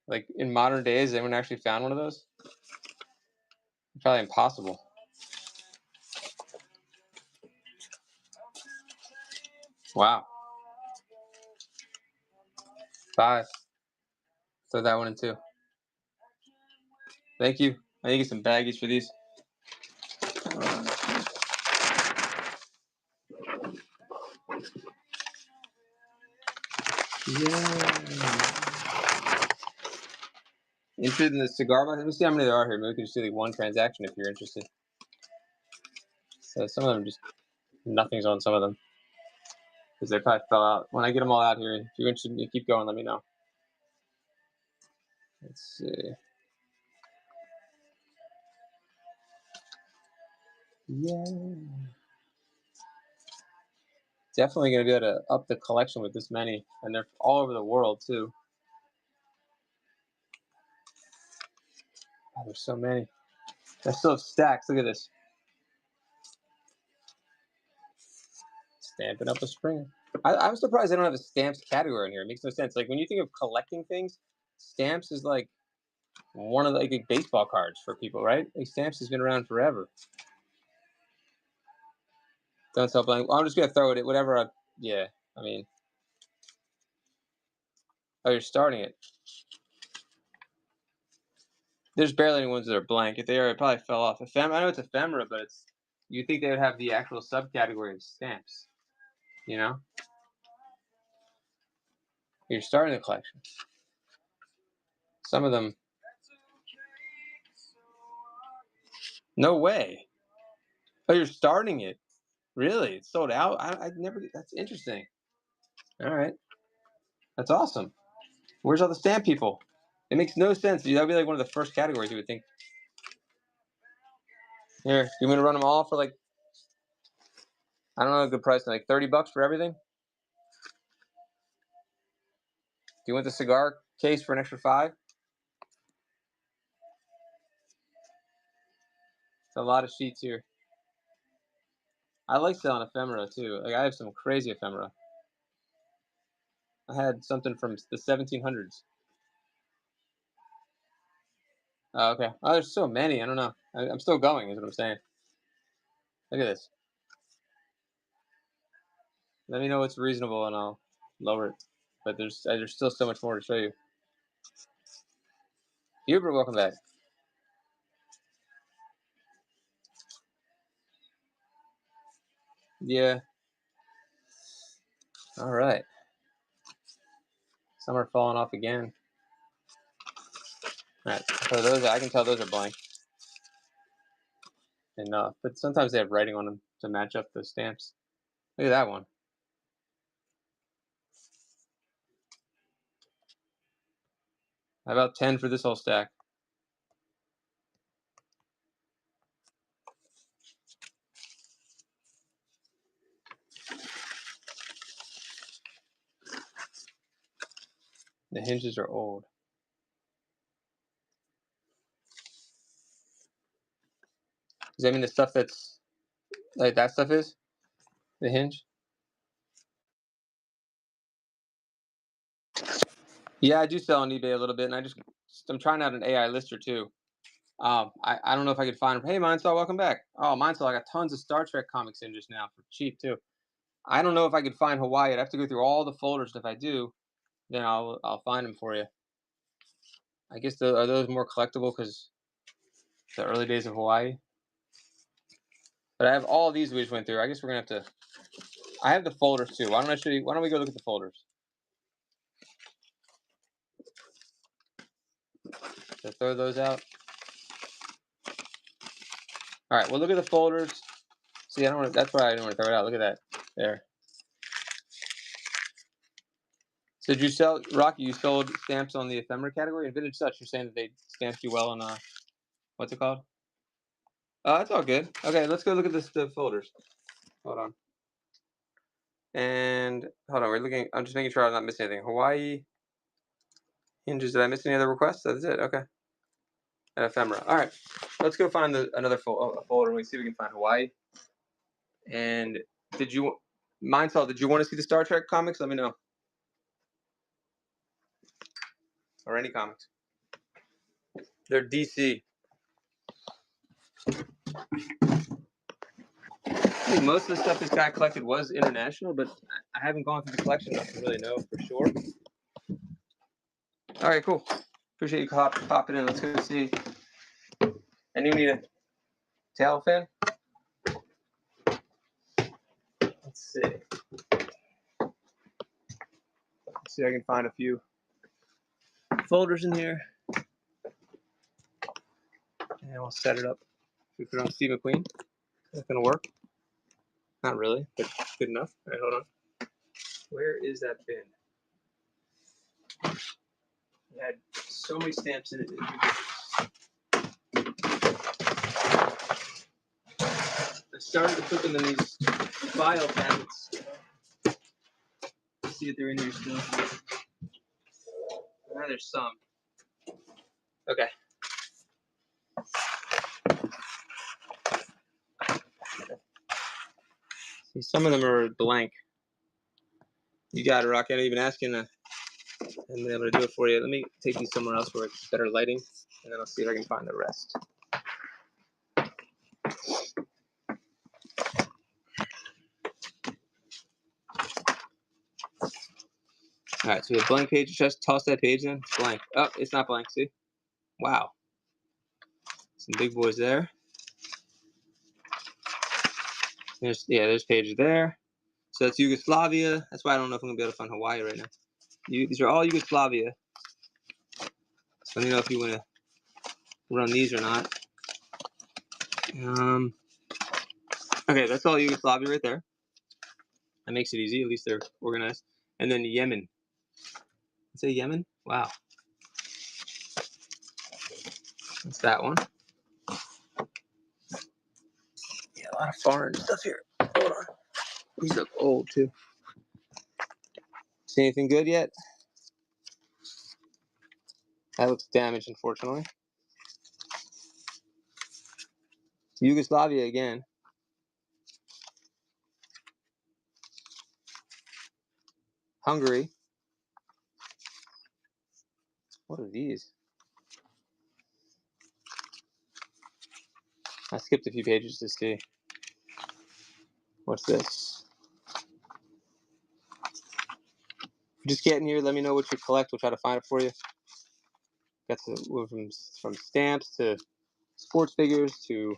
Like in modern days, has anyone actually found one of those? It's probably impossible. Wow. 5. Throw that one in too. Thank you. I need to get some baggies for these. Yeah. Interested in the cigar box? Let me see how many there are here. Maybe we can just do like one transaction if you're interested. So some of them just nothing's on some of them because they probably fell out. When I get them all out here, if you're interested, you keep going. Let me know. Let's see. Yeah. Definitely gonna be able to up the collection with this many, and they're all over the world too. Oh, there's so many. I still have stacks. Look at this. Stamping Up a Springer. I'm surprised they don't have a stamps category in here. It makes no sense. Like when you think of collecting things, stamps is like one of the like baseball cards for people, right? Like stamps has been around forever. Don't tell blank. I'm just gonna throw it at whatever. Yeah, I mean. Oh, you're starting it. There's barely any ones that are blank. If they are, it probably fell off. I know it's ephemera, but it's. You think they would have the actual subcategory of stamps? You know. You're starting the collection. Some of them. No way. Oh, you're starting it. Really? It's sold out? I never. That's interesting. All right, that's awesome. Where's all the stamp people? It makes no sense. That'd be like one of the first categories you would think. Here, you want to run them all for like I don't know a good price, like $30 for everything? Do you want the cigar case for an extra 5? It's a lot of sheets here. I like selling ephemera too. Like I have some crazy ephemera. I had something from the 1700s. Oh, okay. Oh, there's so many. I don't know. I'm still going, is what I'm saying. Look at this. Let me know what's reasonable, and I'll lower it. But there's still so much more to show you. Hubert, welcome back. Yeah. All right. Some are falling off again. All right. So those, I can tell those are blank enough, but sometimes they have writing on them to match up the stamps. Look at that one. How about 10 for this whole stack? The hinges are old. Does that mean the stuff that's like that stuff is the hinge? Yeah, I do sell on eBay a little bit, and I'm trying out an AI lister too. I don't know if I could find. Hey, Mindsaw, welcome back. Oh, Mindsaw, I got tons of Star Trek comics in just now for cheap too. I don't know if I could find Hawaii. I'd have to go through all the folders. And if I do, then I'll find them for you. I guess are those more collectible because the early days of Hawaii. But I have all these we just went through. I guess we're gonna have to. I have the folders too. Why don't I show you? Why don't we go look at the folders? So throw those out. All right. Well, look at the folders. See, I don't want. That's why I don't want to throw it out. Look at that. There. So did you sell, Rocky? You sold stamps on the ephemera category and vintage such. You're saying that they stamped you well on what's it called? Oh, that's all good. Okay, let's go look at the folders. Hold on. And hold on, we're looking. I'm just making sure I'm not missing anything. Hawaii hinges. Did I miss any other requests? That's it. Okay. And ephemera. All right. Let's go find another folder and we see if we can find Hawaii. And did you, Mindsaw? Did you want to see the Star Trek comics? Let me know. Or any comics. They're DC. I think most of the stuff this guy collected was international, but I haven't gone through the collection enough to really know for sure. All right, cool. Appreciate you popping in. Let's go see. And you need a tail fin? Let's see. Let's see if I can find a few folders in here. And we'll set it up. We put it on Steve McQueen. That's going to work. Not really, but good enough. All right, hold on. Where is that bin? It had so many stamps in it. I started to put them in these file cabinets. See if they're in there still. There's some. Okay. See, some of them are blank. You got it, Rocky. I didn't even ask you, and I'm able to do it for you. Let me take these somewhere else where it's better lighting, and then I'll see if I can find the rest. All right, so we have blank page. Just toss that page in. It's blank. Oh, it's not blank. See? Wow. Some big boys there. There's pages there. So that's Yugoslavia. That's why I don't know if I'm gonna be able to find Hawaii right now. These are all Yugoslavia. So let me know if you want to run these or not. Okay, that's all Yugoslavia right there. That makes it easy. At least they're organized. And then Yemen. Say Yemen? Wow. That's that one. Yeah, a lot of foreign stuff here. Hold on. These look old too. See anything good yet? That looks damaged, unfortunately. Yugoslavia again. Hungary. What are these? I skipped a few pages to see. What's this? Just get in here. Let me know what you collect. We'll try to find it for you. Got from stamps to sports figures to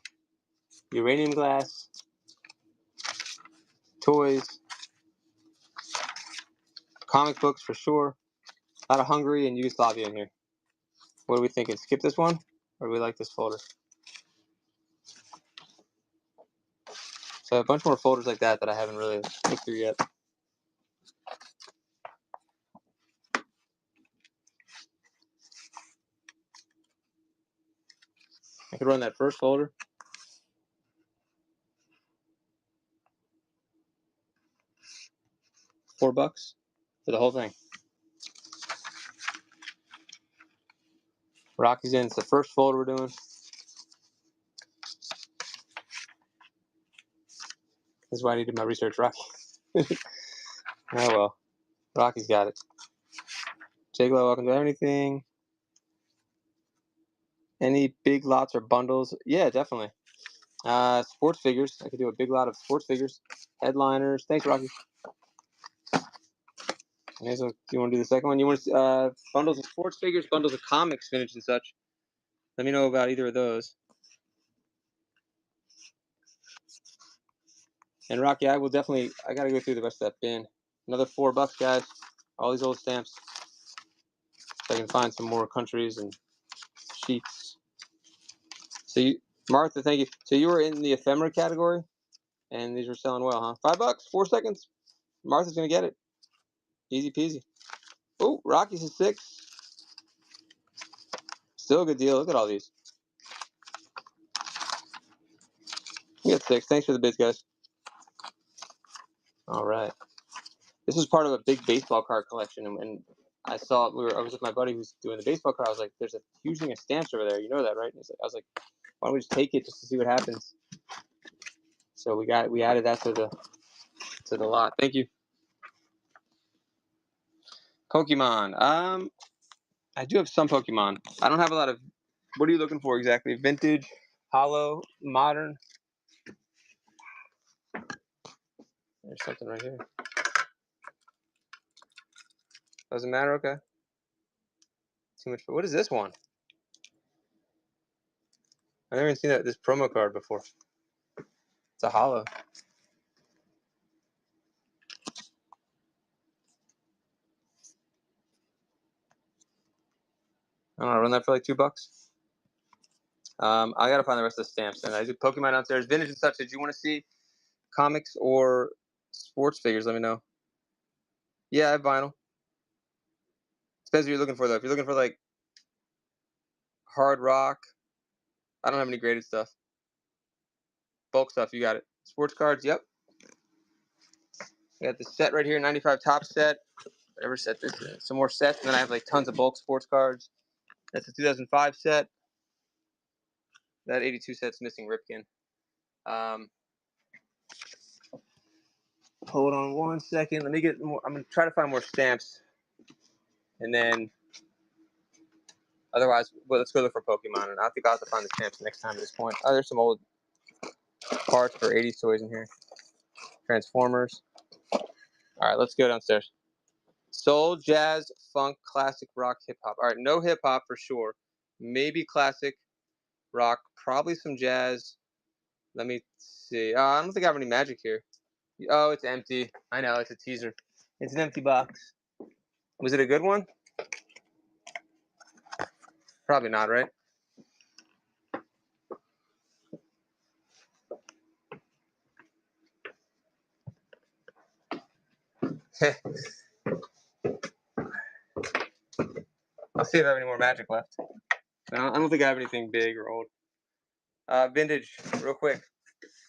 uranium glass, toys, comic books for sure. A lot of Hungary and Yugoslavia in here. What are we thinking? Skip this one? Or do we like this folder? So a bunch more folders like that I haven't really looked through yet. I could run that first folder. $4 for the whole thing. Rocky's in. It's the first folder we're doing. This is why I needed my research, Rocky. Oh well. Rocky's got it. Jiglo, welcome to anything. Any big lots or bundles? Yeah, definitely. Sports figures. I could do a big lot of sports figures. Headliners. Thanks, Rocky. Okay, so do you want to do the second one? You want bundles of sports figures, bundles of comics, vintage and such? Let me know about either of those. And Rocky, I will definitely. I gotta go through the rest of that bin. Another $4, guys. All these old stamps. So I can find some more countries and sheets. So you, Martha, thank you. So you were in the ephemera category, and these were selling well, huh? $5, 4 seconds. Martha's gonna get it. Easy peasy. Oh, Rocky's is 6. Still a good deal. Look at all these. We got 6. Thanks for the bids, guys. All right. This was part of a big baseball card collection, and I saw I was with my buddy who's doing the baseball card. I was like, "There's a huge thing of stamps over there. You know that, right?" And I was like, "Why don't we just take it just to see what happens?" So we added that to the lot. Thank you. Pokemon. I do have some Pokemon. I don't have a lot of. What are you looking for exactly? Vintage, hollow, modern. There's something right here. Doesn't matter. Okay. Too much. What is this one? I've never even seen this promo card before. It's a hollow. I don't know. Run that for like $2. I gotta find the rest of the stamps. And I do Pokemon downstairs, vintage and such. Did you want to see comics or sports figures? Let me know. Yeah, I have vinyl. Depends what you're looking for, though. If you're looking for like hard rock, I don't have any graded stuff. Bulk stuff, you got it. Sports cards, yep. I got this set right here, 95 top set. Whatever set this is. Some more sets, and then I have like tons of bulk sports cards. That's a 2005 set. That 82 set's missing Ripken. Hold on 1 second. Let me get more. I'm gonna try to find more stamps, and then otherwise, well, let's go look for Pokemon. And I think I'll have to find the stamps next time at this point. Oh, there's some old parts for 80s toys in here. Transformers. All right, let's go downstairs. Soul, jazz, funk, classic rock, hip hop. All right, no hip hop for sure. Maybe classic rock, probably some jazz. Let me see. I don't think I have any magic here. Oh, it's empty. I know, it's a teaser. It's an empty box. Was it a good one? Probably not, right? I'll see if I have any more Magic left. I don't think I have anything big or old. Vintage, real quick.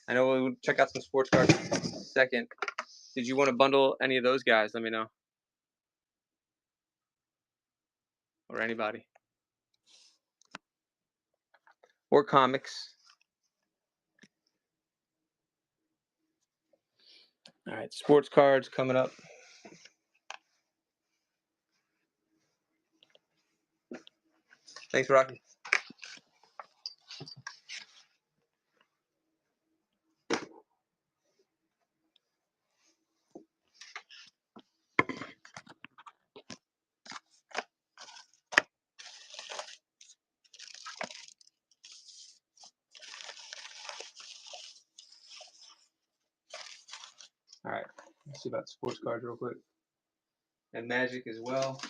I know we'll check out some sports cards in a second. Did you want to bundle any of those guys? Let me know. Or anybody. Or comics. All right, sports cards coming up. Thanks, Rocky. All right, let's see about sports cards real quick. And Magic as well.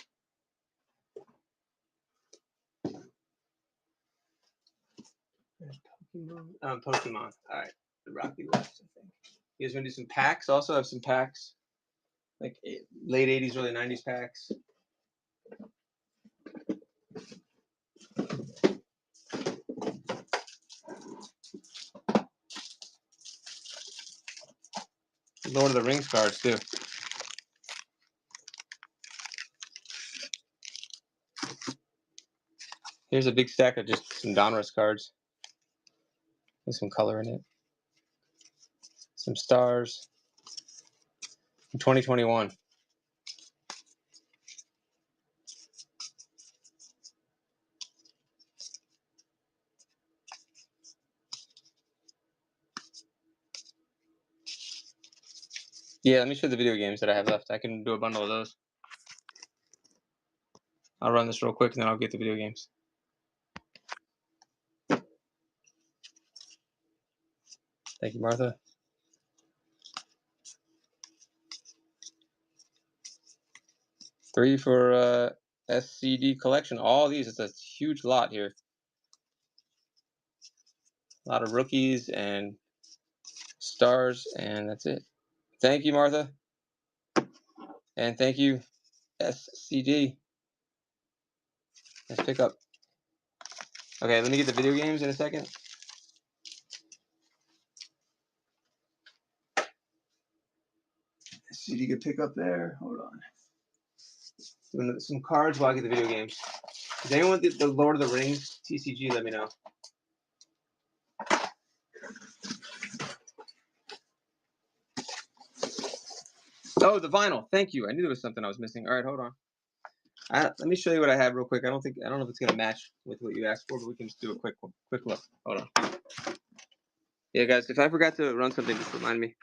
Pokemon. All right, the Rocky left, I think. You guys want to do some packs? Also have some packs, like late 80s, early 90s packs. Lord of the Rings cards, too. Here's a big stack of just some Donruss cards. There's some color in it. Some stars. From 2021. Yeah, let me show the video games that I have left. I can do a bundle of those. I'll run this real quick and then I'll get the video games. Thank you, Martha. Three for SCD collection. All these, it's a huge lot here. A lot of rookies and stars, and that's it. Thank you, Martha. And thank you, SCD. Nice pickup. Okay, let me get the video games in a second. SCD good pickup there. Hold on. Doing some cards while I get the video games. Does anyone want the Lord of the Rings TCG? Let me know. Oh, the vinyl. Thank you. I knew there was something I was missing. All right, hold on. Let me show you what I have real quick. I don't know if it's gonna match with what you asked for, but we can just do a quick look. Hold on. Yeah, guys, if I forgot to run something, just remind me.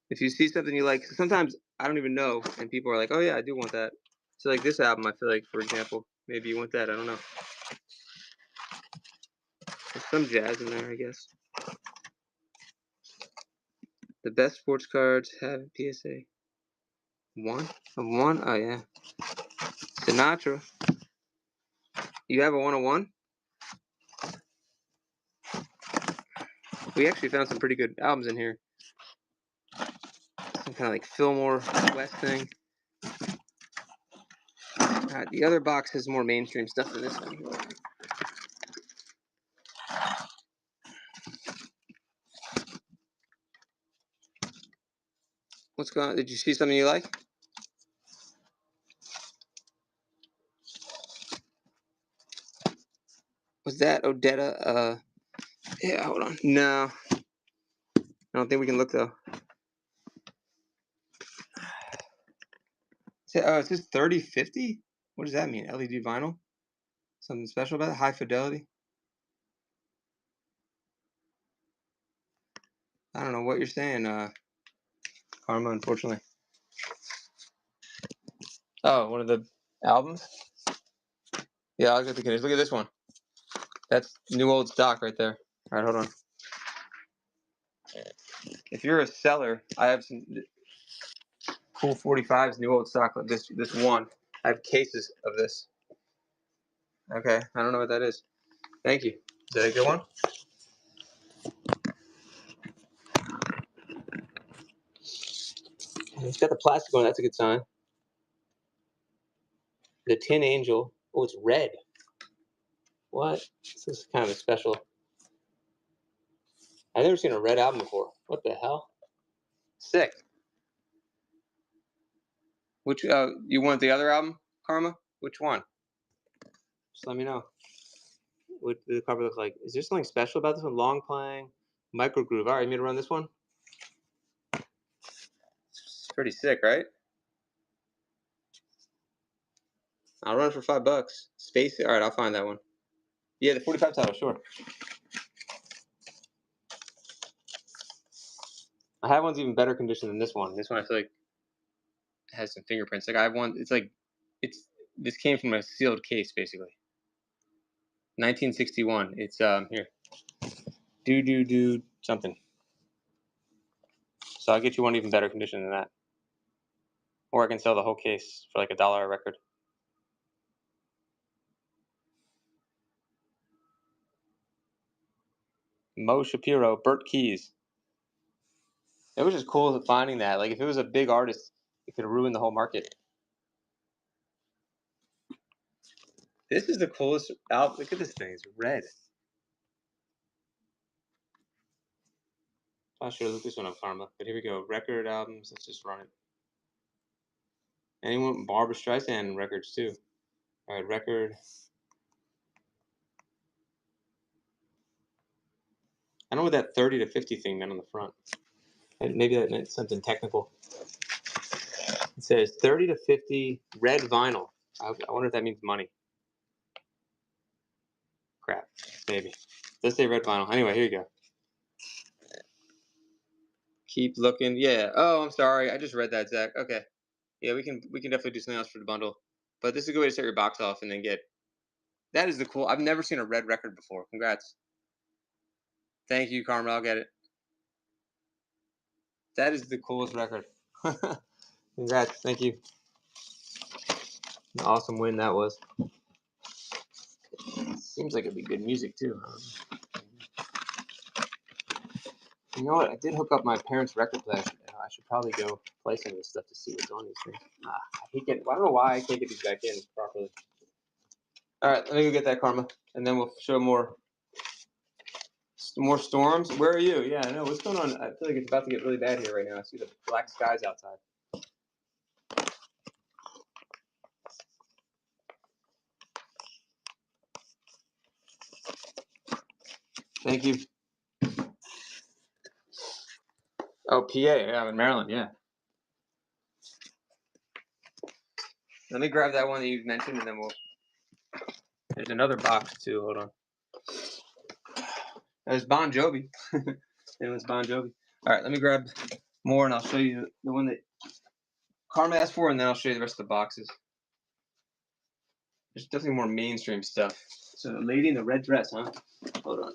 If you see something you like, sometimes I don't even know, and people are like, "Oh yeah, I do want that." So like this album, I feel like, for example, maybe you want that. I don't know. There's some jazz in there, I guess. The best sports cards have PSA. One? Oh yeah. Sinatra. You have a 101? We actually found some pretty good albums in here. Some kind of like Fillmore West thing. The other box has more mainstream stuff than this one. What's going on? Did you see something you like? Was that Odetta? Yeah, hold on. No. I don't think we can look, though. It says 3050? What does that mean? LED vinyl? Something special about it? High fidelity? I don't know what you're saying, Karma, unfortunately. Oh, one of the albums? Yeah, I'll get the kids. Look at this one. That's new old stock right there. All right, hold on. If you're a seller, I have some cool 45s, new old stock. This one. I have cases of this. Okay, I don't know what that is. Thank you. Is that a good one? It's got the plastic on. That's a good sign. The Tin Angel. Oh, it's red. What? This is kind of a special. I've never seen a red album before. What the hell? Sick. Which you want the other album, Karma? Which one? Just let me know. What does the cover look like? Is there something special about this one? Long playing, micro groove. All right, you me to run this one? It's pretty sick, right? I'll run it for $5. Space. All right, I'll find that one. Yeah, the 45 title, sure. I have one's even better condition than this one. This one I feel like has some fingerprints. Like I have one. It's like this came from a sealed case basically. 1961. It's here. Do something. So I'll get you one even better condition than that. Or I can sell the whole case for like $1 a record. Mo Shapiro, Burt Keys. It was just cool finding that. Like if it was a big artist, it could have ruined the whole market. This is the coolest album. Look at this thing. It's red. I should have looked this one up, Karma. But here we go. Record albums. Let's just run it. Anyone? Barbra Streisand records too. All right, record. I don't know what that 30 to 50 thing meant on the front. Maybe that meant something technical. It says 30 to 50 red vinyl. I wonder if that means money. Crap. Maybe. Let's say red vinyl. Anyway, here you go. Keep looking. Yeah. Oh, I'm sorry. I just read that, Zach. Okay. Yeah, we can definitely do something else for the bundle. But this is a good way to set your box off and then get. That is the cool. I've never seen a red record before. Congrats. Thank you, Karma. I'll get it. That is the coolest record. Congrats. Thank you. An awesome win that was. Seems like it'd be good music too. You know what? I did hook up my parents' record player. I should probably go play some of this stuff to see what's on these things. I hate getting. I don't know why I can't get these back in properly. All right, let me go get that, Karma, and then we'll show more storms. Where are you? Yeah, I know. What's going on? I feel like it's about to get really bad here right now. I see the black skies outside. Thank you. Oh, PA. Yeah, I'm in Maryland. Yeah. Let me grab that one that you mentioned, and then we'll. There's another box too. Hold on. There's Bon Jovi. It was Bon Jovi. All right, let me grab more, and I'll show you the one that Karma asked for, and then I'll show you the rest of the boxes. There's definitely more mainstream stuff. So, Lady in the Red Dress, huh? Hold on.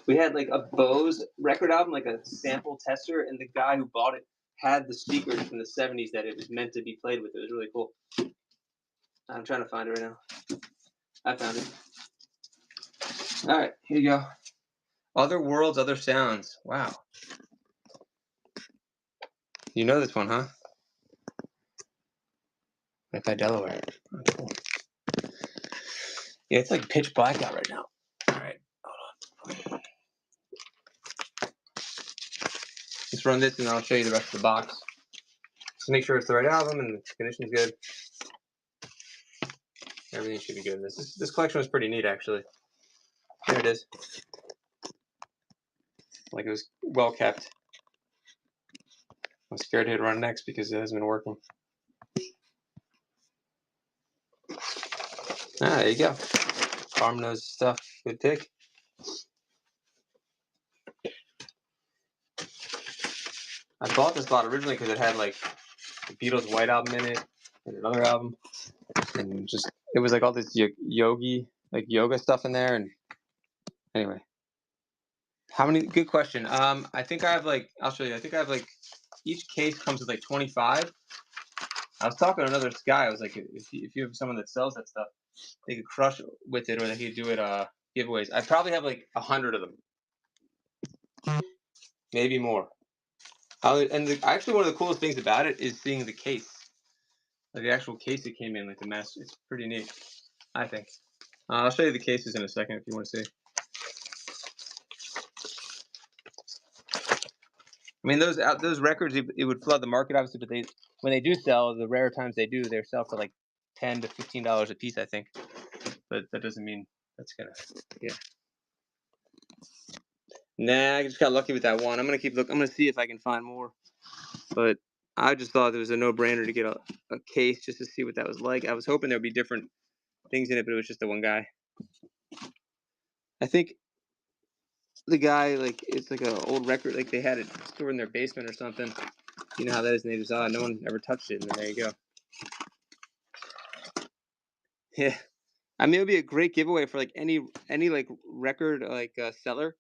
We had like a Bose record album, like a sample tester, and the guy who bought it had the speakers from the 70s that it was meant to be played with. It was really cool. I'm trying to find it right now. I found it. All right, here you go. Other Worlds, Other Sounds. Wow. You know this one, huh? Right by Delaware. Oh, cool. Yeah, it's like pitch black out right now. All right, hold on. Let's run this, and I'll show you the rest of the box. Just make sure it's the right album and the condition's good. Everything should be good. This collection was pretty neat, actually. Here it is. Like it was well kept. I'm scared to hit run next because it hasn't been working. There you go. Farm knows stuff. Good pick. I bought this lot originally because it had like the Beatles' White Album in it and another album, and just it was like all this yoga stuff in there. And anyway, how many? Good question. I think I have like I'll show you. I think I have like each case comes with like 25. I was talking to another guy. I was like, if you have someone that sells that stuff, they could crush with it, or they could do it giveaways. I probably have like 100 of them, maybe more. Actually, one of the coolest things about it is seeing the case, like the actual case it came in, like the mess. It's pretty neat, I think. I'll show you the cases in a second if you want to see. I mean, those records, it would flood the market, obviously, but when they do sell, the rare times they do, they sell for like $10 to $15 a piece, I think. But that doesn't mean that's gonna, yeah. Nah, I just got lucky with that one. I'm gonna keep looking. I'm gonna see if I can find more. But I just thought it was a no-brainer to get a case just to see what that was like. I was hoping there would be different things in it, but it was just the one guy. I think the guy, like, it's like an old record, like they had it stored in their basement or something. You know how that is, and they just, no one ever touched it, and then there you go. Yeah. I mean, it would be a great giveaway for like any like record like seller,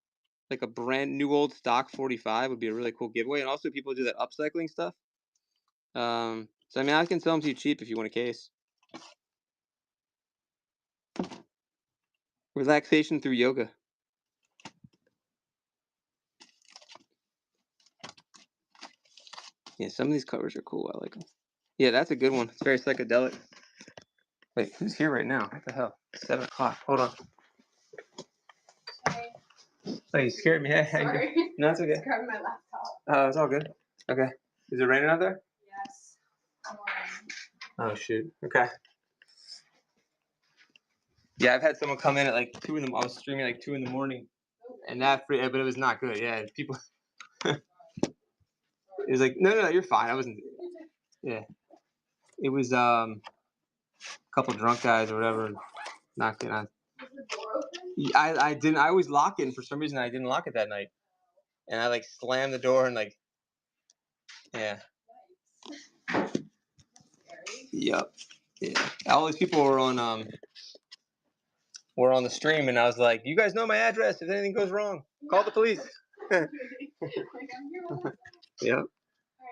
like a brand new old stock 45 would be a really cool giveaway, and also people do that upcycling stuff. So I mean, I can sell them to you cheap if you want a case. Relaxation through yoga. Yeah, some of these covers are cool. I like them. Yeah, that's a good one. It's very psychedelic. Wait, who's here right now? What the hell? 7 o'clock. Hold on. Oh, you scared me. Sorry. No, it's okay. Just grabbing my laptop. Oh, it's all good. Okay. Is it raining out there? Yes. Oh, shoot. Okay. Yeah, I've had someone come in at like 2 in the. I was streaming like 2 in the morning, and but it was not good. Yeah, people. It was like, no, you're fine. I wasn't. Yeah, it was a couple drunk guys or whatever knocking on. Was the door open? I didn't. I always lock it, and for some reason I didn't lock it that night, and I like slammed the door and like. Yeah. Yep. Yeah. All these people were on the stream, and I was like, "You guys know my address. If anything goes wrong, call the police." Like, I'm here all the time. Yep. All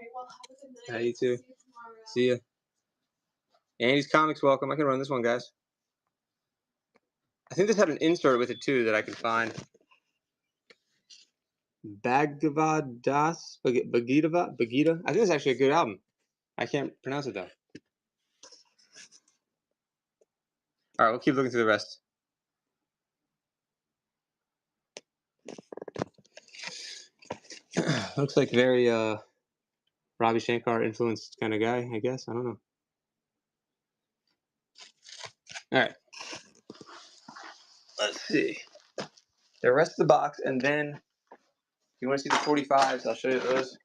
right, well, have a good night. Yeah, you too. See you tomorrow. See ya. Andy's Comics, welcome. I can run this one, guys. I think this had an insert with it too that I could find. Bhagavad Das, Bagita. I think it's actually a good album. I can't pronounce it though. All right, we'll keep looking through the rest. Looks like very Ravi Shankar influenced kind of guy, I guess. I don't know. All right. Let's see. The rest of the box, and then if you want to see the 45s, I'll show you those.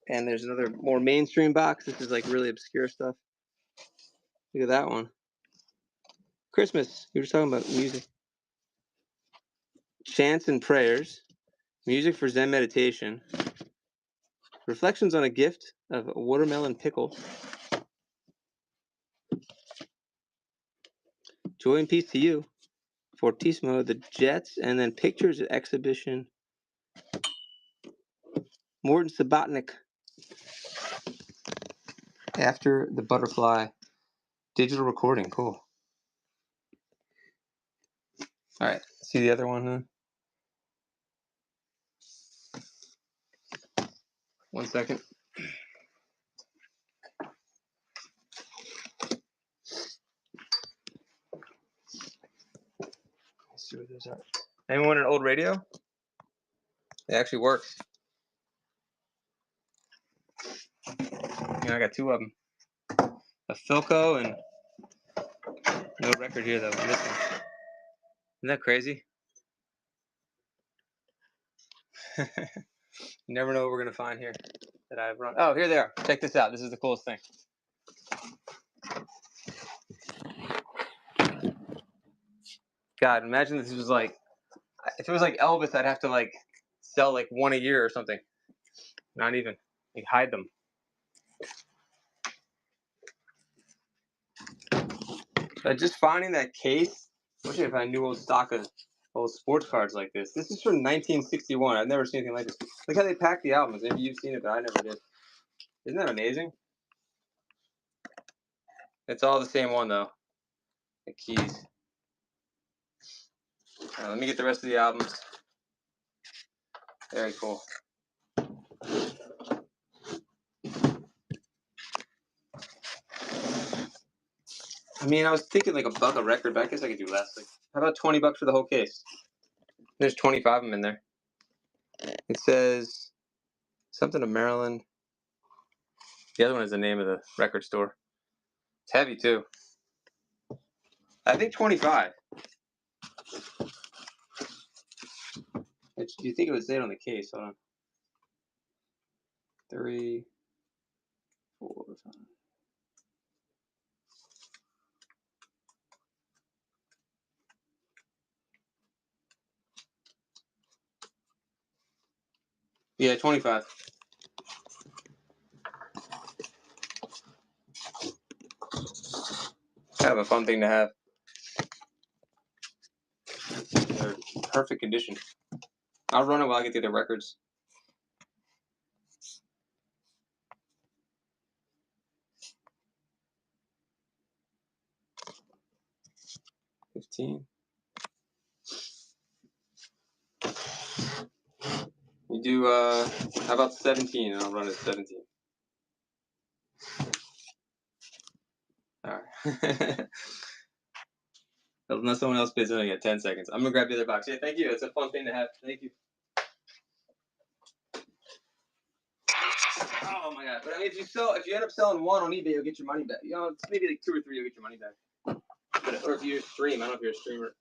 And there's another more mainstream box. This is like really obscure stuff. Look at that one. Christmas. You were talking about music. Chants and prayers. Music for Zen meditation. Reflections on a gift of a watermelon pickle. Joy and peace to you. Fortissimo, the Jets, and then pictures at exhibition. Morton Subotnick. After the Butterfly. Digital recording. Cool. All right. See the other one, huh? 1 second. Let's see what those are. Anyone want an old radio? It actually works. I got 2 of them. A Philco and no record here though. This one. Isn't that crazy? You never know what we're gonna find here that I've run. Oh, here they are. Check this out. This is the coolest thing. God, imagine this was like, if it was like Elvis, I'd have to like sell like 1 a year or something. Not even. Like hide them. But just finding that case, especially if I knew old stock of old sports cards like this. This is from 1961. I've never seen anything like this. Look how they pack the albums. Maybe you've seen it, but I never did. Isn't that amazing? It's all the same one though. The keys. Let me get the rest of the albums. Very cool. I mean, I was thinking like $1 a record, but I guess I could do less. Like, how about $20 for the whole case? There's 25 of them in there. It says something of Maryland. The other one is the name of the record store. It's heavy too. I think 25. Do you think it would say it on the case? Hold on. 3, 4, 5. Yeah, 25. Kind of a fun thing to have. They're in perfect condition. I'll run it while I get the other records. $15. You do, how about 17? And I'll run it 17. All right. Unless someone else bids in, I get 10 seconds. I'm going to grab the other box. Yeah, thank you. It's a fun thing to have. Thank you. Oh my god! But I mean, if you end up selling one on eBay, you'll get your money back. You know, it's maybe like 2 or 3, you'll get your money back. But, or if you stream, I don't know if you're a streamer.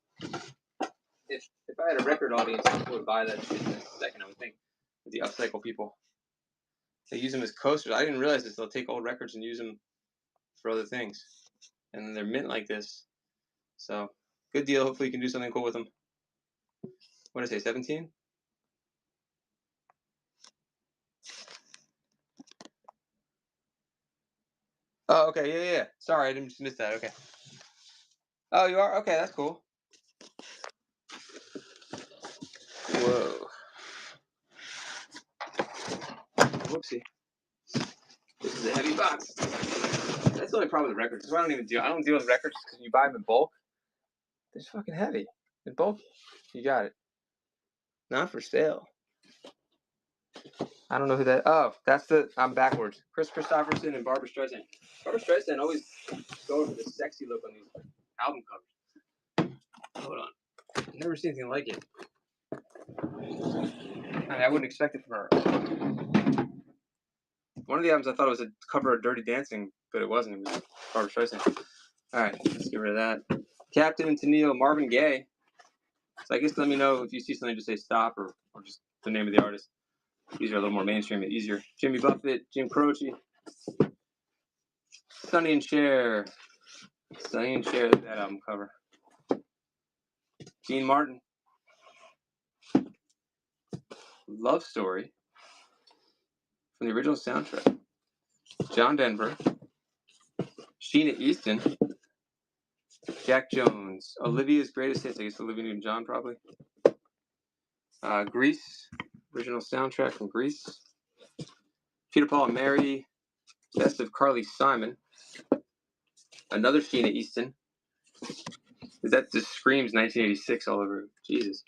If I had a record audience, people would buy that shit in a second. I would think with the upcycle people, they use them as coasters. I didn't realize this. They'll take old records and use them for other things, and then they're mint like this. So good deal. Hopefully, you can do something cool with them. What did I say? 17. Oh, okay, yeah. Sorry, I didn't miss that. Okay. Oh, you are? Okay, that's cool. Whoa. Whoopsie. This is a heavy box. That's the only problem with records. That's why I don't deal with records because you buy them in bulk. They're just fucking heavy. In bulk, you got it. Not for sale. I don't know who that. Oh, I'm backwards. Chris Christopherson and Barbra Streisand. Barbra Streisand always going for the sexy look on these album covers. Hold on. I've never seen anything like it. I mean, I wouldn't expect it from her. One of the albums I thought it was a cover of Dirty Dancing, but it wasn't. It was Barbra Streisand. All right, let's get rid of that. Captain and Tennille, Marvin Gaye. So I guess let me know if you see something, just say stop or just the name of the artist. These are a little more mainstream and easier. Jimmy Buffett, Jim Croce, Sonny and Cher. Sonny and Cher, that album cover. Dean Martin. Love Story from the original soundtrack. John Denver. Sheena Easton. Jack Jones. Olivia's Greatest Hits. I guess Olivia Newton-John probably. Grease. Original soundtrack from Grease. Peter, Paul and Mary. Best of Carly Simon. Another Sheena Easton. That just screams 1986 all over. Jesus.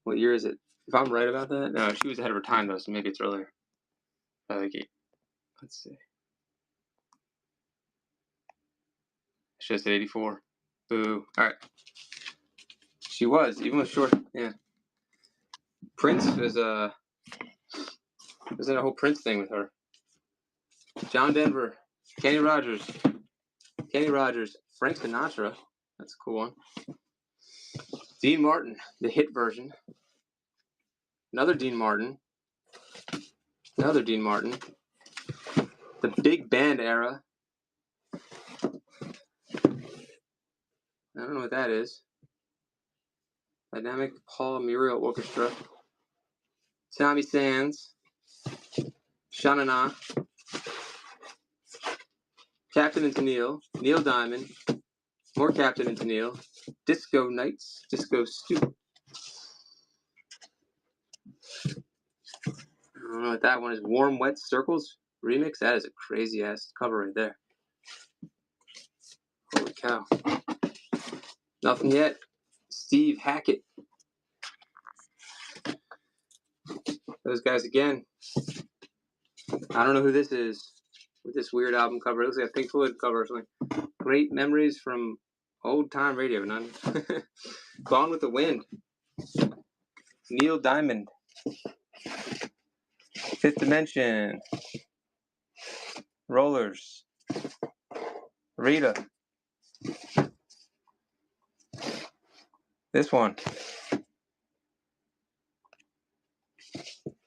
What year is it? If I'm right about that? No, she was ahead of her time though, so maybe it's earlier. Let's see. She said 84. Boo. Alright. She was, even with short, yeah. Prince was in a whole Prince thing with her. John Denver. Kenny Rogers. Frank Sinatra. That's a cool one. Dean Martin, the hit version. Another Dean Martin. The big band era. I don't know what that is. Dynamic Paul Muriel Orchestra. Tommy Sands. Sha-na-na. Captain and Tennille. Neil Diamond. More Captain and Tennille. Disco Nights. Disco Stew. I don't know what that one is. Warm Wet Circles remix. That is a crazy ass cover right there. Holy cow. Nothing yet. Steve Hackett. Those guys again. I don't know who this is with this weird album cover. It looks like a Pink Floyd cover or something. Great memories from old time radio. None. Gone with the Wind. Neil Diamond. Fifth Dimension. Rollers. Rita. This one.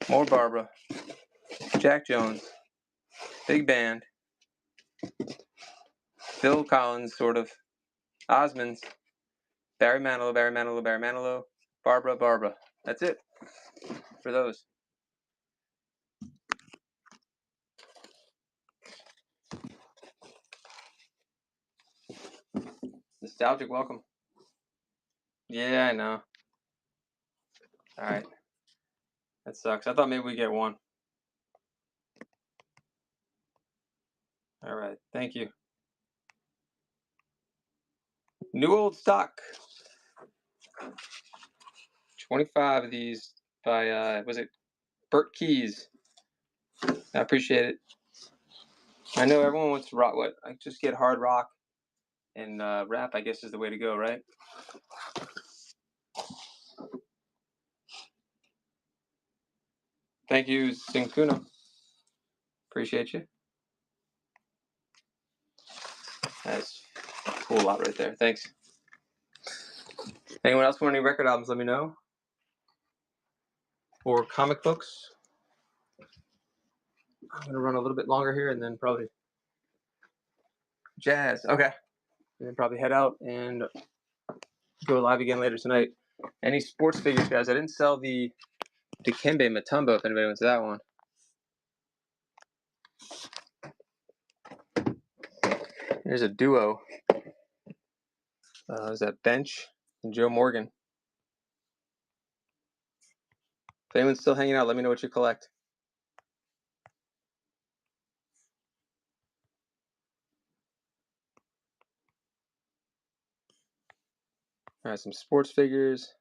More Barbara. Jack Jones. Big Band. Phil Collins, sort of. Osmonds. Barry Manilow, Barry Manilow, Barry Manilow. Barbara, Barbara. That's it for those. Nostalgic welcome. Yeah, I know. Alright. That sucks. I thought maybe we'd get one. Alright, thank you. New old stock. 25 of these by, was it Bert Keys? I appreciate it. I know everyone wants rock. What? I just get hard rock and rap, I guess, is the way to go, right? Thank you, Sinkuno. Appreciate you. That's a cool lot right there. Thanks. Anyone else want any record albums? Let me know. Or comic books. I'm gonna run a little bit longer here, and then probably jazz. Okay. And then probably head out and go live again later tonight. Any sports figures, guys? I didn't sell the Dikembe Mutombo if anybody wants that one. Here's a duo. Is that Bench and Joe Morgan? If anyone's still hanging out, let me know what you collect. All right, some sports figures.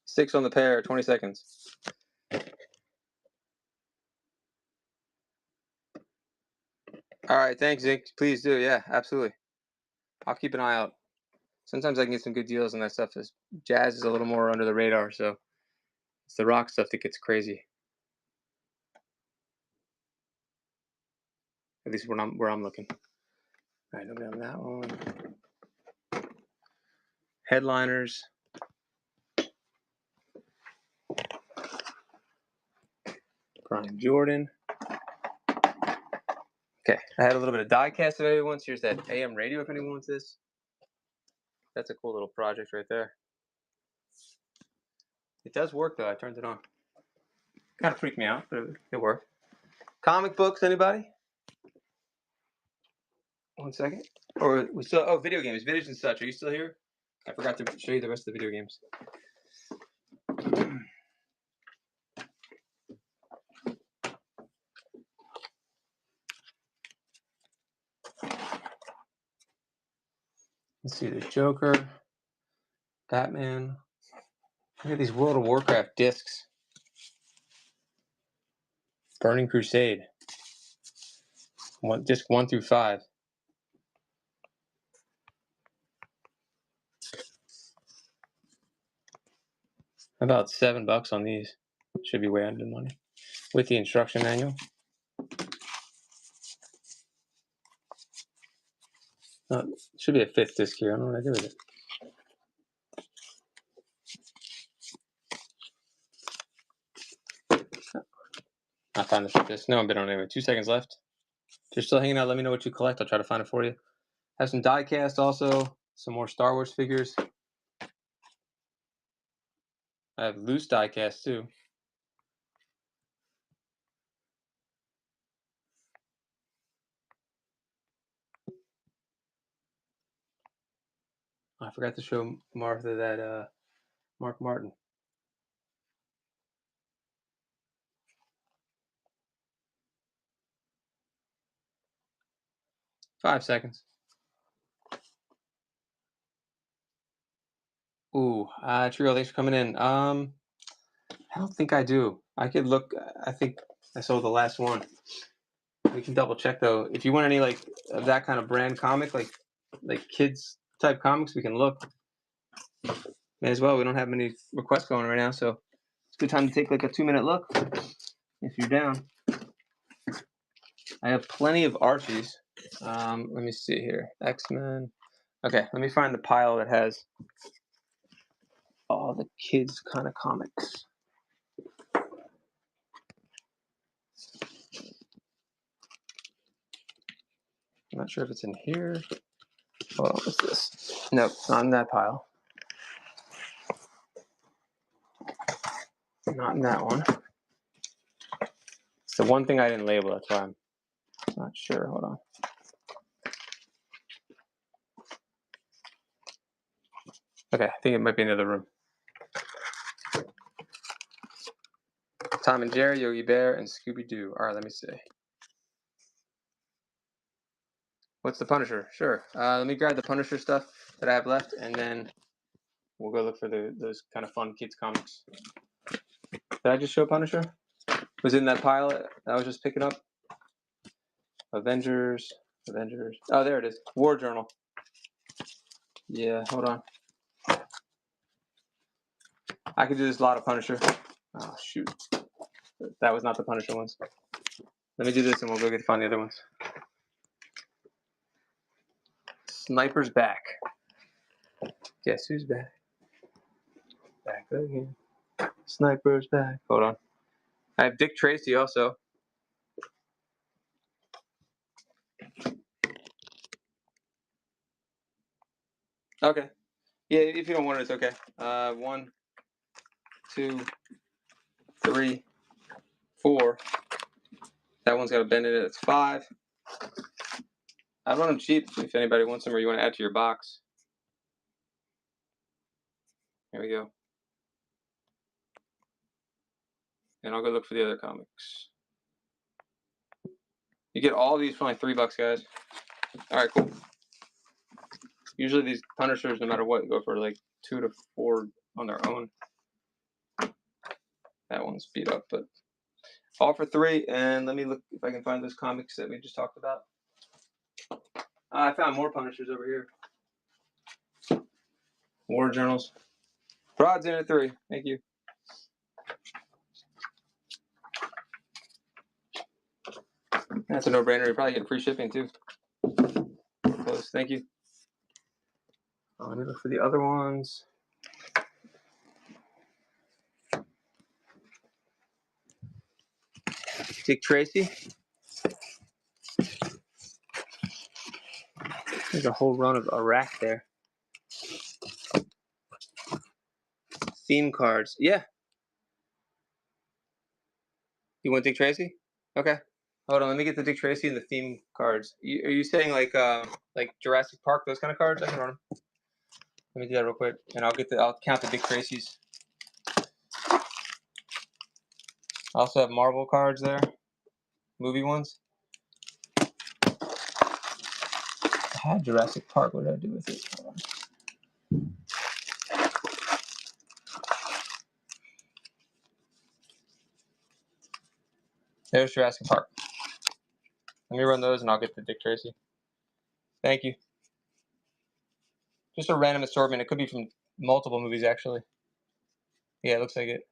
6 on the pair, 20 seconds. All right, thanks, Zink. Please do. Yeah, absolutely. I'll keep an eye out. Sometimes I can get some good deals on that stuff. Jazz is a little more under the radar, so it's the rock stuff that gets crazy. At least where I'm looking. All right, nobody on that one. Headliners. Brian Jordan. Okay, I had a little bit of diecast if anyone wants. Here's that AM radio if anyone wants this. That's a cool little project right there. It does work though. I turned it on. Kind of freaked me out, but it worked. Comic books, anybody? 1 second. Or we still? Oh, video games, vintage and such. Are you still here? I forgot to show you the rest of the video games. Let's see, the Joker, Batman. Look at these World of Warcraft discs. Burning Crusade. Disc 1 through 5. About $7 on these. Should be way under the money. With the instruction manual. Should be a 5th disc here. I don't know what I did with it. I'll find the disc. No, I'm been on anyway. 2 seconds left. If you're still hanging out, let me know what you collect. I'll try to find it for you. Have some diecast also. Some more Star Wars figures. I have loose diecast too. I forgot to show Martha that Mark Martin. 5 seconds. Ooh, Trio, thanks for coming in. I don't think I do. I could look. I think I sold the last one. We can double check though. If you want any like of that kind of brand comic, like kids type comics, we can look. May as well. We don't have many requests going right now, so it's a good time to take like a 2-minute look if you're down. I have plenty of Archies. Let me see here. X-Men. Okay, let me find the pile that has all the kids kind of comics. I'm not sure if it's in here. Hold on, what's this? Nope, not in that pile. Not in that one. It's the one thing I didn't label, that's why I'm not sure. Hold on. Okay, I think it might be in the other room. Tom and Jerry, Yogi Bear, and Scooby-Doo. All right, let me see. What's the Punisher? Sure. Let me grab the Punisher stuff that I have left, and then we'll go look for those kind of fun kids comics. Did I just show Punisher? Was it in that pile that I was just picking up? Avengers. Oh, there it is. War Journal. Yeah, hold on. I could do this a lot of Punisher. Oh, shoot. That was not the Punisher ones. Let me do this and we'll go find the other ones. Sniper's back. Guess who's back? Back again. Sniper's back. Hold on. I have Dick Tracy also. Okay. Yeah, if you don't want it, it's okay. 1, 2, 3, 4. That one's got a bend in it. It's 5. I run them cheap if anybody wants them or you want to add to your box. Here we go. And I'll go look for the other comics. You get all these for like $3, guys. All right, cool. Usually these Punishers, no matter what, go for like 2 to 4 on their own. That one's beat up, but all for 3. And let me look if I can find those comics that we just talked about. I found more Punishers over here. War Journals. Rod's in at 3. Thank you. That's a no-brainer. You probably get free shipping too. Close. Thank you. Let me look for the other ones. Dick Tracy. There's a whole run of a rack there. Theme cards. Yeah. You want Dick Tracy? Okay. Hold on. Let me get the Dick Tracy and the theme cards. Are you saying like Jurassic Park, those kind of cards? I can run them. Let me do that real quick, and I'll count the Dick Tracy's. I also have Marvel cards there, movie ones. I had Jurassic Park. What did I do with it? Hold on. There's Jurassic Park. Let me run those, and I'll get the Dick Tracy. Thank you. Just a random assortment. It could be from multiple movies, actually. Yeah, it looks like it.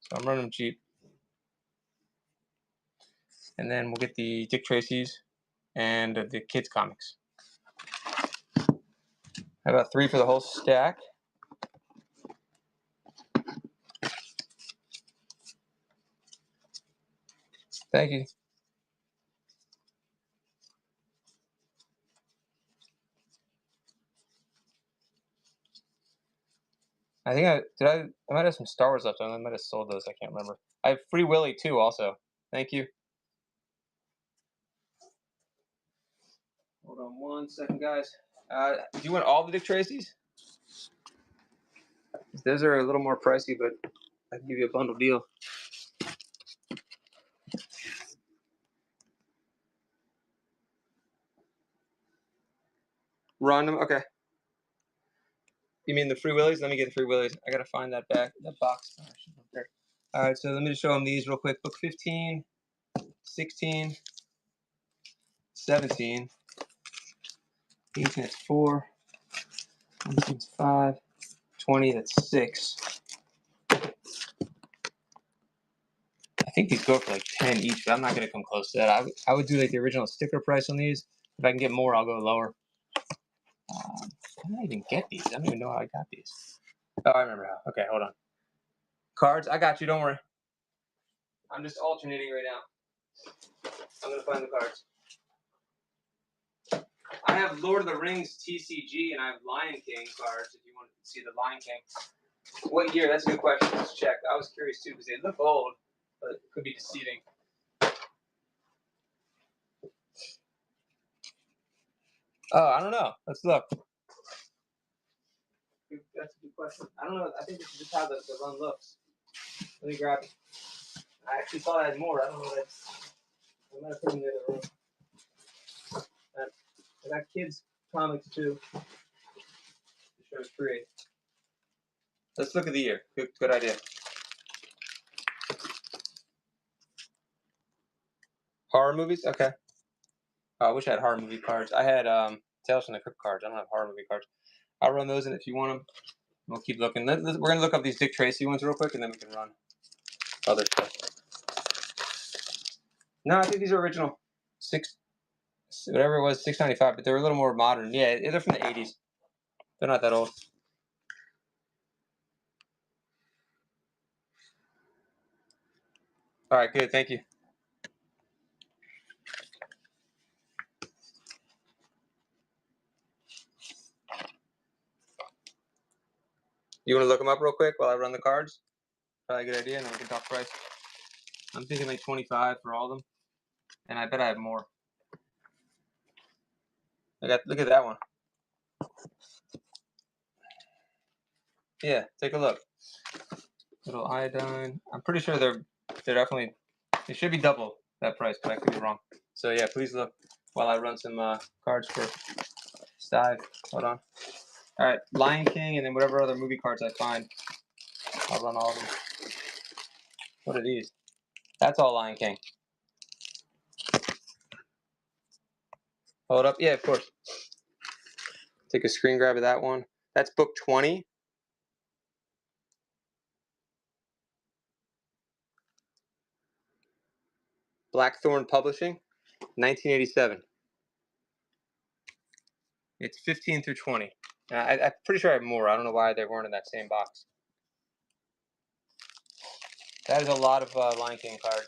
So I'm running them cheap. And then we'll get the Dick Tracy's and the kids' comics. How about 3 for the whole stack? Thank you. I think I might have some Star Wars left. I might have sold those. I can't remember. I have Free Willy too, also. Thank you. Hold on 1 second, guys. Do you want all the Dick Tracy's? Those are a little more pricey, but I can give you a bundle deal. Run them? Okay. You mean the Free Willies? Let me get the Free Willies. I gotta find that box. Oh, I should look there. All right, so let me just show them these real quick. Book 15, 16, 17, 18, that's 4, 19, 5, 20, that's 6. I think these go for like 10 each, but I'm not gonna come close to that. I would do like the original sticker price on these. If I can get more, I'll go lower. How did I even get these? I don't even know how I got these. Oh, I remember how. Okay, hold on. Cards, I got you. Don't worry. I'm just alternating right now. I'm gonna find the cards. I have Lord of the Rings TCG and I have Lion King cards. If you want to see the Lion King. What year? That's a good question. Let's check. I was curious too because they look old, but it could be deceiving. Oh, I don't know. Let's look. That's a good question. I don't know. I think this is just how the run looks. Let me grab it. I actually thought I had more. I don't know. I might have put them in the other room. I got kids comics too. The show's free. Let's look at the year. Good idea. Horror movies? Okay. Oh, I wish I had horror movie cards. I had Tales from the Crypt cards. I don't have horror movie cards. I'll run those in if you want them. We'll keep looking. We're going to look up these Dick Tracy ones real quick, and then we can run other stuff. No, I think these are original. Whatever it was, $6.95, but they're a little more modern. Yeah, they're from the 80s. They're not that old. All right, good. Thank you. You want to look them up real quick while I run the cards? Probably a good idea, and then we can talk price. I'm thinking like 25 for all of them, and I bet I have more. Look at that one. Yeah, take a look. Little iodine. I'm pretty sure they're definitely, they should be double that price, but I could be wrong. So yeah, please look while I run some cards for Stive. Hold on. All right, Lion King, and then whatever other movie cards I find, I'll run all of them. What are these? That's all Lion King. Hold up. Yeah, of course. Take a screen grab of that one. That's book 20. Blackthorn Publishing, 1987. It's 15 through 20. I'm pretty sure I have more. I don't know why they weren't in that same box. That is a lot of Lion King cards.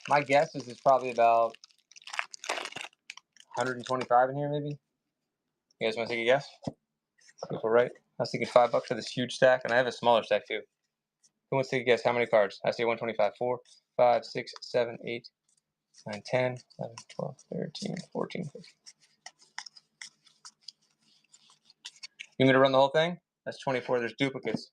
My guess is it's probably about 125 in here, maybe. You guys want to take a guess? People right? I was thinking $5 for this huge stack, and I have a smaller stack too. Who wants to take a guess? How many cards? I say 125. 4, 5, 6, 7, 8, 9, 10, 11, 12, 13, 14, 15. You want me to run the whole thing? That's 24. There's duplicates.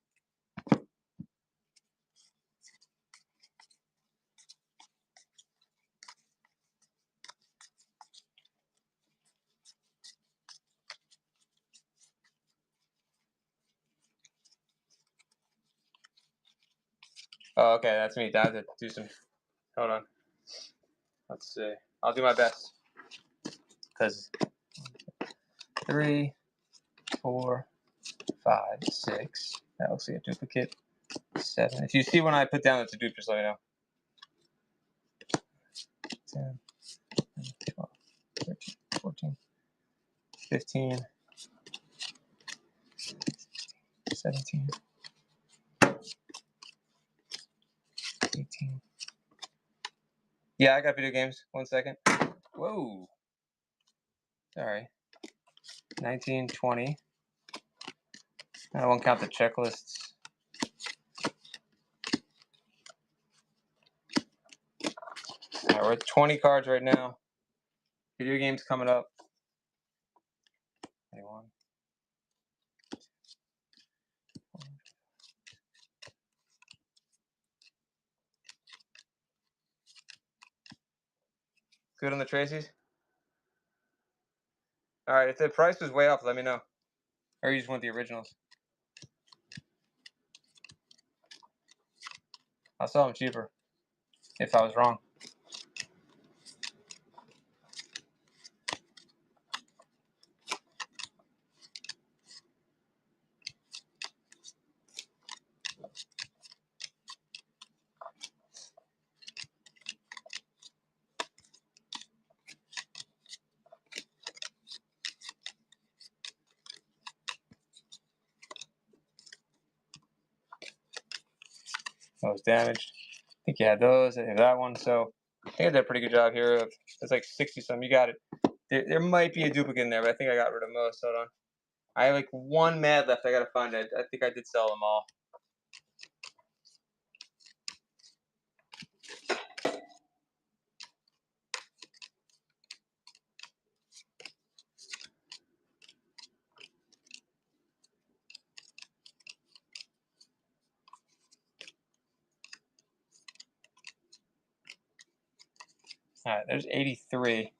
Oh, okay, that's me. I have to do some. Hold on. Let's see. I'll do my best. Because 3, 4, 5, 6. That looks like a duplicate. 7. If you see when I put down it's a dupe, just let me know. 10, 12, 13, 14, 15, 17, 18. Yeah, I got video games. 1 second. Whoa. Sorry. 19, 20. I won't count the checklists. All right, we're at 20 cards right now. Video games coming up. 21. Good on the Tracy's? All right, if the price was way off, let me know. Or you just want the originals? I'll sell them cheaper if I was wrong. That was damaged. I think you had those. I have that one. So I think I did a pretty good job here. It's like 60 some. You got it. There might be a duplicate in there, but I think I got rid of most. Hold on. I have like one mad left. I gotta find it. I think I did sell them all. All right, there's 83.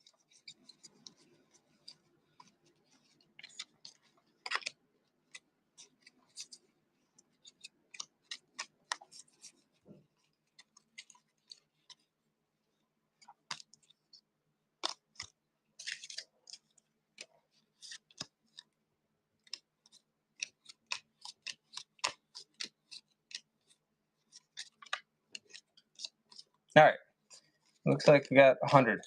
All right, looks like we got 100.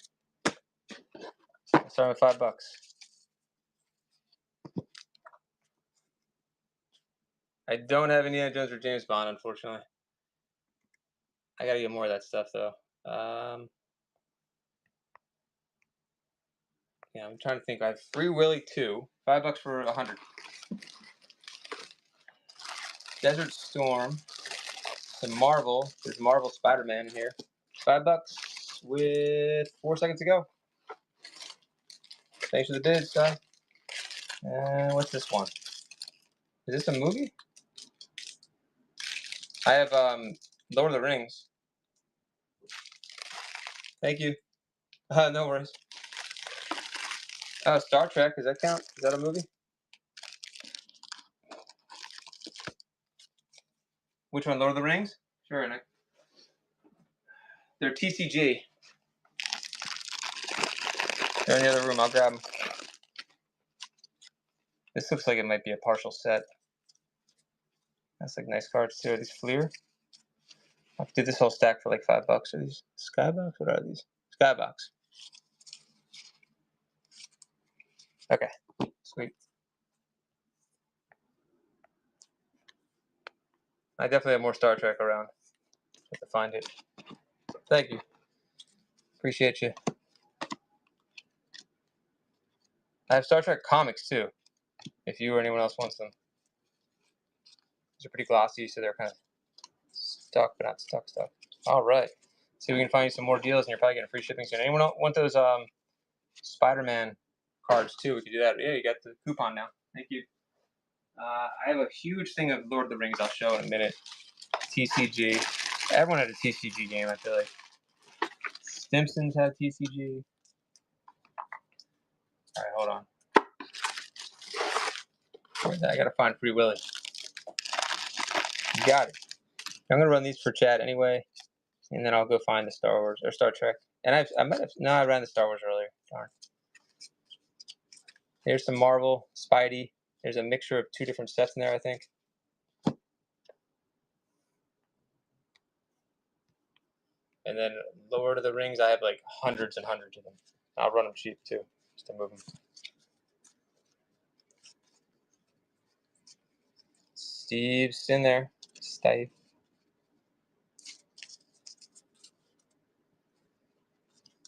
Start with $5. I don't have Indiana Jones or James Bond, unfortunately. I gotta get more of that stuff though. Yeah, I'm trying to think. I have Free Willy 2, $5 for 100. Desert Storm, some Marvel. There's Marvel Spider-Man in here. $5 with 4 seconds to go. Thanks for the bid, son. What's this one? Is this a movie? I have Lord of the Rings. Thank you. No worries. Star Trek. Does that count? Is that a movie? Which one? Lord of the Rings? Sure, Nick. They're TCG. They're in the other room. I'll grab them. This looks like it might be a partial set. That's like nice cards too. Are these Fleer? I could do this whole stack for like $5. Are these Skybox? What are these? Skybox. Okay, sweet. I definitely have more Star Trek around. Have to find it. Thank you. Appreciate you. I have Star Trek comics too, if you or anyone else wants them. These are pretty glossy, so they're kind of stuck, but not stuck. All right. See if we can find you some more deals, and you're probably getting free shipping soon. Anyone want those Spider-Man cards too? We could do that. Yeah, you got the coupon now. Thank you. I have a huge thing of Lord of the Rings I'll show in a minute. TCG. Everyone had a TCG game, I feel like. Simpsons had TCG. All right, hold on. Where's that? I gotta find Free Willy. You got it. I'm gonna run these for chat anyway, and then I'll go find the Star Wars or Star Trek. And I might have I ran the Star Wars earlier. Darn. There's some Marvel, Spidey. There's a mixture of 2 different sets in there, I think. And then Lord of the Rings, I have like hundreds and hundreds of them. I'll run them cheap too, just to move them. Steve's in there. Steve.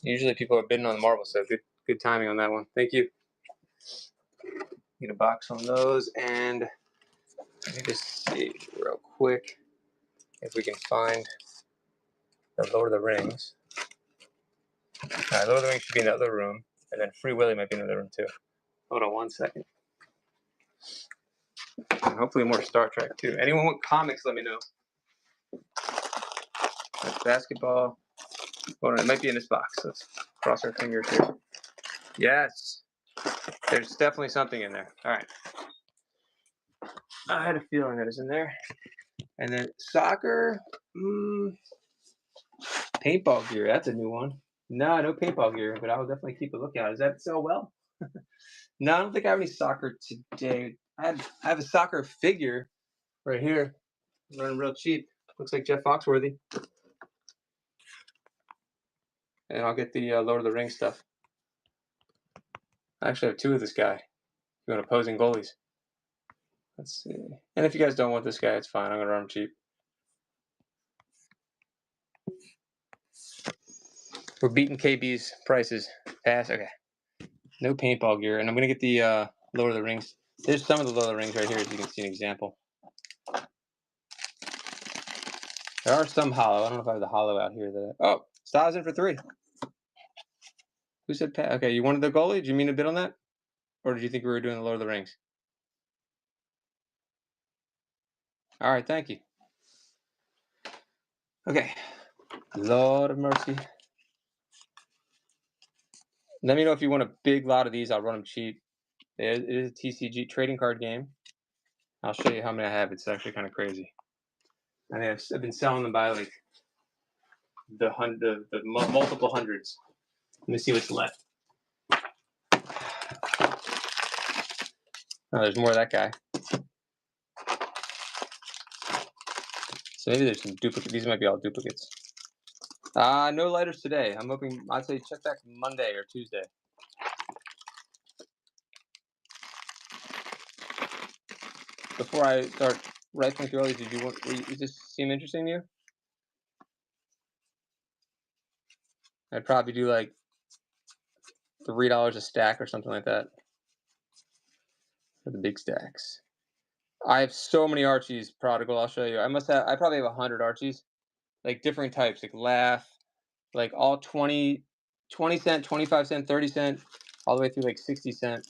Usually people are bidding on the Marvel, so good timing on that one. Thank you. Get a box on those, and let me just see real quick if we can find the Lord of the Rings. All right, Lord of the Rings should be in the other room, and then Free Willy might be in the other room too. Hold on 1 second. And hopefully more Star Trek too. Anyone want comics, let me know. That's basketball. Hold on, it might be in this box. Let's cross our fingers here. Yes. There's definitely something in there. All right. I had a feeling that was in there. And then soccer, paintball gear. That's a new one. No paintball gear, but I will definitely keep a lookout. Does that sell well? No, I don't think I have any soccer today. I have a soccer figure right here, running real cheap. Looks like Jeff Foxworthy. And I'll get the Lord of the Rings stuff. I actually have two of this guy. You want opposing goalies? Let's see. And if you guys don't want this guy, it's fine. I'm gonna run him cheap. We're beating KB's prices. Pass. Okay. No paintball gear, and I'm gonna get the Lord of the Rings. There's some of the Lord of the Rings right here, as you can see an example. There are some hollow. I don't know if I have the hollow out here. Oh, Styles in for 3. Who said pass? Okay, you wanted the goalie? Did you mean to bid on that, or did you think we were doing the Lord of the Rings? All right, thank you. Okay, Lord of mercy. Let me know if you want a big lot of these. I'll run them cheap. It is a TCG trading card game. I'll show you how many I have. It's actually kind of crazy. I mean, I've been selling them by like the multiple hundreds. Let me see what's left. Oh, there's more of that guy. So maybe there's some duplicates. These might be all duplicates. No lighters today. I'm hoping. I'd say check back Monday or Tuesday. Before I start rifling through all these, does this seem interesting to you? I'd probably do like $3 a stack or something like that for the big stacks. I have so many Archies, Prodigal. I'll show you. I probably have 100 Archies, like different types, like Laugh, like all 20 cent, 25 cent, 30 cent, all the way through like 60 cent.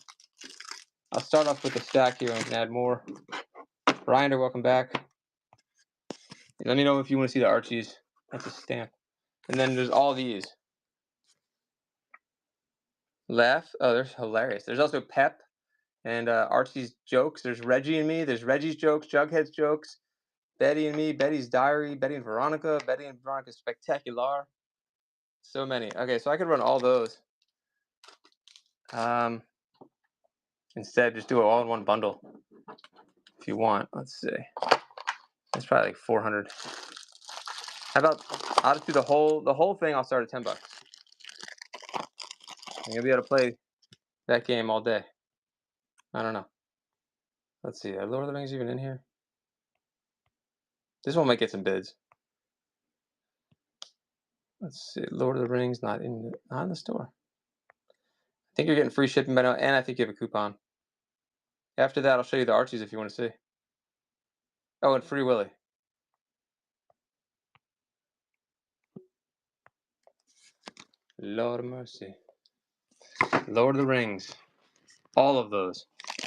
I'll start off with a stack here and can add more. Ryder, welcome back. Let me know if you want to see the Archies. That's a stamp. And then there's all these. Laugh. Oh, they're hilarious. There's also Pep and Archie's jokes. There's Reggie and me. There's Reggie's jokes, Jughead's jokes, Betty and me, Betty's diary, Betty and Veronica's spectacular. So many. Okay, so I could run all those. Instead, just do it all in one bundle. If you want, let's see. It's probably like 400. How about I'll just do the whole thing. I'll start at $10. And you'll be able to play that game all day. I don't know. Let's see. Are Lord of the Rings even in here? This one might get some bids. Let's see. Lord of the Rings not in the store. I think you're getting free shipping by now, and I think you have a coupon. After that, I'll show you the Archies if you want to see. Oh, and Free Willy. Lord of mercy. Lord of the Rings. All of those.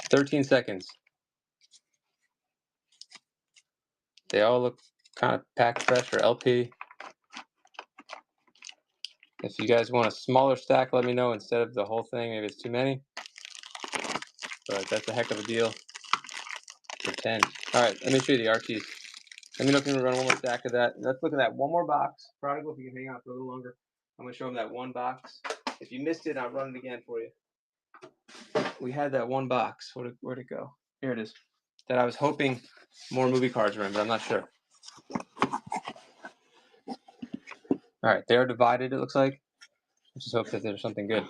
13 seconds. They all look kind of packed fresh or LP. If you guys want a smaller stack, let me know instead of the whole thing. Maybe it's too many. But that's a heck of a deal for 10. All right, let me show you the Archies. Let me know if you can run one more stack of that. Let's look at that one more box. Prodigal, if you can hang out for a little longer. I'm going to show them that one box. If you missed it, I'll run it again for you. We had that one box. Where'd it go? Here it is. That I was hoping more movie cards were in, but I'm not sure. All right, they're divided, it looks like. I just hope that there's something good.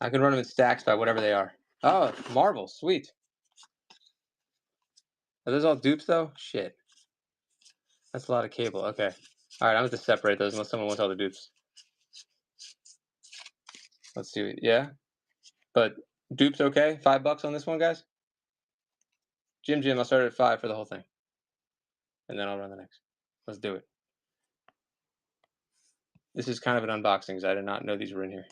I can run them in stacks by whatever they are. Oh, Marvel, sweet. Are those all dupes, though? Shit. That's a lot of cable. Okay. All right, I'm going to separate those unless someone wants all the dupes. Let's see. Yeah? But dupes okay? $5 on this one, guys? Jim, I'll start at 5 for the whole thing. And then I'll run the next. Let's do it. This is kind of an unboxing because I did not know these were in here.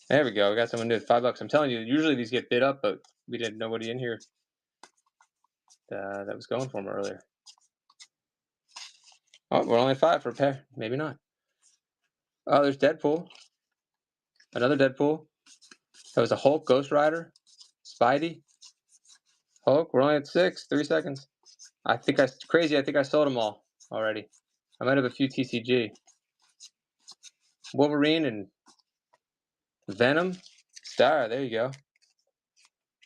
There we go. We got someone new. $5. I'm telling you, usually these get bid up, but we didn't nobody in here that was going for them earlier. Oh, we're only at 5 for a pair. Maybe not. Oh, there's Deadpool. Another Deadpool. So it's a Hulk, Ghost Rider, Spidey, Hulk. We're only at 6. 3 seconds. I think crazy. I think I sold them all already. I might have a few TCG. Wolverine and Venom. Star. There you go.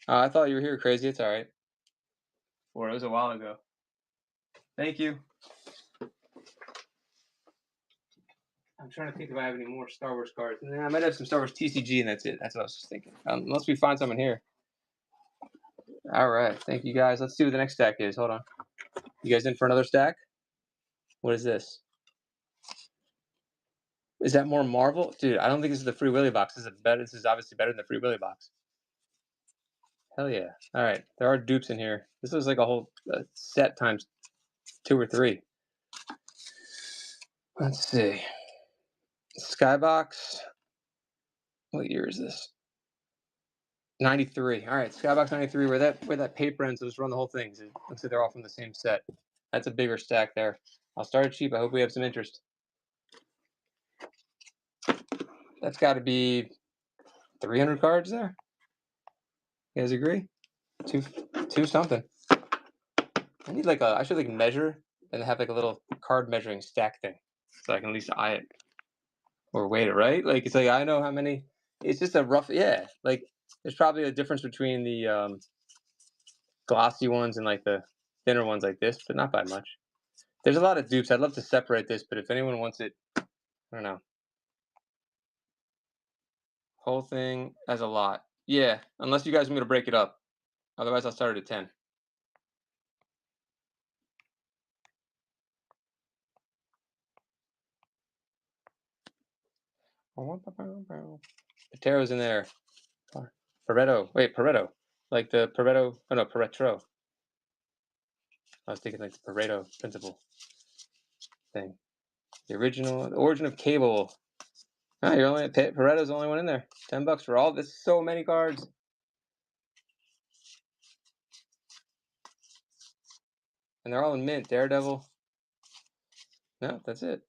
I thought you were here, crazy. It's all right. Or it was a while ago. Thank you. I'm trying to think if I have any more Star Wars cards. Nah, I might have some Star Wars TCG, and that's it. That's what I was just thinking. Unless we find some in here. All right. Thank you, guys. Let's see what the next stack is. Hold on. You guys in for another stack? What is this? Is that more Marvel? Dude, I don't think this is the Free Willy box. This is obviously better than the Free Willy box. Hell yeah. All right. There are dupes in here. This is like a whole set times 2 or 3. Let's see. Skybox. What year is this? 93. All right, Skybox 93. Where that paper ends, so just run the whole thing. It looks like they're all from the same set. That's a bigger stack there. I'll start it cheap. I hope we have some interest. That's got to be 300 cards there. You guys agree? Two something. I need I should measure and have like a little card measuring stack thing, so I can at least eye it or weight it. Right? Like it's like I know how many. It's just a rough. Yeah. Like there's probably a difference between the glossy ones and like the thinner ones like this, but not by much. There's a lot of dupes. I'd love to separate this, but if anyone wants it, I don't know. Whole thing has a lot. Yeah, unless you guys want me to break it up. Otherwise, I'll start it at 10. Patero's in there. Pareto. Wait, Pareto. Like the Pareto. Oh, no, Paretro. I was thinking like the Pareto principle thing. The origin of cable. Oh, you're only Pareto's the only one in there. $10 for all. This is so many cards. And they're all in mint. Daredevil. No, that's it.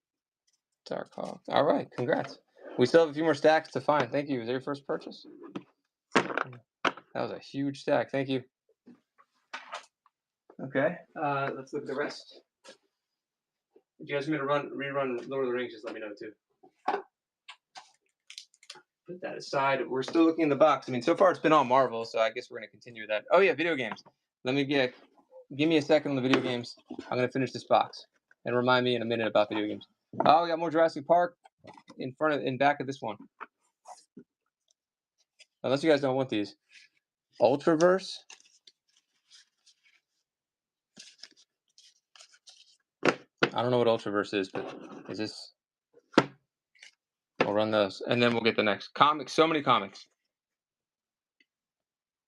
Dark Hawk. All right, congrats. We still have a few more stacks to find. Thank you. Was that your first purchase? That was a huge stack. Thank you. Okay, let's look at the rest. If you guys want me to rerun Lord of the Rings, just let me know too. Put that aside. We're still looking in the box. I mean, so far it's been all Marvel, so I guess we're going to continue that. Oh yeah, video games. Let me give me a second on the video games. I'm going to finish this box and remind me in a minute about video games. Oh, we got more Jurassic Park in back of this one. Unless you guys don't want these. Ultraverse. I don't know what Ultraverse is, but is this? We'll run those, and then we'll get the next comics. So many comics.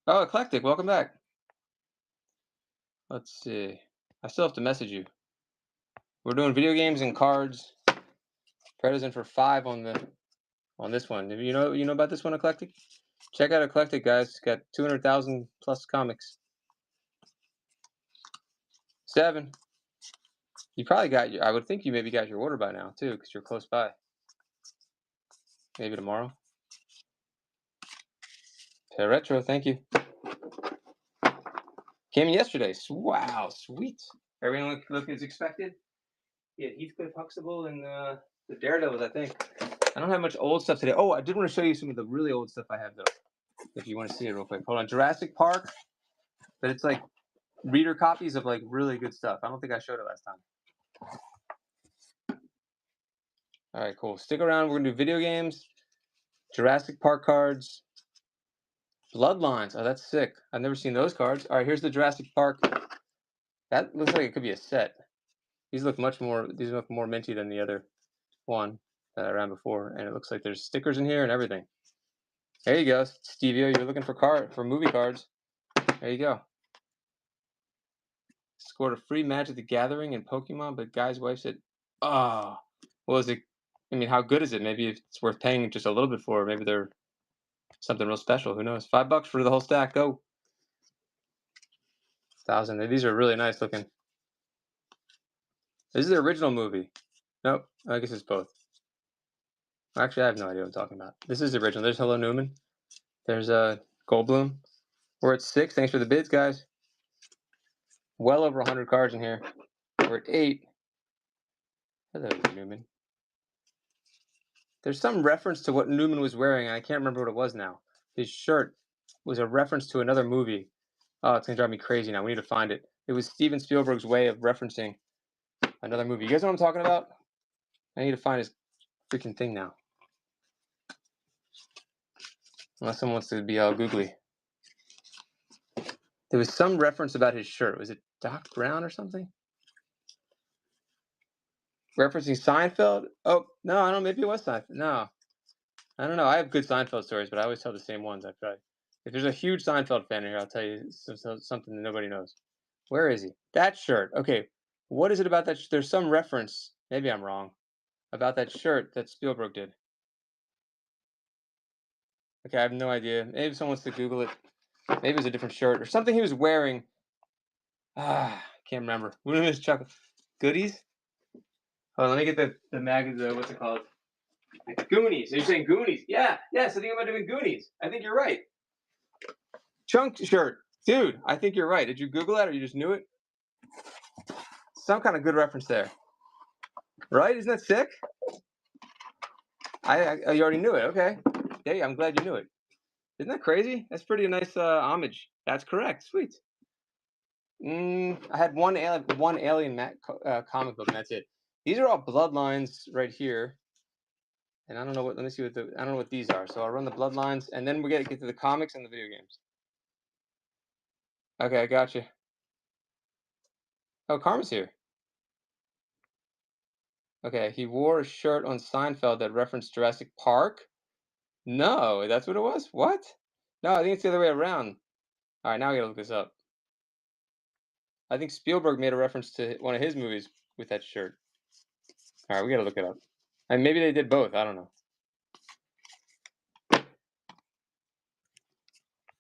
Oh, Eclectic, welcome back. Let's see. I still have to message you. We're doing video games and cards. Preda's in for 5 on this one. You know about this one, Eclectic? Check out Eclectic, guys. It's got 200,000 plus comics. 7. You probably got I would think you maybe got your order by now too, because you're close by. Maybe tomorrow. Retro, thank you. Came in yesterday. Wow, sweet. Everything look as expected. Yeah, Heathcliff, Huxtable, and the Daredevils, I think. I don't have much old stuff today. Oh, I did want to show you some of the really old stuff I have though. If you want to see it real quick. Hold on. Jurassic Park. But it's like reader copies of like really good stuff. I don't think I showed it last time. All right, cool. Stick around. We're gonna do video games, Jurassic Park cards, Bloodlines. Oh, that's sick. I've never seen those cards. All right, here's the Jurassic Park. That looks like it could be a set. These look more minty than the other one that I ran before, and it looks like there's stickers in here and everything. There you go, Stevie. You're looking for movie cards. There you go. Scored a free Magic the Gathering and Pokemon, but guy's wife said, "Oh, well, is it? I mean, how good is it? Maybe it's worth paying just a little bit for. Maybe they're something real special. Who knows? $5 for the whole stack. Go. 1,000. These are really nice looking. This is the original movie. Nope. I guess it's both. Actually, I have no idea what I'm talking about. This is the original. There's Hello Newman. There's a Goldblum. We're at 6. Thanks for the bids, guys. Well over 100 cards in here. We're at 8. Hello, Newman. There's some reference to what Newman was wearing, and I can't remember what it was now. His shirt was a reference to another movie. Oh, it's gonna drive me crazy now. We need to find it. It was Steven Spielberg's way of referencing another movie. You guys know what I'm talking about? I need to find his freaking thing now. Unless someone wants to be all googly. There was some reference about his shirt. Was it Doc Brown or something? Referencing Seinfeld? Oh, no, I don't know. Maybe it was Seinfeld. No. I don't know. I have good Seinfeld stories, but I always tell the same ones. I feel like. If there's a huge Seinfeld fan in here, I'll tell you something that nobody knows. Where is he? That shirt. Okay. What is it about that? There's some reference. Maybe I'm wrong. About that shirt that Spielberg did. Okay, I have no idea. Maybe someone wants to Google it. Maybe it was a different shirt or something he was wearing. Can't remember. What is chocolate? Goodies? Oh, let me get the magazine. What's it called? Goonies. Are you saying Goonies? Yeah. Yes, I think I'm doing Goonies. I think you're right. Chunk shirt. Dude, I think you're right. Did you Google that or you just knew it? Some kind of good reference there. Right? Isn't that sick? You already knew it. Okay. Hey, I'm glad you knew it. Isn't that crazy? That's pretty nice homage. That's correct. Sweet. I had one alien comic book, and that's it. These are all bloodlines right here. And I don't know what. Let me see what I don't know what these are. So I'll run the bloodlines, and then we get to the comics and the video games. Okay, I got you. Oh, Karma's here. Okay, he wore a shirt on Seinfeld that referenced Jurassic Park. No, that's what it was. What? No, I think it's the other way around. All right, now I gotta look this up. I think Spielberg made a reference to one of his movies with that shirt. All right, we gotta look it up. And maybe they did both. I don't know.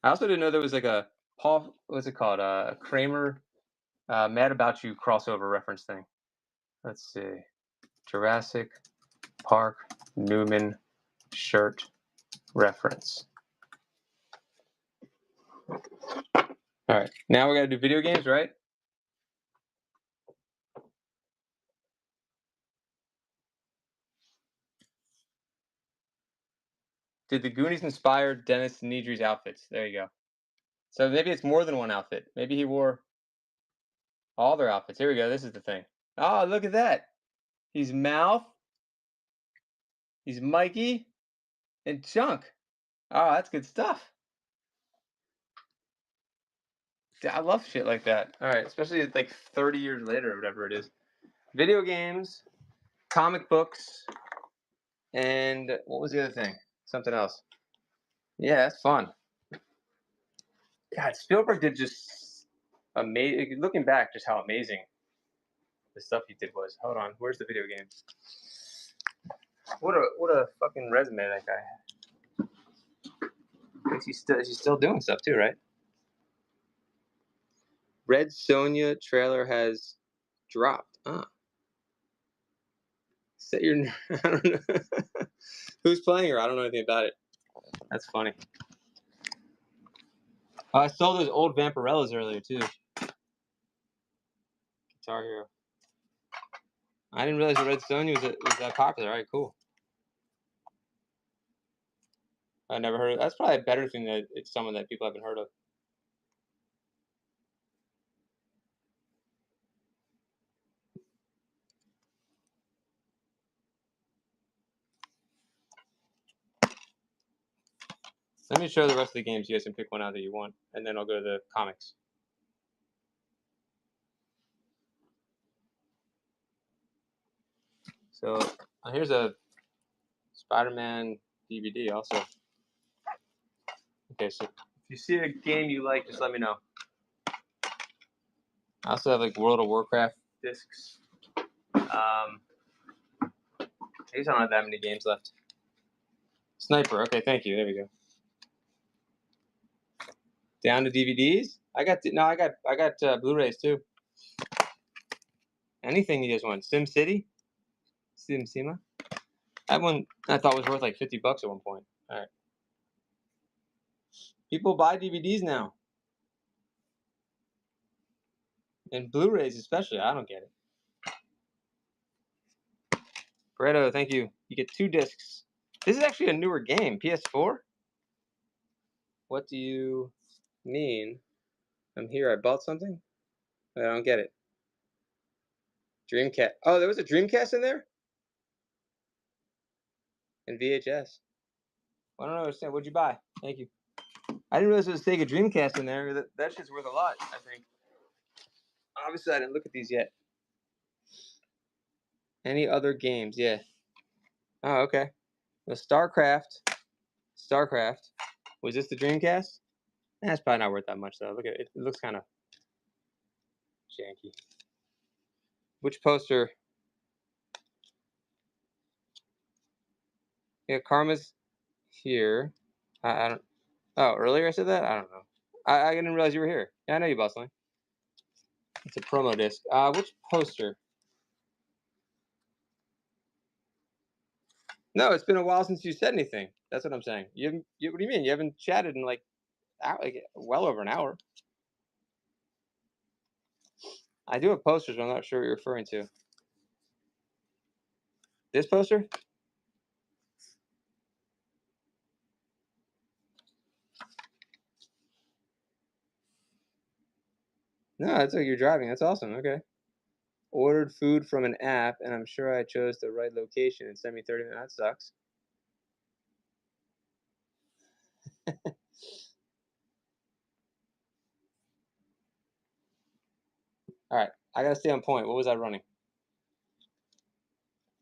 I also didn't know there was like a Paul. What's it called? Kramer, Mad About You crossover reference thing. Let's see. Jurassic Park Newman shirt reference. All right, now we gotta do video games, right? Did the Goonies inspire Dennis Nedry's outfits? There you go. So maybe it's more than one outfit. Maybe he wore all their outfits. Here we go. This is the thing. Oh, look at that. He's Mouth. He's Mikey. And Chunk. Oh, that's good stuff. I love shit like that. All right, especially like 30 years later or whatever it is. Video games, comic books, and what was the other thing? Something else. Yeah, that's fun. God, Spielberg did just amazing. Looking back, just how amazing the stuff he did was. Hold on, where's the video game? What a fucking resume that guy had. He's still doing stuff too, right? Red Sonja trailer has dropped. Set your. I don't know. Who's playing her? I don't know anything about it. That's funny. I saw those old Vampirellas earlier too. Guitar Hero. I didn't realize the Red Sonja was that popular. All right, cool. I never heard of. That's probably a better thing that it's someone that people haven't heard of. Let me show the rest of the games. You guys can pick one out that you want, and then I'll go to the comics. So here's a Spider-Man DVD also. Okay, so if you see a game you like, just let me know. I also have like World of Warcraft discs. I guess I don't have that many games left. Sniper. Okay, thank you. There we go. Down to DVDs. I got Blu-rays too. Anything you guys want? Sim City, Sima. That one I thought was worth like $50 at one point. All right. People buy DVDs now. And Blu-rays especially. I don't get it. Pareto, thank you. You get 2 discs. This is actually a newer game. PS4? What do you mean? I'm here. I bought something? I don't get it. Dreamcast. Oh, there was a Dreamcast in there? And VHS. I don't understand. What'd you buy? Thank you. I didn't realize there was a Sega Dreamcast in there. That shit's worth a lot, I think. Obviously, I didn't look at these yet. Any other games? Yeah. Oh, okay. The StarCraft. Was this the Dreamcast? That's probably not worth that much, though. Look at it. It looks kind of janky. Which poster? Yeah, Karma's here. I don't. Oh, earlier I said that? I don't know. I didn't realize you were here. Yeah, I know you, Bustling. It's a promo disc. Which poster? No, it's been a while since you said anything. That's what I'm saying. What do you mean? You haven't chatted in like well over an hour. I do have posters, but I'm not sure what you're referring to. This poster? No, that's like you're driving. That's awesome. Okay. Ordered food from an app, and I'm sure I chose the right location and sent me 30 minutes. That sucks. All right, I gotta stay on point. What was I running?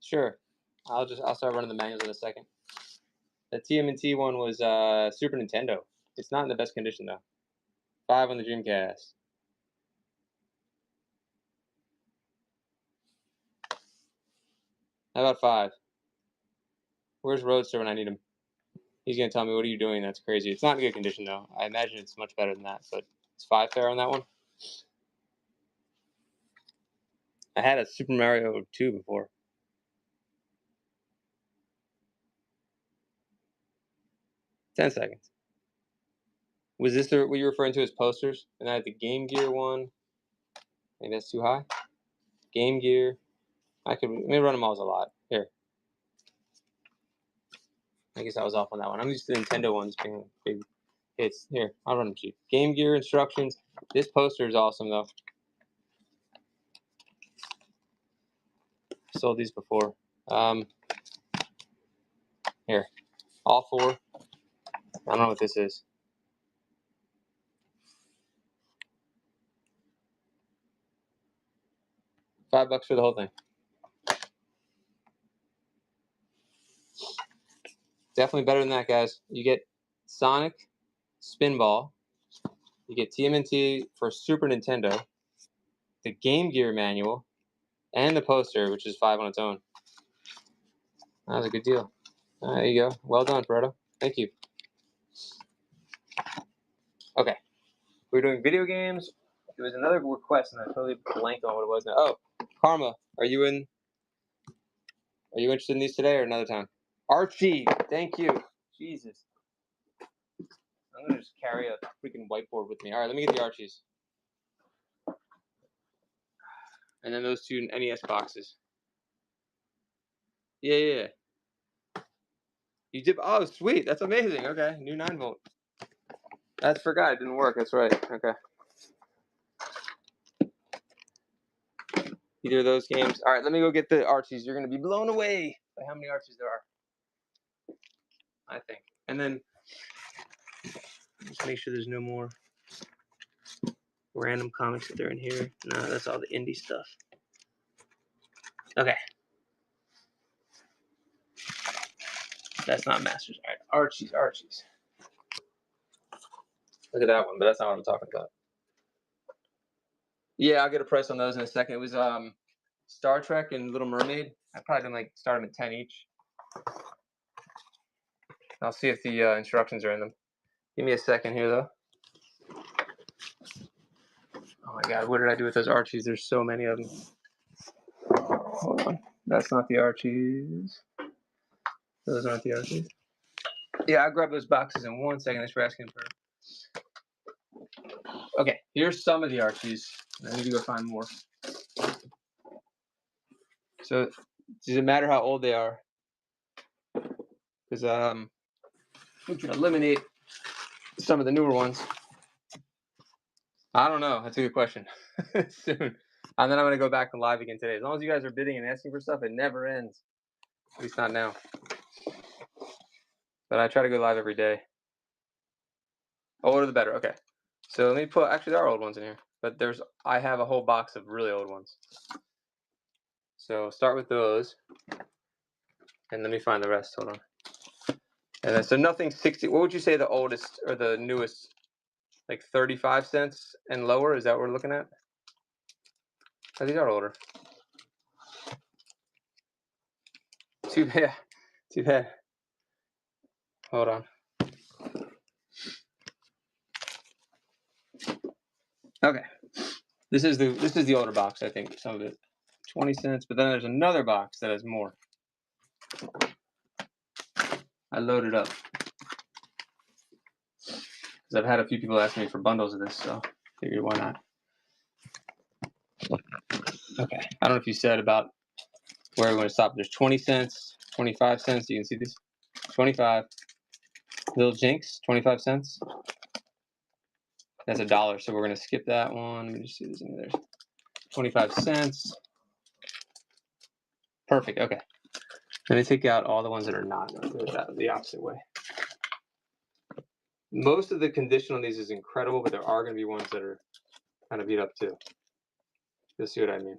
Sure, I'll start running the manuals in a second. The TMNT one was Super Nintendo. It's not in the best condition though. 5 on the Dreamcast. How about 5? Where's Roadster when I need him? He's gonna tell me, what are you doing? That's crazy. It's not in good condition though. I imagine it's much better than that, but it's 5 fair on that one. I had a Super Mario 2 before. 10 seconds. Was this what you're referring to as posters? And I had the Game Gear one. Maybe that's too high. Game Gear. Let me run them all as a lot. Here. I guess I was off on that one. I'm used to the Nintendo ones being big hits. Here, I'll run them cheap. Game Gear instructions. This poster is awesome though. Sold these before. Here. All 4. I don't know what this is. $5 for the whole thing. Definitely better than that, guys. You get Sonic Spinball. You get TMNT for Super Nintendo. The Game Gear manual. And the poster, which is 5 on its own. That was a good deal. There you go. Well done, Pareto. Thank you. Okay. We're doing video games. There was another request, and I totally blanked on what it was now. Oh, Karma, are you interested in these today or another time? Archie, thank you. Jesus. I'm gonna just carry a freaking whiteboard with me. All right, let me get the Archies. And then those 2 NES boxes. Yeah. You did. Oh, sweet. That's amazing. Okay, new 9-volt. That's forgot. It didn't work. That's right. Okay. Either of those games. All right, let me go get the Archies. You're gonna be blown away by how many Archies there are. I think. And then just make sure there's no more random comics that are in here. No, that's all the indie stuff. Okay. That's not Masters. All right, Archies. Look at that one, but that's not what I'm talking about. Yeah, I'll get a price on those in a second. It was Star Trek and Little Mermaid. I probably didn't start them at 10 each. I'll see if the instructions are in them. Give me a second here, though. Oh my God, what did I do with those Archies? There's so many of them. Hold on, that's not the Archies. Those aren't the Archies. Yeah, I'll grab those boxes in 1 second. Thanks for asking for Okay, here's some of the Archies. I need to go find more. So, does it matter how old they are? Because we can eliminate some of the newer ones. I don't know. That's a good question. Soon. And then I'm going to go back to live again today. As long as you guys are bidding and asking for stuff, it never ends. At least not now. But I try to go live every day. Older the better. Okay. So let me put, actually there are old ones in here. But I have a whole box of really old ones. So start with those. And let me find the rest. Hold on. And then, so nothing 60. What would you say the oldest or the newest? Like 35 cents and lower? Is that what we're looking at? Oh, these are older. Too bad. Too bad. Hold on. Okay. This is the older box, I think. Some of it. 20 cents. But then there's another box that has more. I loaded up. Because I've had a few people ask me for bundles of this, so I figured why not. Okay. I don't know if you said about where we want to stop. There's 20 cents, 25 cents. You can see these. 25. Little Jinx, 25 cents. That's $1, so we're going to skip that one. Let me just see this in there. 25 cents. Perfect. Okay. Let me take out all the ones that are not. Do it the opposite way. Most of the condition on these is incredible, but there are going to be ones that are kind of beat up too. You'll see what I mean.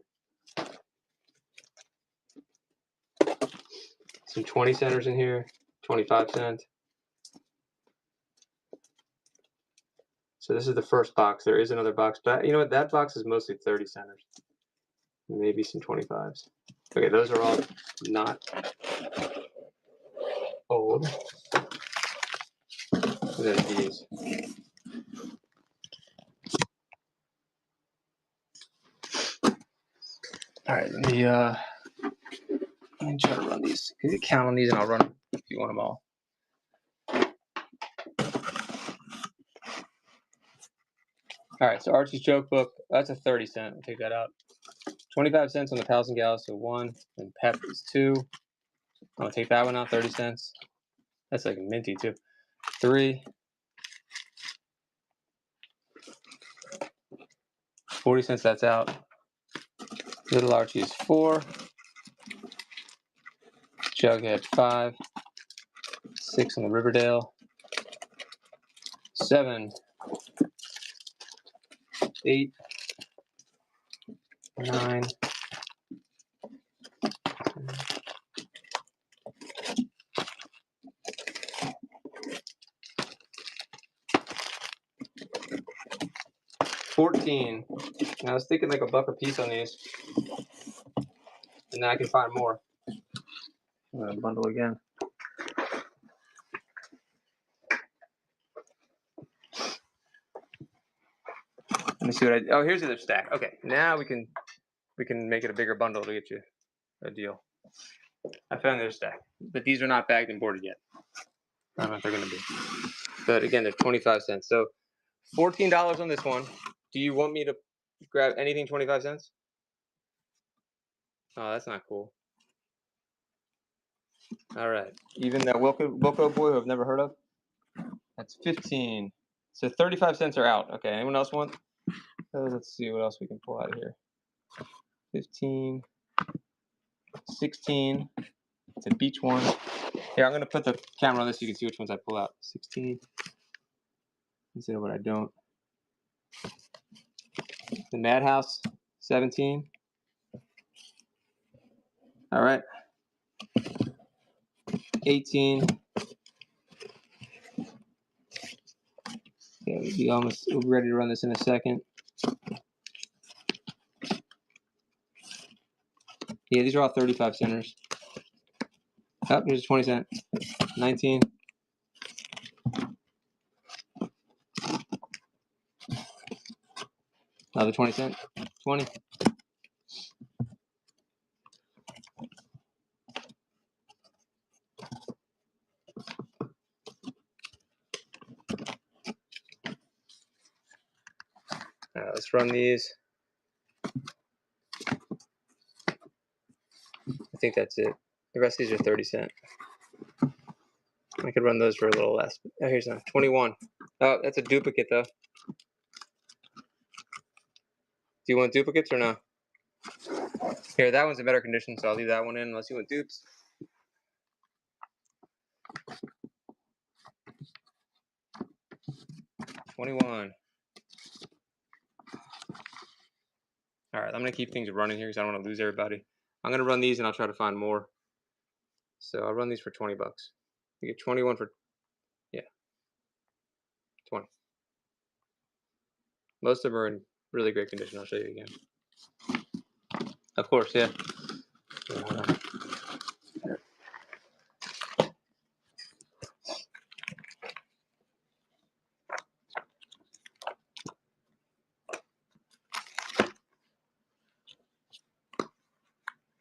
Some 20 centers in here, 25 cents. So this is the first box. There is another box, but you know what? That box is mostly 30 centers. Maybe some 25s. Okay, those are all not old. Then these. All right, let me try to run these. Can you count on these, and I'll run them if you want them all. All right, so Archie's joke book. That's a 30 cent. We'll take that out. 25 cents on the Pals and Gals, so 1. And Pep is 2. I'm gonna take that one out. 30 cents. That's like minty too. 3. 40 cents. That's out. Little Archie is 4. Jughead 5. 6 on the Riverdale. 7. 8. 9. 14. And I was thinking like $1 a piece on these. And then I can find more. I'm gonna bundle again. Let me see what oh, here's the other stack. Okay, now we can make it a bigger bundle to get you a deal. I found their stack, but these are not bagged and boarded yet. I don't know if they're gonna be. But again, they're 25 cents. So $14 on this one. Do you want me to grab anything 25 cents? Oh, that's not cool. All right. Even that Wilco boy who I've never heard of. That's 15. So 35 cents are out. Okay. Anyone else want? Let's see what else we can pull out of here. 15. 16. It's a beach one. Here, I'm going to put the camera on this so you can see which ones I pull out. 16. Instead of what I don't. The Madhouse, 17. All right. 18. Okay, we'll be ready to run this in a second. Yeah, these are all 35 centers. Oh, here's a 20 cent. 19. Another 20 cent. 20. let's run these. I think that's it. The rest of these are 30 cents. I could run those for a little less. Oh, here's one. 21. Oh, that's a duplicate though. Do you want duplicates or no? Here, that one's in better condition, so I'll leave that one in unless you want dupes. $21. All right, I'm gonna keep things running here because I don't want to lose everybody. I'm gonna run these and I'll try to find more. So I'll run these for 20 bucks. You get 21 for, yeah, 20. Most of them are in really great condition. I'll show you again. Of course, yeah.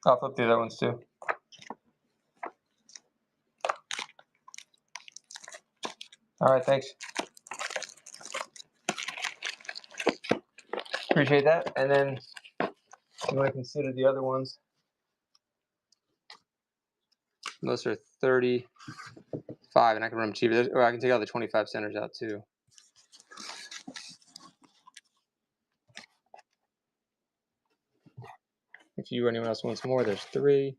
I'll flip through the other ones too. All right, thanks. Appreciate that. And then you want to consider the other ones. Those are 35, and I can run them cheaper. Or I can take all the 25 centers out too. If you or anyone else wants more, there's 3.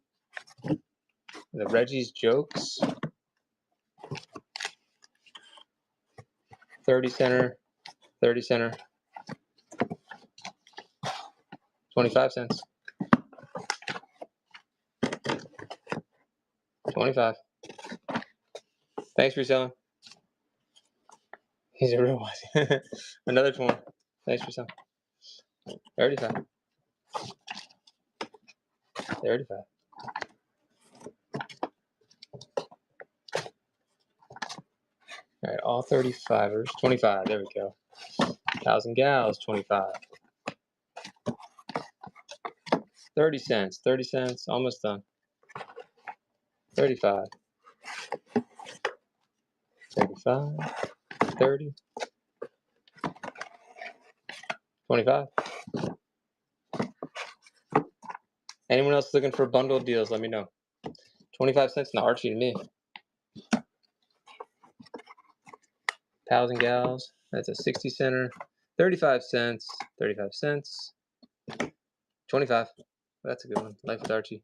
The Reggie's Jokes. 30 center, 30 center, 25 cents. 25. Thanks for selling. He's a real one. Another 20. Thanks for selling. 35. 35. All right, all 35ers. 25. There we go. 1,000 gals. 25. 30 cents. 30 cents. Almost done. 35. 35. 30. 25. Anyone else looking for bundled deals, let me know. 25 cents in the Archie to me. 1,000 gals. That's a 60 center. 35 cents. 35 cents. 25. That's a good one. Life with Archie.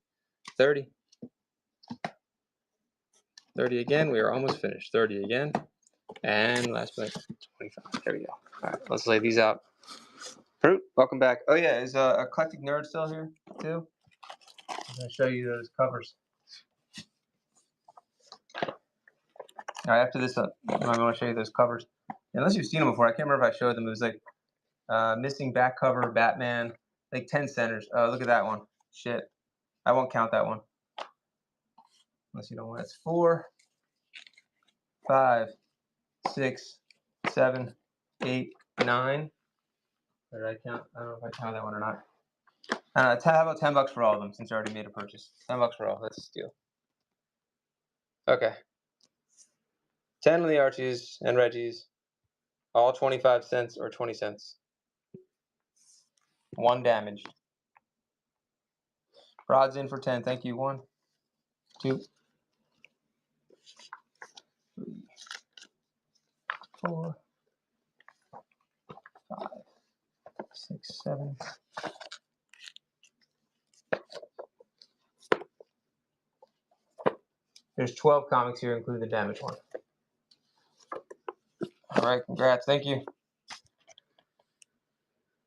30. 30 again. We are almost finished. 30 again. And last place. 25. There we go. All right, let's lay these out. Fruit, welcome back. Oh yeah, is Eclectic Nerd still here too? I'm gonna show you those covers. All right, after this, I'm gonna show you those covers. Unless you've seen them before, I can't remember if I showed them. It was like missing back cover, Batman, like 10 centers. Oh, look at that one. Shit, I won't count that one. Unless you don't want it. It's 4, 5, 6, 7, 8, 9. Or did I count? I don't know if I count that one or not. I don't know. How about 10 bucks for all of them since I already made a purchase? 10 bucks for all. That's a steal. Okay. 10 of the Archies and Reggies, all 25 cents or 20 cents. 1 damaged. Rod's in for 10. Thank you. 1, 2, 3, 4, 5, 6, 7. There's 12 comics here, including the damaged one. All right, congrats. Thank you.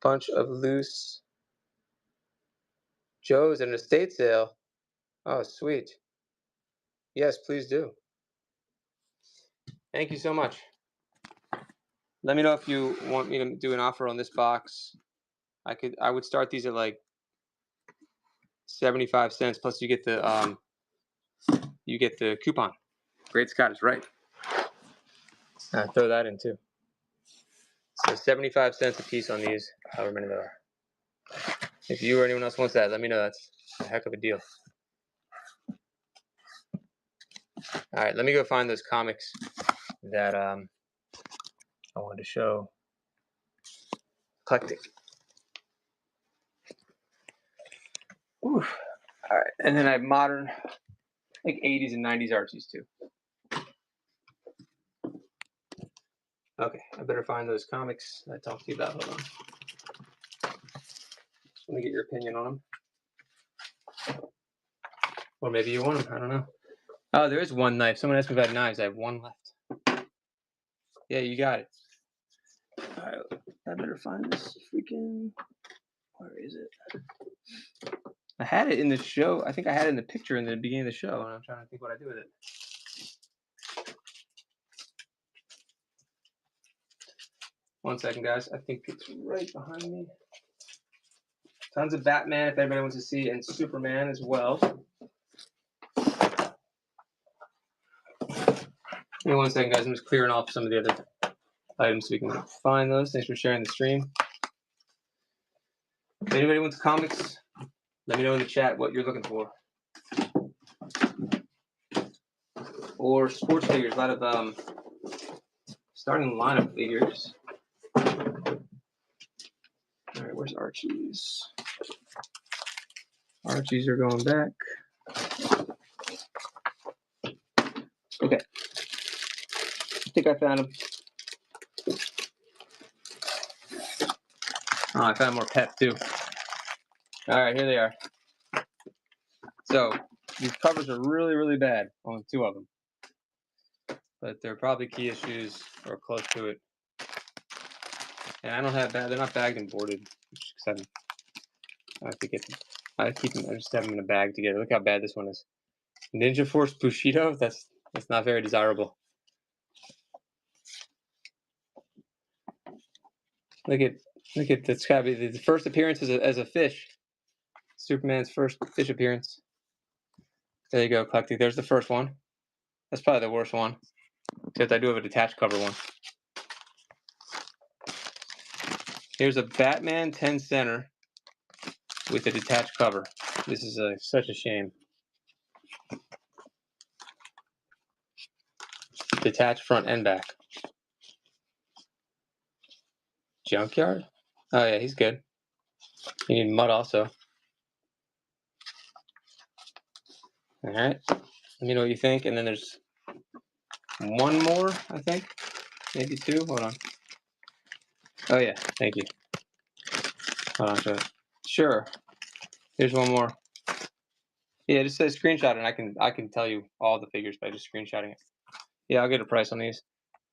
Bunch of loose Joe's at an estate sale. Oh, sweet. Yes, please do. Thank you so much. Let me know if you want me to do an offer on this box. I would start these at like 75 cents plus you get the coupon. Great Scott is right. Throw that in too. So 75 cents a piece on these, however many there are. If you or anyone else wants that, let me know. That's a heck of a deal. All right, let me go find those comics that I wanted to show. eclectic. Ooh. All right, and then I have modern, like 80s and 90s Archies too. Okay, I better find those comics I talked to you about. Hold on. Let me get your opinion on them. Or maybe you want them. I don't know. Oh, there is one knife. Someone asked me about knives. I have one left. Yeah, you got it. All right, I better find this freaking. Where is it? I had it in the show. I think I had it in the picture in the beginning of the show, and I'm trying to think what I do with it. One second, guys. I think it's right behind me. Tons of Batman, if anybody wants to see, and Superman as well. Give me one second, guys. I'm just clearing off some of the other items so we can find those. Thanks for sharing the stream. If anybody wants comics, let me know in the chat what you're looking for. Or sports figures. A lot of starting lineup figures. All right, where's Archie's? Archie's are going back. Okay. I think I found them. Oh, I found more pep too. All right, here they are. So these covers are really, really bad on two of them. But they're probably key issues or close to it. And I don't have they're not bagged and boarded. I have to get them. I keep them. I just have them in a bag together. Look how bad this one is. Ninja Force Bushido. That's not very desirable. Look at that's gotta be the first appearance as a fish. Superman's first fish appearance. There you go, Eclectic. There's the first one. That's probably the worst one. Except I do have a detached cover one. Here's a Batman 10 center with a detached cover. This is such a shame. Detached front and back. Junkyard? Oh yeah, he's good. You need mud also. All right. Let me know what you think. And then there's one more, I think. Maybe two. Hold on. Oh yeah, thank you. Hold on. Sure. Here's one more. Yeah, just say screenshot and I can tell you all the figures by just screenshotting it. Yeah, I'll get a price on these.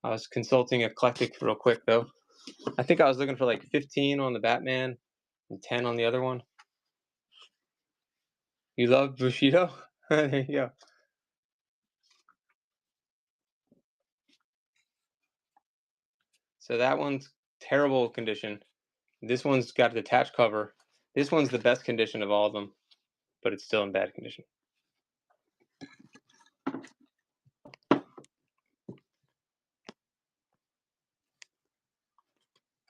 I was consulting Eclectic real quick though. I think I was looking for like 15 on the Batman and 10 on the other one. You love Bushido? There you go. So that one's terrible condition. This one's got a detached cover. This one's the best condition of all of them, but it's still in bad condition.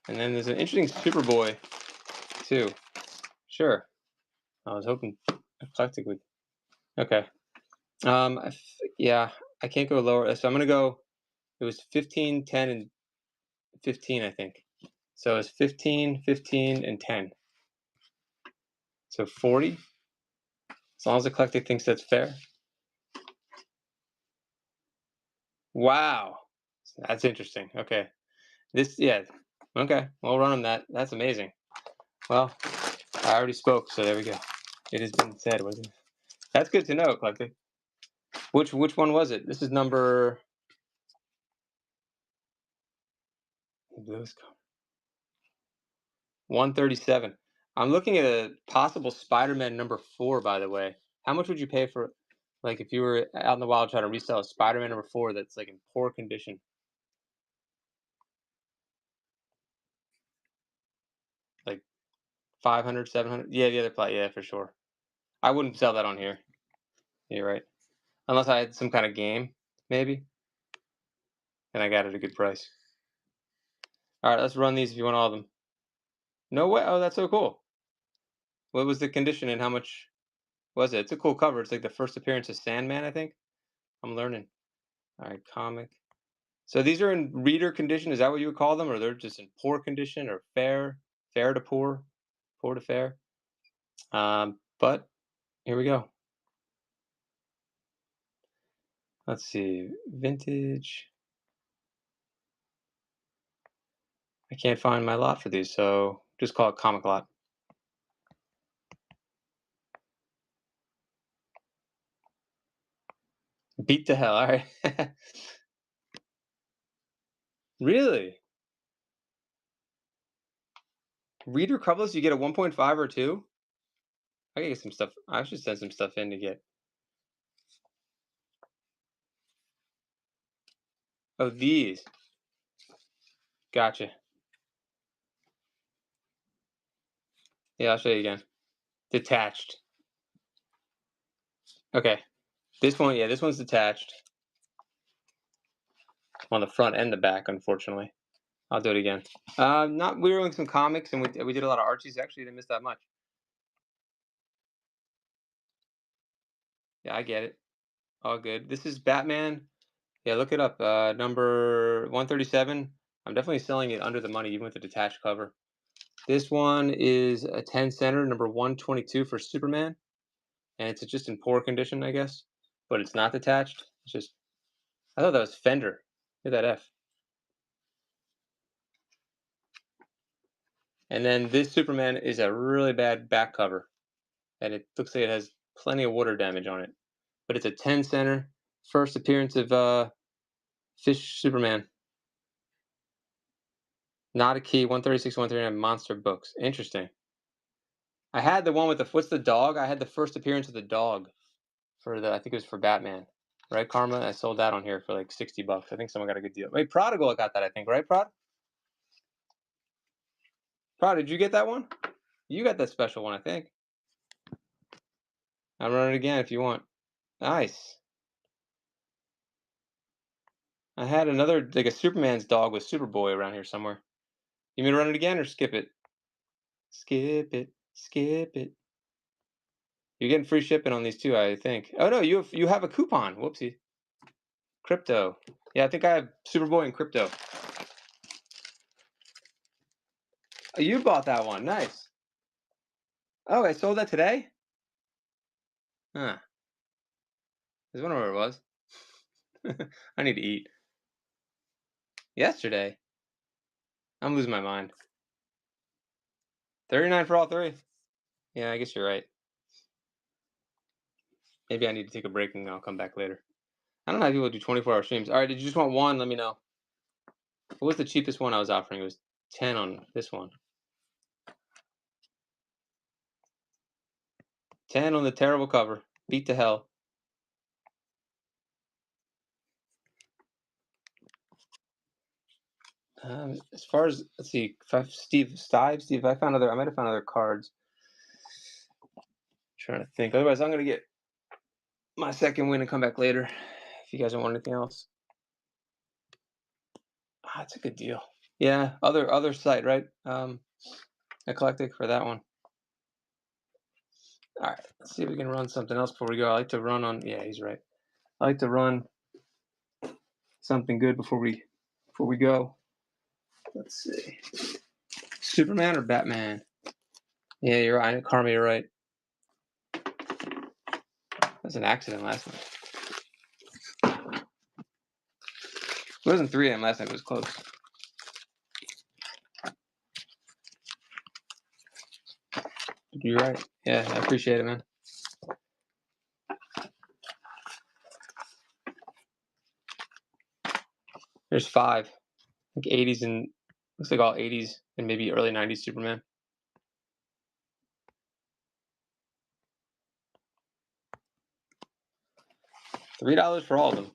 And then there's an interesting Superboy, too. Sure. I was hoping Eclectic would. Okay. Yeah, I can't go lower. So I'm going to go, it was 15, 10, and 15, I think. So it's 15, 15, and 10. So 40. As long as Eclectic thinks that's fair. Wow. That's interesting. Okay. Yeah. Okay. We'll run them that. That's amazing. Well, I already spoke, so there we go. It has been said. That's good to know, Eclectic. Which one was it? This is number. Blue's 137. I'm looking at a possible Spider-Man number 4, by the way. How much would you pay for, like, if you were out in the wild trying to resell a Spider-Man number 4 that's like in poor condition? Like 500, 700? Yeah, the other plot. Yeah, for sure. I wouldn't sell that on here. You're right. Unless I had some kind of game, maybe. And I got it at a good price. All right, let's run these if you want all of them. No way. Oh, that's so cool. What was the condition and how much was it? It's a cool cover. It's like the first appearance of Sandman, I think. I'm learning. All right, comic. So these are in reader condition. Is that what you would call them? Or they're just in poor condition or fair? fair to poor, poor to fair. But here we go. Let's see, vintage. I can't find my lot for these, so just call it comic lot. Beat the hell, all right. Really? Reader coverless, you get a 1.5 or 2? I gotta get some stuff. I should send some stuff in to get. Oh, these. Gotcha. Yeah, I'll show you again. Detached. Okay. This one, yeah, this one's detached on the front and the back, unfortunately. I'll do it again. Not we were doing some comics and we did a lot of Archies. Actually, didn't miss that much. Yeah, I get it. All good. This is Batman. Yeah, look it up. Number 137. I'm definitely selling it under the money, even with the detached cover. This one is a 10 center, number 122 for Superman, and it's just in poor condition, I guess. But it's not detached. It's just I thought that was Fender. Look at that F. And then this Superman is a really bad back cover, and it looks like it has plenty of water damage on it. But it's a 10 center, first appearance of Fish Superman. Not a key, 136, 139 Monster Books. Interesting. I had the one with the what's the dog? I had the first appearance of the dog for the I think it was for Batman. Right, Karma? I sold that on here for like $60. I think someone got a good deal. Wait, Prodigal got that, I think, right, Prod? Prod, did you get that one? You got that special one, I think. I'll run it again if you want. Nice. I had another like a Superman's dog with Superboy around here somewhere. You mean to run it again or skip it? Skip it. Skip it. You're getting free shipping on these too, I think. Oh no, you have a coupon. Whoopsie. Crypto. Yeah, I think I have Superboy and Crypto. Oh, you bought that one. Nice. Oh, I sold that today? Huh. I was wondering where it was. I need to eat. Yesterday. I'm losing my mind. 39 for all three. Yeah, I guess you're right. Maybe I need to take a break and I'll come back later. I don't know how people do 24-hour streams. All right, did you just want one? Let me know. What was the cheapest one I was offering? It was 10 on this one. 10 on the terrible cover. Beat to hell. As far as let's see, if I, Steve, I found other. I might have found other cards. Trying to think. Otherwise, I'm gonna get my second win and come back later. If you guys don't want anything else, it's a good deal. Yeah, other site, right? Eclectic for that one. All right, let's see if we can run something else before we go. I like to run on. Yeah, he's right. I like to run something good before we go. Let's see. Superman or Batman? Yeah, you're right. Karma, you're right. That's an accident last night. It wasn't 3 a.m. last night. It was close. You're right. Yeah, I appreciate it, man. There's 5. Like 80s and looks like all 80s and maybe early 90s Superman. $3 for all of them.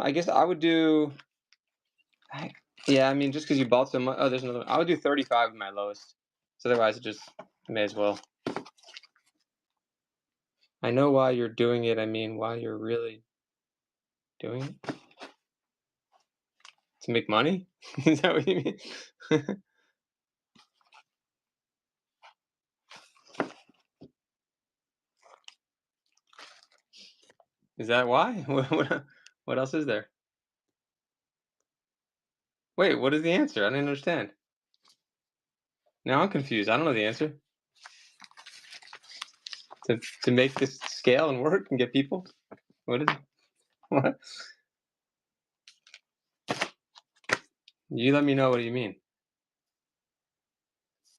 I guess I would do. Yeah, I mean, just because you bought so much. Oh, there's another one. I would do 35 with my lowest. So otherwise, it just may as well. I know why you're doing it. I mean, why you're really doing it to make money. Is that what you mean? Is that why? What else is there? Wait, what is the answer? I didn't understand. Now I'm confused. I don't know the answer. To make this scale and work and get people? What is it? What? You let me know what do you mean.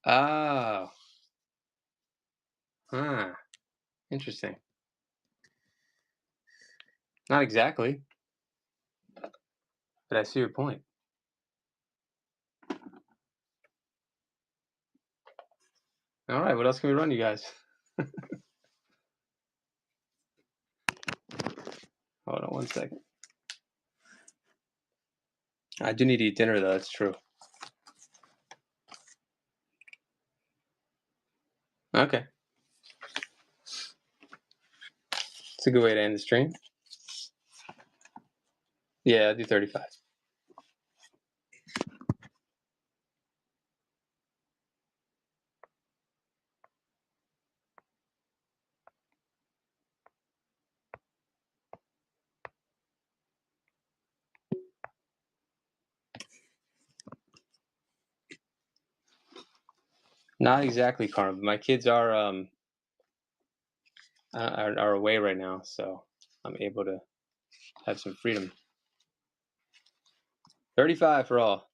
Oh. Huh. Interesting. Not exactly, but I see your point. All right, what else can we run you guys? Hold on one second. I do need to eat dinner though, that's true. Okay. It's a good way to end the stream. Yeah, I'll do 35. Not exactly, Carmen. But my kids are away right now, so I'm able to have some freedom. 35 for all.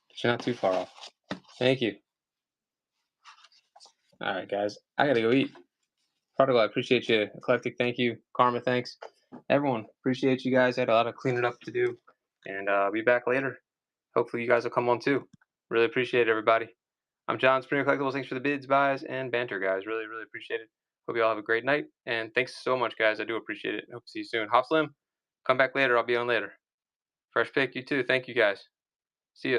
But you're not too far off. Thank you. All right, guys. I gotta go eat. Prodigal, I appreciate you. Eclectic, thank you. Karma, thanks. Everyone, appreciate you guys. I had a lot of cleaning up to do, and I'll be back later. Hopefully, you guys will come on too. Really appreciate it, everybody. I'm John, Springer Collectibles. Thanks for the bids, buys, and banter, guys. Really, really appreciate it. Hope you all have a great night, and thanks so much, guys. I do appreciate it. Hope to see you soon. Hop Slim, come back later. I'll be on later. Fresh pick, you too. Thank you, guys. See ya.